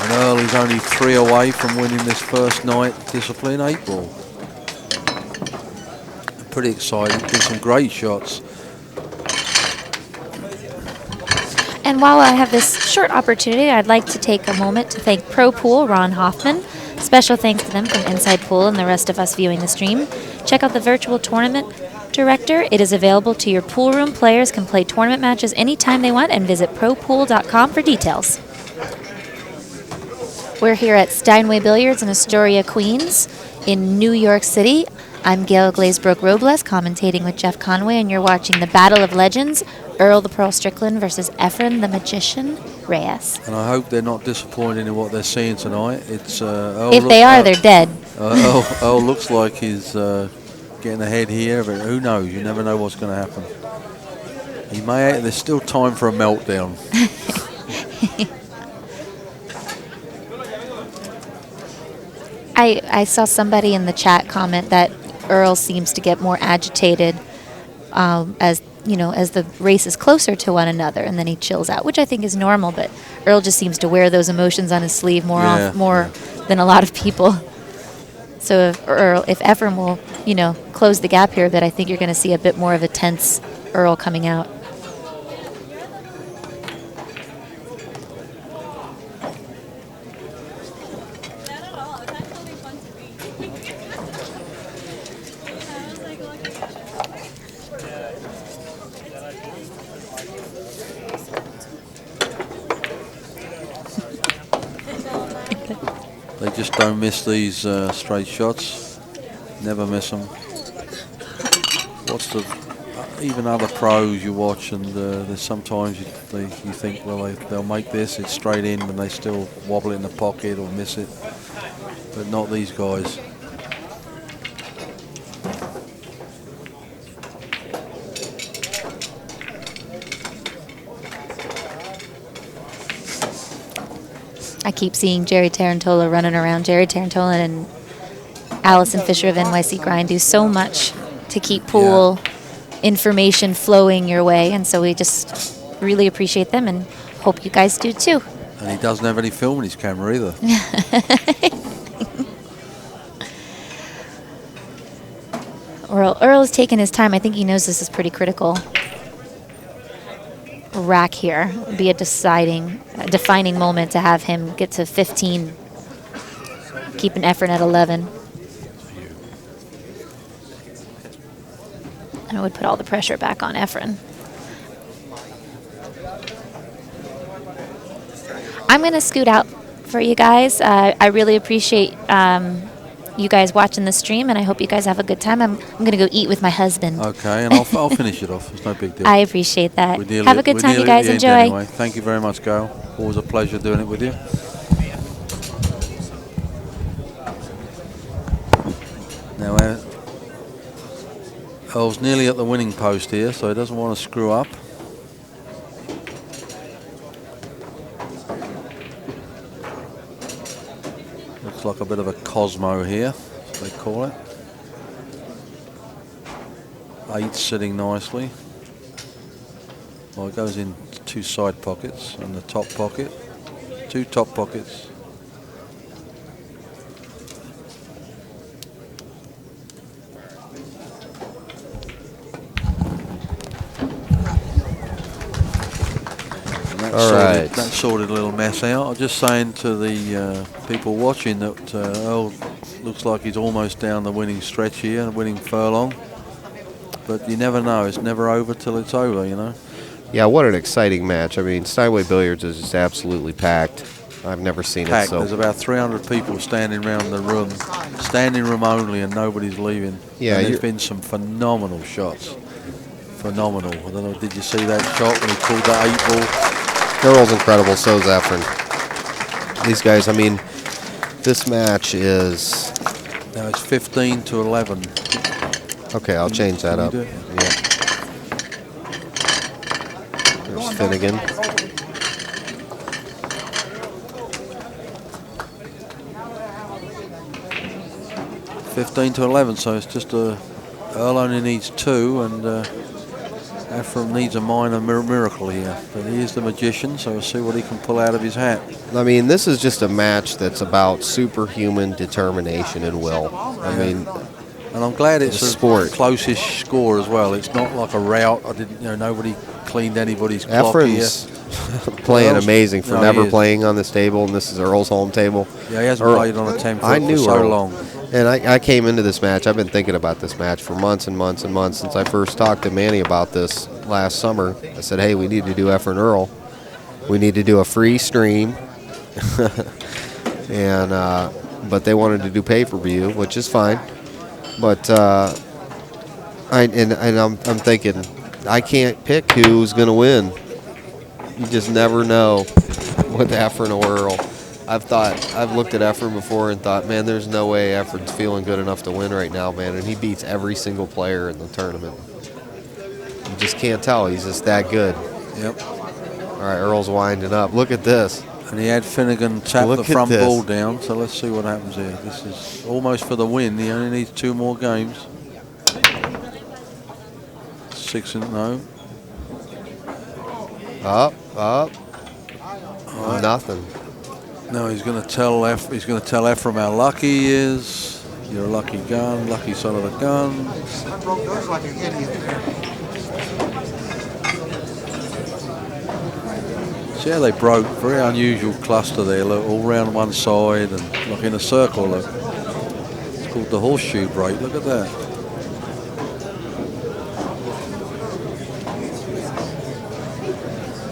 And Earl is only 3 away from winning this first night discipline 8 ball. Pretty exciting. Did some great shots. And while I have this short opportunity, I'd like to take a moment to thank Pro Pool, Ron Hoffman. Special thanks to them from Inside Pool and the rest of us viewing the stream. Check out the virtual tournament director. It is available to your pool room. Players can play tournament matches anytime they want, and visit propool.com for details. We're here at Steinway Billiards in Astoria, Queens, in New York City. I'm Gail Glazebrook-Robles, commentating with Jeff Conway, and you're watching the Battle of Legends, Earl the Pearl Strickland versus Efren the Magician Reyes. And I hope they're not disappointed in what they're seeing tonight. It's Earl if they are, they're dead. Earl looks like he's getting ahead here, but who knows? You never know what's going to happen. There's still time for a meltdown. I saw somebody in the chat comment that Earl seems to get more agitated as the race is closer to one another, and then he chills out, which I think is normal. But Earl just seems to wear those emotions on his sleeve more than a lot of people. So if Efren will, close the gap here, that I think you're going to see a bit more of a tense Earl coming out. They just don't miss these straight shots. Never miss them. even other pros you watch, and there's sometimes you think, well, they'll make this, it's straight in, and they still wobble it in the pocket or miss it. But not these guys. I keep seeing Jerry Tarantola running around. Jerry Tarantola and Allison Fisher of NYC Grind do so much to keep pool information flowing your way, and so we just really appreciate them and hope you guys do too. And he doesn't have any film in his camera either. Earl has taken his time. I think he knows this is pretty critical. Rack here would be a defining moment to have him get to 15, keeping Efren at 11. And it would put all the pressure back on Efren. I'm going to scoot out for you guys. I really appreciate you guys watching the stream, and I hope you guys have a good time. I'm going to go eat with my husband. Okay, and I'll finish it off. It's no big deal. I appreciate that. Have a good time, you guys. Enjoy. Anyway. Thank you very much, Gail. Always a pleasure doing it with you. Now, Earl's nearly at the winning post here, so he doesn't want to screw up. Looks like a bit of a Cosmo here, as they call it. 8 sitting nicely. Well, it goes in 2 side pockets and the top pocket. 2 top pockets. All right. That sorted a little mess out. I'm just saying to the people watching that Earl looks like he's almost down the winning stretch here, the winning furlong. But you never know. It's never over till it's over, you know. Yeah, what an exciting match. I mean, Steinway Billiards is just absolutely packed. I've never seen it so. There's about 300 people standing around the room, standing room only, and nobody's leaving. Yeah, and there's been some phenomenal shots. Phenomenal. I don't know, did you see that shot when he pulled that 8 ball? Earl's incredible, so is Efren. These guys, I mean, this match is... Now it's 15 to 11. Okay, I'll change that up. Yeah. There's Finnegan. $15 to 11, so it's just Earl only needs 2, and Efren needs a minor miracle here. But he is the magician, so we'll see what he can pull out of his hat. I mean, this is just a match that's about superhuman determination and will. I mean, and I'm glad it's a sport. Closest score as well. It's not like a rout. Nobody cleaned anybody's clock Efren's playing amazing for never playing on this table, and this is Earl's home table. Yeah, he hasn't played on a 10 foot for so long. And I came into this match, I've been thinking about this match for months and months and months since I first talked to Manny about this last summer. I said, hey, we need to do Efren Earl. We need to do a free stream. And but they wanted to do pay-per-view, which is fine. But I'm thinking, I can't pick who's going to win. You just never know with Efren or Earl. I've looked at Efren before and thought, man, there's no way Efren's feeling good enough to win right now, man. And he beats every single player in the tournament. You just can't tell. He's just that good. Yep. All right, Earl's winding up. Look at this. And he had Finnegan tap the front ball down, so let's see what happens here. This is almost for the win. He only needs 2 more games. 6 and no. Up. Right. Nothing. No, he's going to tell Efren how lucky he is. You're a lucky gun, lucky son of a gun. I broke those like an idiot. See how they broke? Very unusual cluster there. Look, all round one side and like in a circle. Look, it's called the horseshoe break. Look at that.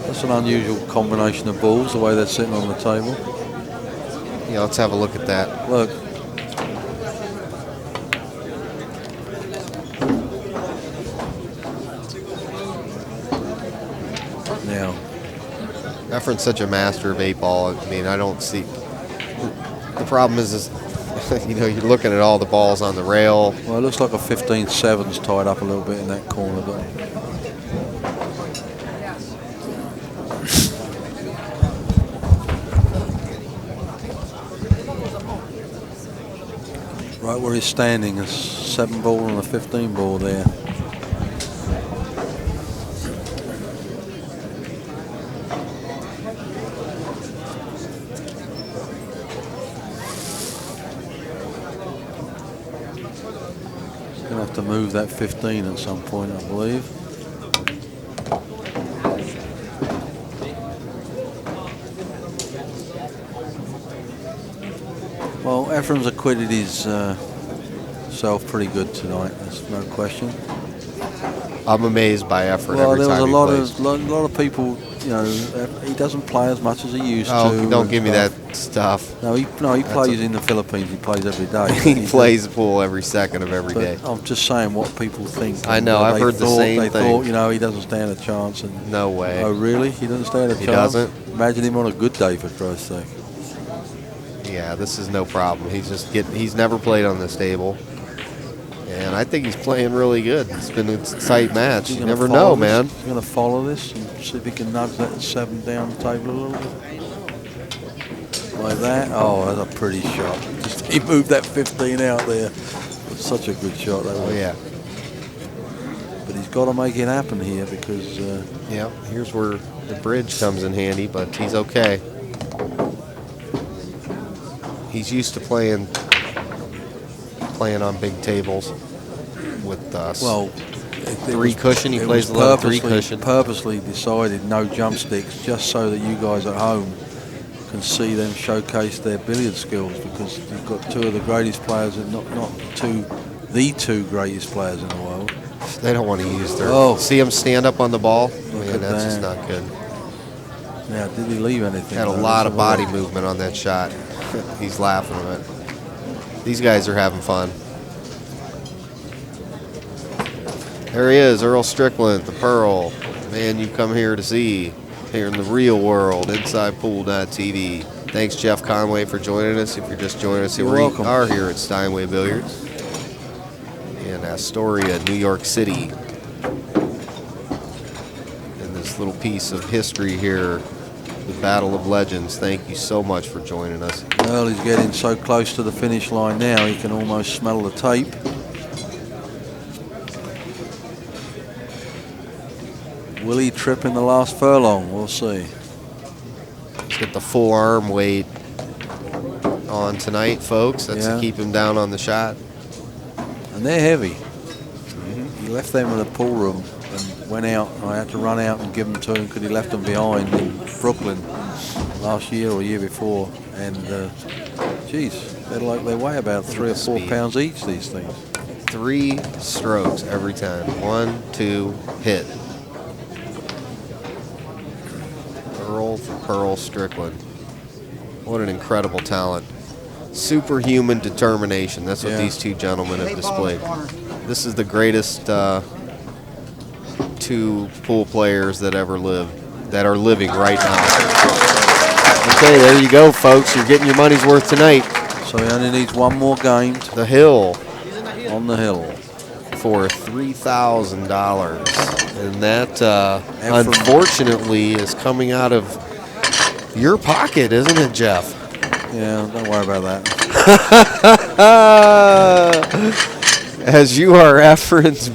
That's an unusual combination of balls, the way they're sitting on the table. Yeah, let's have a look at that. Look. Now, Efren's such a master of 8-ball. I mean, I don't see. The problem is you know, you're looking at all the balls on the rail. well, it looks like a 15-7's tied up a little bit in that corner, though. Right where he's standing, a 7-ball and a 15-ball there. Gonna have to move that 15 at some point, I believe. Well, Efren's acquitted his self pretty good tonight. There's no question. I'm amazed by Efren Well, every there was time a he lot plays. of people. You know, he doesn't play as much as he used Oh, to. don't and give me stuff. that stuff. No, he plays in the Philippines. He plays every day. He plays pool every second of every day. I'm just saying what people think. I know, I've heard the same They thing. thought, you know, he doesn't stand a chance. And No way. oh, really? He doesn't stand a He chance? doesn't? Imagine him on a good day, for Christ's sake. Yeah, this is no problem. He's never played on this table. And I think he's playing really good. It's been a tight match. He's You gonna never follow know, man. He's going to follow this and see if he can nudge that 7 down the table a little bit. Like that. Oh, that's a pretty shot. Just, he moved that 15 out there. It's such a good shot. That Oh, was. yeah. But he's got to make it happen here because... Yeah, here's where the bridge comes in handy, but he's okay. He's used to playing on big tables with us. well, Three cushion. He it plays was a lot of 3 cushion. purposely decided no jump sticks just so that you guys at home can see them showcase their billiard skills, because you've got 2 of the greatest players, and not the 2 greatest players in the world. They don't want to use their. Oh. See him stand up on the ball. Look Man, at that's just that. not good. Now, did he leave anything? Had a though? lot Let's of have a body look. movement on that shot. He's laughing at it. These guys are having fun. There he is, Earl Strickland, the Pearl. The man you come here to see here in the real world, InsidePool.tv. Thanks, Jeff Conway, for joining us. If you're just joining us, You're we welcome. are here at Steinway Billiards in Astoria, New York City. And this little piece of history here, the Battle of Legends. Thank you so much for joining us. Earl is getting so close to the finish line now, he can almost smell the tape. Will he trip in the last furlong? We'll see. Let's get the full arm weight on tonight, folks. That's Yeah. to keep him down on the shot. And they're heavy. He left them in the pool room and went out. I had to run out and give them to him because he left them behind in Brooklyn last year or year before. And, geez, they weigh about 3 or 4 Speed. pounds each, these things. 3 strokes every time. 1, 2, hit. Earl Strickland. What an incredible talent. Superhuman determination. That's what Yeah. these 2 gentlemen have displayed. This is the greatest 2 pool players that ever lived, that are living right now. Okay, there you go, folks. You're getting your money's worth tonight. So he only needs 1 more game The Hill on the hill. for $3,000. And that, And from- unfortunately, is coming out of your pocket, isn't it, Jeff? Yeah, don't worry about that. As you are Efren's,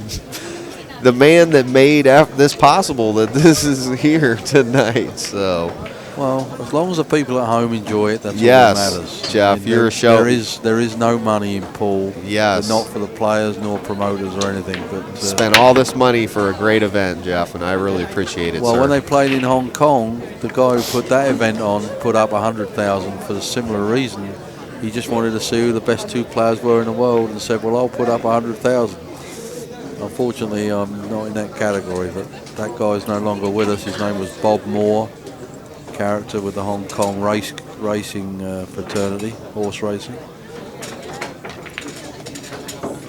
the man that made this possible, that this is here tonight. So, Well, as long as the people at home enjoy it, that's Yes, all that matters. Jeff, you're a show- There is no money in pool. Yes. Not for the players nor promoters or anything. But spent all this money for a great event, Jeff, and I really appreciate it, well, sir. when they played in Hong Kong, the guy who put that event on put up 100,000 for a similar reason. He just wanted to see who the best 2 players were in the world and said, well, I'll put up 100,000. Unfortunately, I'm not in that category, but that guy is no longer with us. His name was Bob Moore, character with the Hong Kong racing fraternity, horse racing.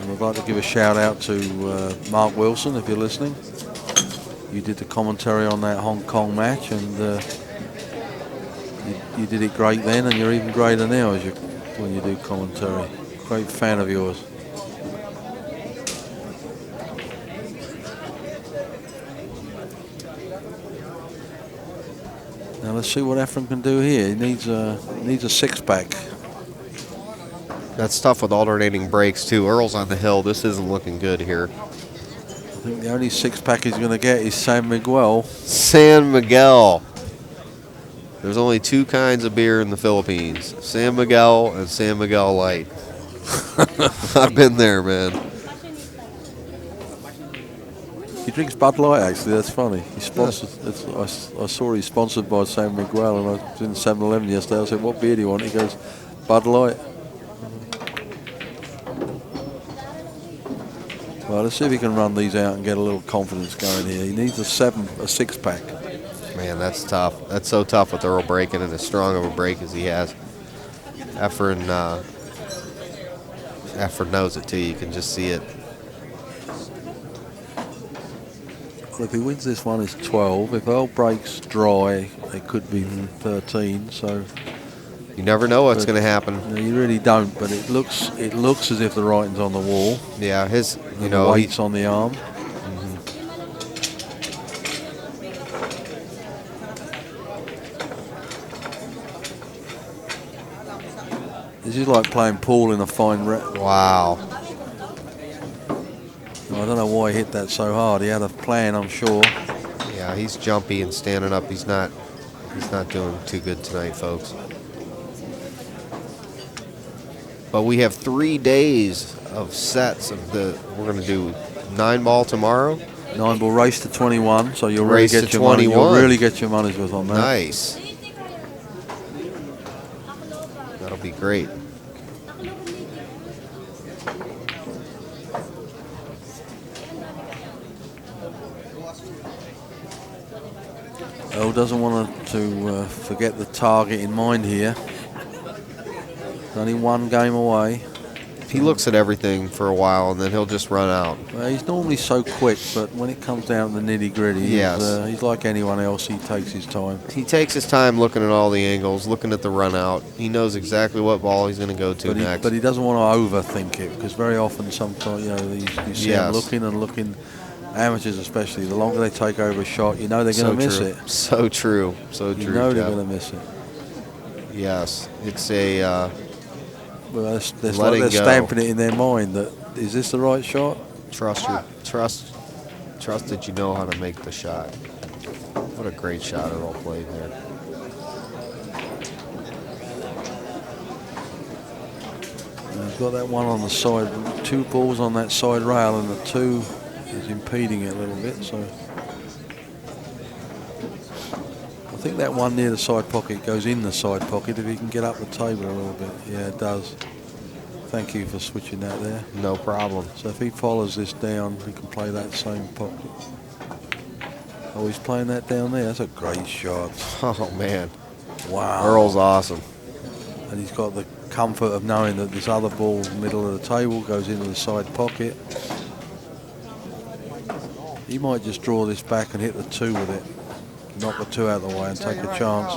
And I'd like to give a shout out to Mark Wilson, if you're listening. you did the commentary on that Hong Kong match, and you did it great then, and you're even greater now when you do commentary. Great fan of yours. Now let's see what Efren can do here. He needs a six-pack. That's tough with alternating breaks too. Earl's on the hill. This isn't looking good here. I think the only six-pack he's going to get is San Miguel. San Miguel. There's only two kinds of beer in the Philippines: San Miguel and San Miguel Light. I've been there, man. He drinks Bud Light, actually. That's funny. He's sponsored. I saw he's sponsored by San Miguel, and I was in 7-Eleven yesterday. I said, "What beer do you want?" He goes, "Bud Light." Well, let's see if he can run these out and get a little confidence going here. He needs a six-pack. Man, that's tough. That's so tough with Earl breaking and as strong of a break as he has. Efren knows it too. You can just see it. Well, if he wins this one, it's 12. If Earl breaks dry, it could be 13. So you never know what's going to happen. No, you really don't. But it looks as if the writing's on the wall. Yeah, the weight's on the arm. This is like playing pool in a fine Wow. I don't know why he hit that so hard. He had a plan, I'm sure. Yeah, he's jumpy and standing up. He's not doing too good tonight, folks. But we have 3 days of sets of we're going to do 9-ball tomorrow. 9-ball race to 21, so you'll really get your money. You'll really get your money's worth on that. Nice. That'll be great. Earl doesn't want to forget the target in mind here. It's only one game away. He looks at everything for a while and then he'll just run out. Well, he's normally so quick, but when it comes down to the nitty-gritty, he's like anyone else. He takes his time. He takes his time looking at all the angles, looking at the run out. He knows exactly what ball he's going to go to next. But he doesn't want to overthink it, because very often, sometimes, you see him looking and looking. Amateurs especially, the longer they take over a shot, you know they're going to miss it. So true. So true. You know they're going to miss it. Yes. It's a... well, it's like they're stamping it in their mind that, is this the right shot? Trust that you know how to make the shot. What a great shot Earl played there. And he's got that one on the side, 2 balls on that side rail, and the 2 is impeding it a little bit. So I think that one near the side pocket goes in the side pocket if he can get up the table a little bit. Yeah, it does. Thank you for switching that there. No problem. So if he follows this down, he can play that same pocket. Oh, he's playing that down there. That's a great shot. Oh, man. Wow. Earl's awesome. And he's got the comfort of knowing that this other ball, middle of the table, goes into the side pocket. He might just draw this back and hit the 2 with it. Knock the 2 out of the way and take a chance.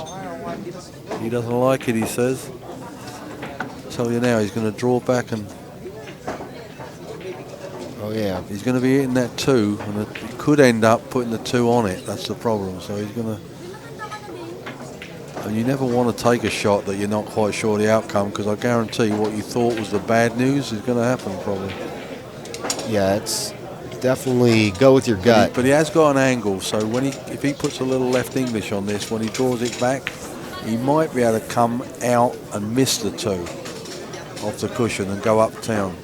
He doesn't like it, he says. Tell you now, he's going to draw back and... Oh, yeah. He's going to be hitting that 2, and it could end up putting the 2 on it. That's the problem. So he's going to... And you never want to take a shot that you're not quite sure the outcome, because I guarantee what you thought was the bad news is going to happen probably. Yeah, it's... Definitely go with your gut. But he has got an angle, so if he puts a little left English on this, when he draws it back, he might be able to come out and miss the 2 off the cushion and go uptown.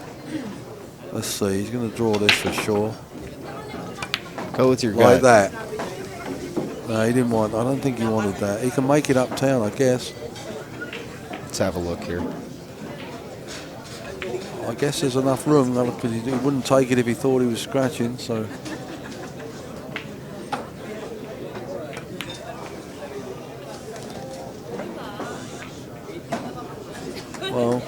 Let's see, he's going to draw this for sure. Go with your gut. Like that. No, he didn't want, I don't think he wanted that. He can make it uptown, I guess. Let's have a look here. I guess there's enough room, because he wouldn't take it if he thought he was scratching, so. Well,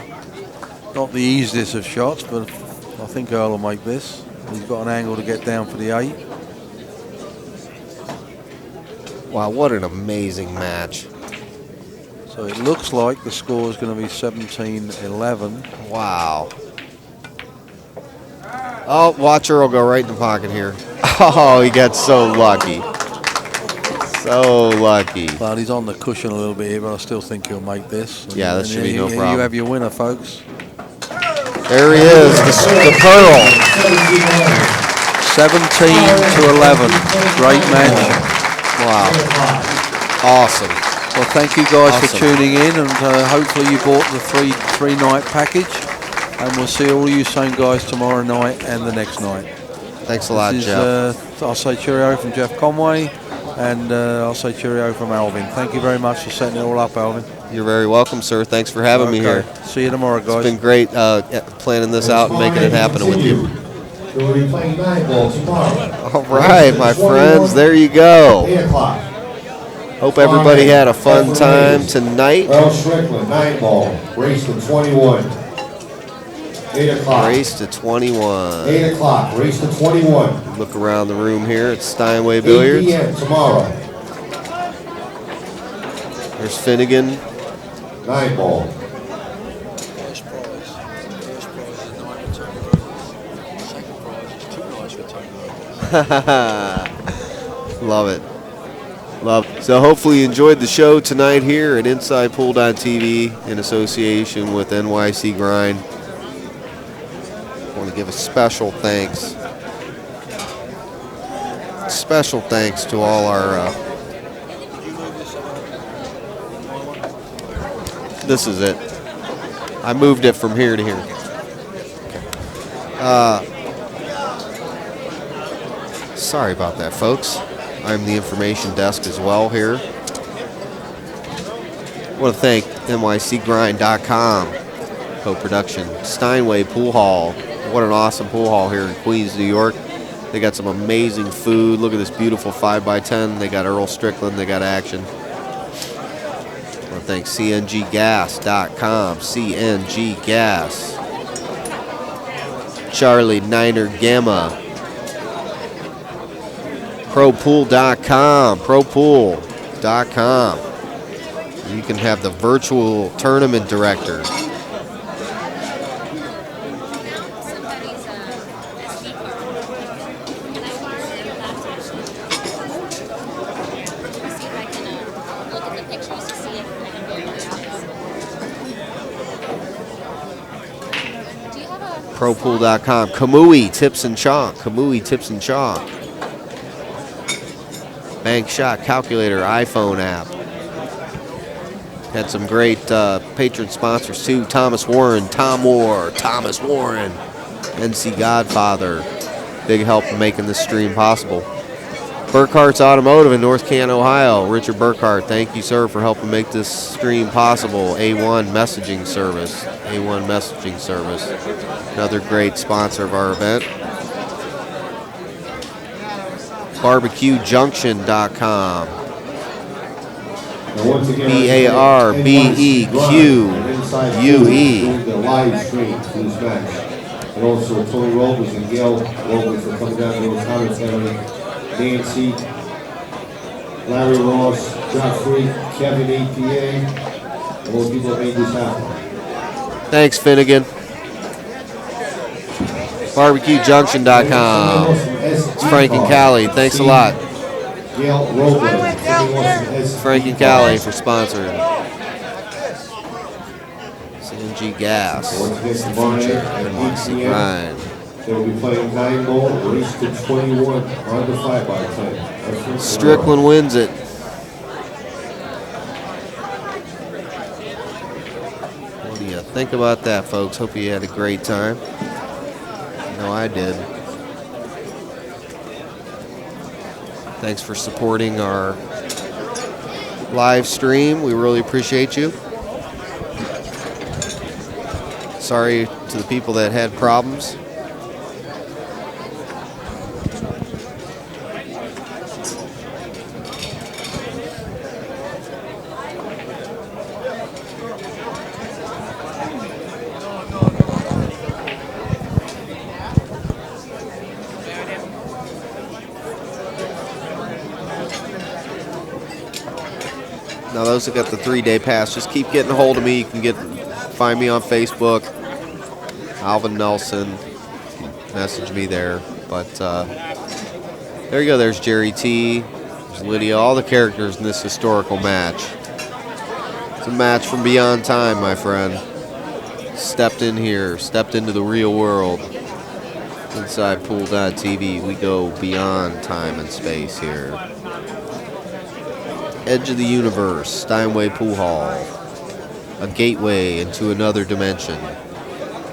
not the easiest of shots, but I think Earl will make this. He's got an angle to get down for the 8. Wow, what an amazing match. So it looks like the score is going to be 17-11. Wow. Oh, watch Earl go right in the pocket here. Oh, he got so lucky. So lucky. Well, he's on the cushion a little bit here, but I still think he'll make this. Yeah, that should be no problem. You have your winner, folks. There he is, the Pearl. 17-11. Great match. Wow. Awesome. Well, thank you guys Awesome. for tuning in, and hopefully you bought the three-night package. And we'll see all you same guys tomorrow night and the next night. Thanks a lot, Jeff. I'll say cheerio from Jeff Conway, and I'll say cheerio from Alvin. Thank you very much for setting it all up, Alvin. You're very welcome, sir. Thanks for having me here. See you tomorrow, guys. It's been great planning this out and making it happen with you. We'll be playing 9 ball tomorrow. All right, my friends, there you go. 8 o'clock. Hope everybody had a fun time tonight. Earl Strickland, 9 ball, race to 21. 8 o'clock. Race to 21. 8 o'clock, race to 21. Look around the room here at Steinway 8 Billiards. p.m. tomorrow. There's Finnegan. 9 ball. First prize is 9 for turnover. Second prize is 2 nights for turnover. Love it. Love it. So hopefully you enjoyed the show tonight here at Inside Pool.tv in association with NYC Grind. I want to give a special thanks to all our this is it. I moved it from here to here. Sorry about that, folks. I'm the information desk as well here. I want to thank nycgrind.com co-production, Steinway Pool Hall. What an awesome pool hall here in Queens, New York. They got some amazing food. Look at this beautiful 5x10. They got Earl Strickland. They got action. I want to thank cnggas.com. CNG Gas. Charlie Niner Gamma. ProPool.com. ProPool.com. You can have the virtual tournament director. ProPool.com. Kamui Tips and Chalk. Kamui Tips and Chalk. Bank Shot Calculator iPhone app. Had some great patron sponsors too. Thomas Warren, Tom Moore, Thomas Warren, NC Godfather. Big help in making this stream possible. Burkhart's Automotive in North Canton, Ohio. Richard Burkhart, thank you, sir, for helping make this stream possible. A1 Messaging Service. A1 Messaging Service. Another great sponsor of our event. BarbecueJunction.com. BARBEQUE. The live stream to this match. And also Tony Robles and Gail Robles for coming down to those commentary. Nancy, Larry Ross, Godfrey, Kevin APA, and all the people that made this happen. Thanks, Finnegan. BarbecueJunction.com. It's Frank and Callie. Thanks a lot. Gail Robles, Frank and Callie for sponsoring. CNG Gas. It's the future. NYC Grind. They will be playing 9 ball, race to 21 on the 5x10. Strickland wins it. What do you think about that, folks? Hope you had a great time. I know I did. Thanks for supporting our live stream. We really appreciate you. Sorry to the people that had problems. Now those that got the 3-day pass, just keep getting a hold of me. You can find me on Facebook, Alvin Nelson. Message me there. But there you go. There's Jerry T. There's Lydia. All the characters in this historical match. It's a match from beyond time, my friend. Stepped in here, stepped into the real world. Inside Pool.tv, we go beyond time and space here. Edge of the universe, Steinway Pool Hall. A gateway into another dimension.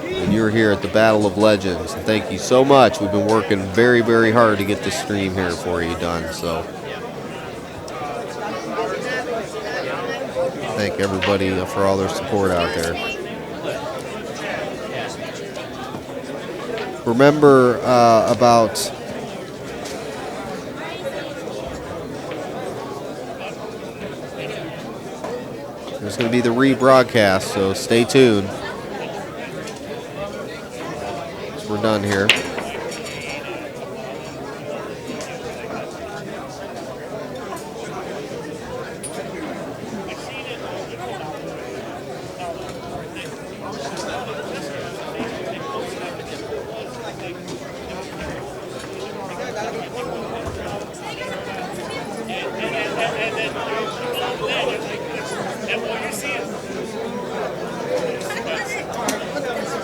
And you're here at the Battle of Legends. And thank you so much. We've been working very, very hard to get this stream here for you done. So thank everybody for all their support out there. Remember about there's going to be the rebroadcast, so stay tuned. We're done here.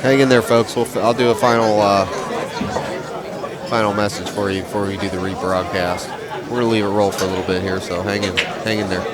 Hang in there, folks. I'll do a final message for you before we do the rebroadcast. We're gonna leave it roll for a little bit here, so hang in there.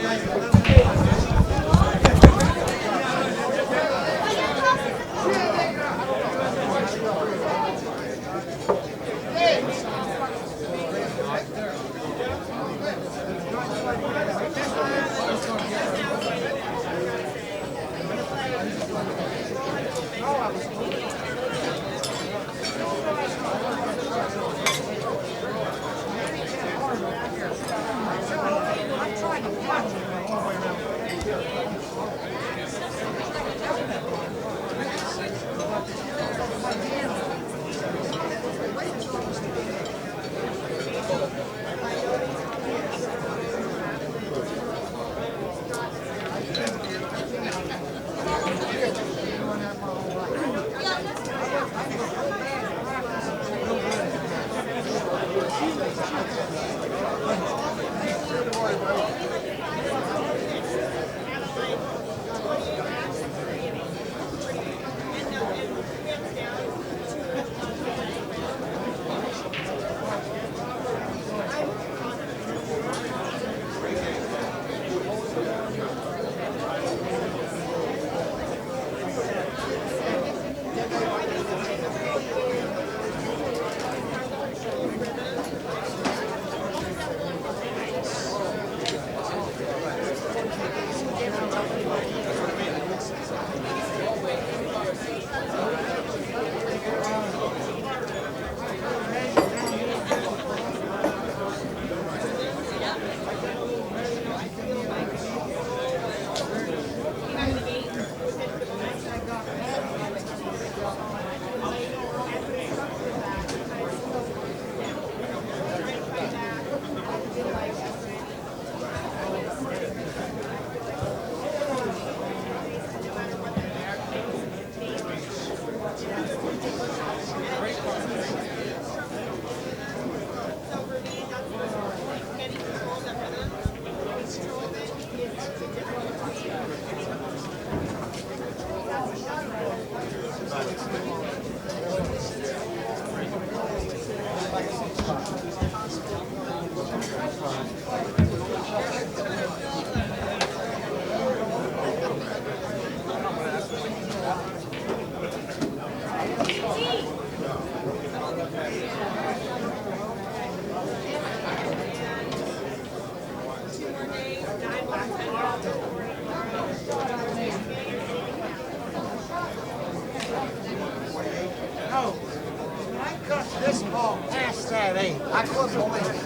I couldn't believe it.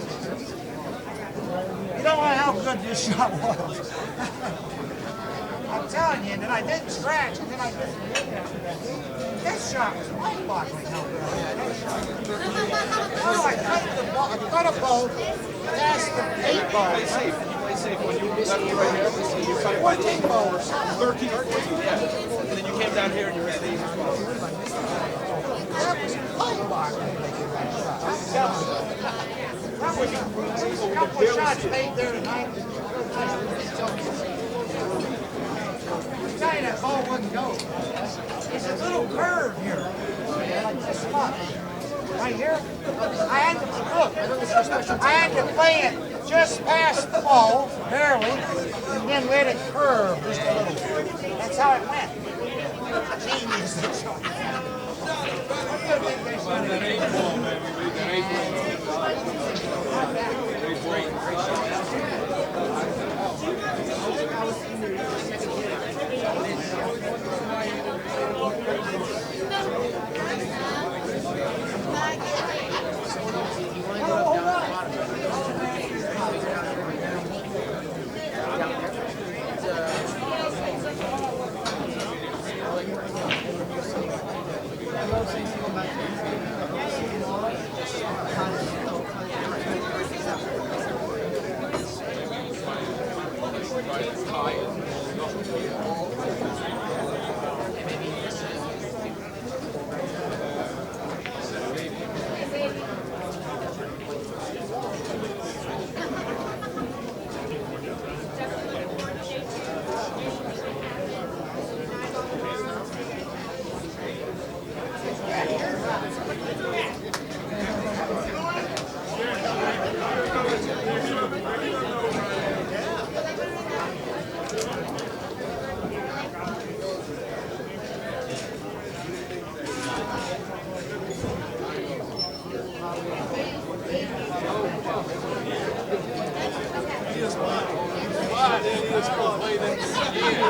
You don't know how good this shot was. I'm telling you, and then I didn't scratch, and then I didn't hit that. This shot was mind-boggling how good I cut the ball, I cut a boat past the 8 ball. say when you left me right here, you cut it by 13, 14, yeah. And then you came down here and you ran 8 as well. That was playing box. A couple of shots made there tonight. I'm telling you, that ball wouldn't go. There's a little curve here. Like this spot. Right here. I had to play it just past the ball, barely, and then let it curve just a little. That's how it went. Genius.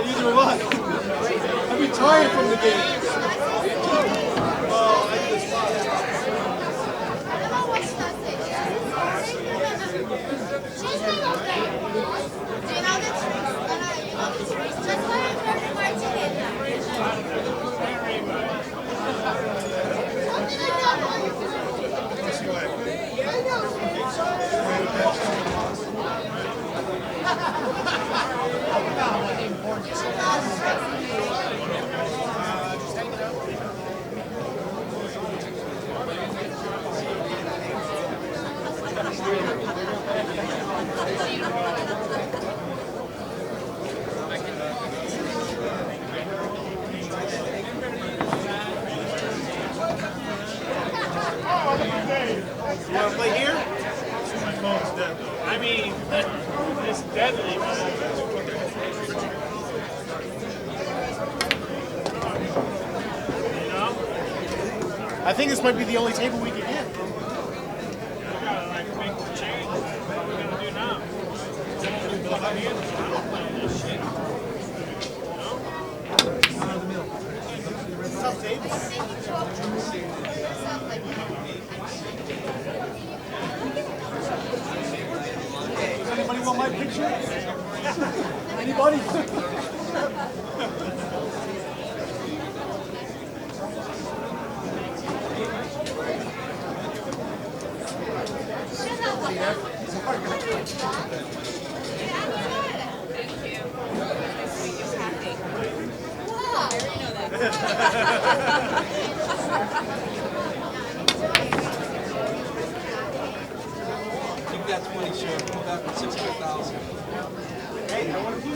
Either one. I'm retired from the game. You want to play here? My phone's dead. I mean, it's deadly. You know? I think this might be the only table we can get. We gotta like make the change. What are we gonna do now? Tough table. Anybody want my picture? Anybody? You've got 20 shares. You've got 600,000. Hey, I want to do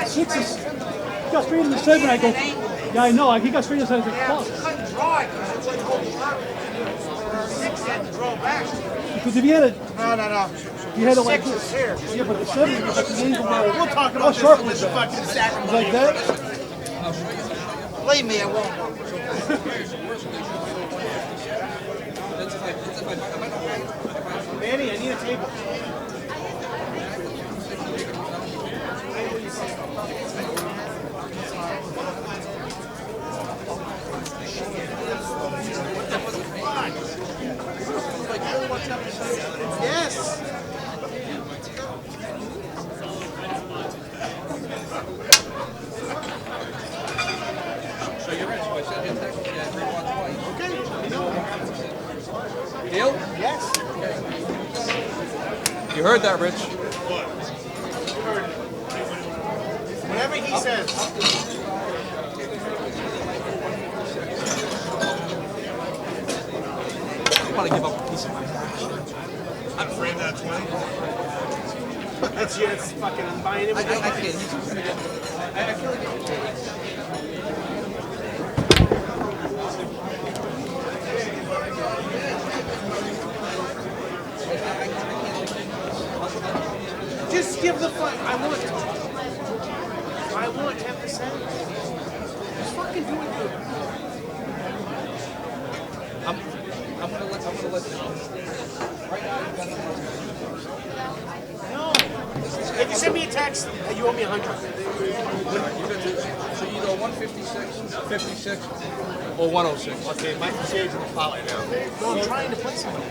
Six is, he got straight in the 7. I go, yeah, I know. He got straight in the 7. Yeah, we couldn't draw it because it wouldn't hold up. 6 had to draw back. Because if he had it, No. he had it like 6 this. is here. Yeah, but the 7 is like the angle where We'll talk how about sharp this was fucking that? sack of Like money. that? Believe me, I won't. Manny, I need a table. Yes. So you're rich. I said hit that. Yeah, 3 watts twice. Okay. Deal? Yes. You heard that, Rich. Whatever he says. I'm about to give up a piece of my cash. I'm afraid that's 20. That's just fucking I'm buying him. I can't. He's gonna get. I feel like. Just give the fuck. I want 10%. Just fucking do it. I'm gonna let you know. Right now, you've got No. If you send me a text, you owe me 100. So you go 156, 56, or 106. Okay, my percentage will follow now. No, I'm trying to play something.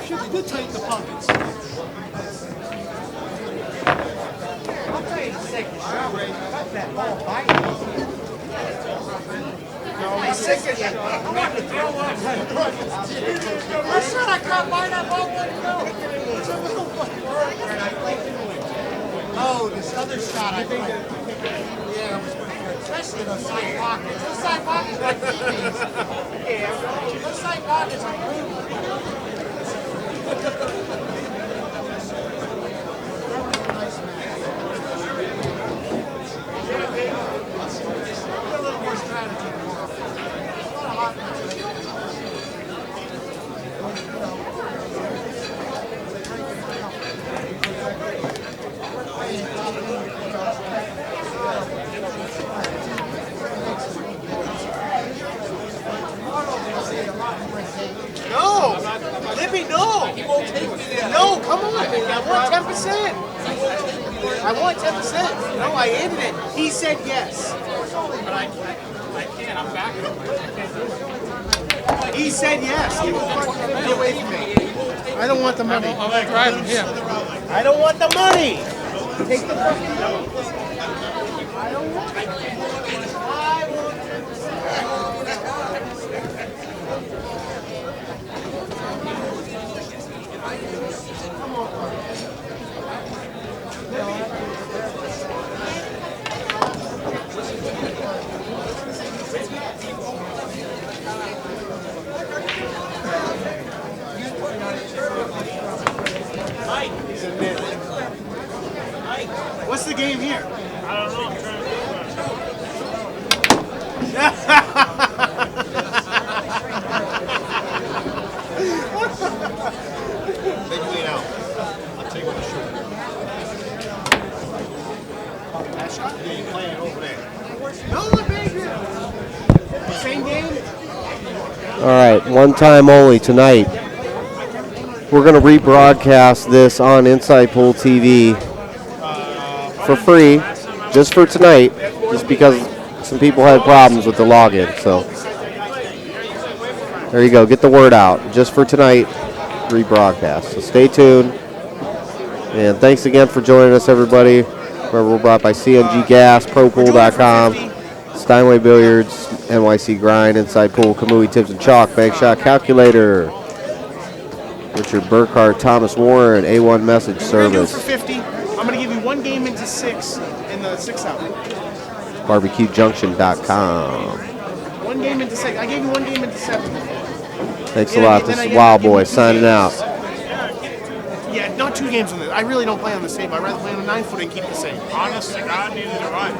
You did tighten the pockets. I'll tell you the second shot, Ray. Cut that ball biting. I'm sick of you. I'm about to throw up. I said I cut mine. That ball wouldn't go. Oh, this other shot I think. Yeah, it was pretty good. Especially those side pockets. Those side pockets like TVs. Yeah, those side pockets are brutal. No! Libby, no! No, come on! I want 10%! I want 10%! No, I ended it. He said yes. But I can't. I'm back. He said yes. He will fucking get away from me. I don't want the money. I'm gonna drive him here. I don't want the money! Take the fucking money. I don't want it. I want 10%. Come on. Mike, he's in mid. Mike, what's the game here? I don't know. I'm trying Then you lean out. I'll tell you what to shoot. That shot? Yeah, you're playing it over there. No, baby. Same game? All right, one time only tonight. We're going to rebroadcast this on Inside Pool TV for free, just for tonight, just because some people had problems with the login. So there you go. Get the word out. Just for tonight, rebroadcast. So stay tuned. And thanks again for joining us, everybody. Remember, we're brought by CNG Gas, ProPool.com, Steinway Billiards, NYC Grind, Inside Pool, Kamui Tips and Chalk, Bank Shot Calculator, Richard Burkhart, Thomas Warren, A1 Message Service. For 50, I'm going to give you one game into 6 in the 6 out. BarbecueJunction.com. One game into 6. I gave you one game into 7. Thanks a lot. This is Wild Boy signing out. Yeah, not 2 games on this. I really don't play on this table. I'd rather play on a 9-foot and keep the same. Honest to God, neither do I.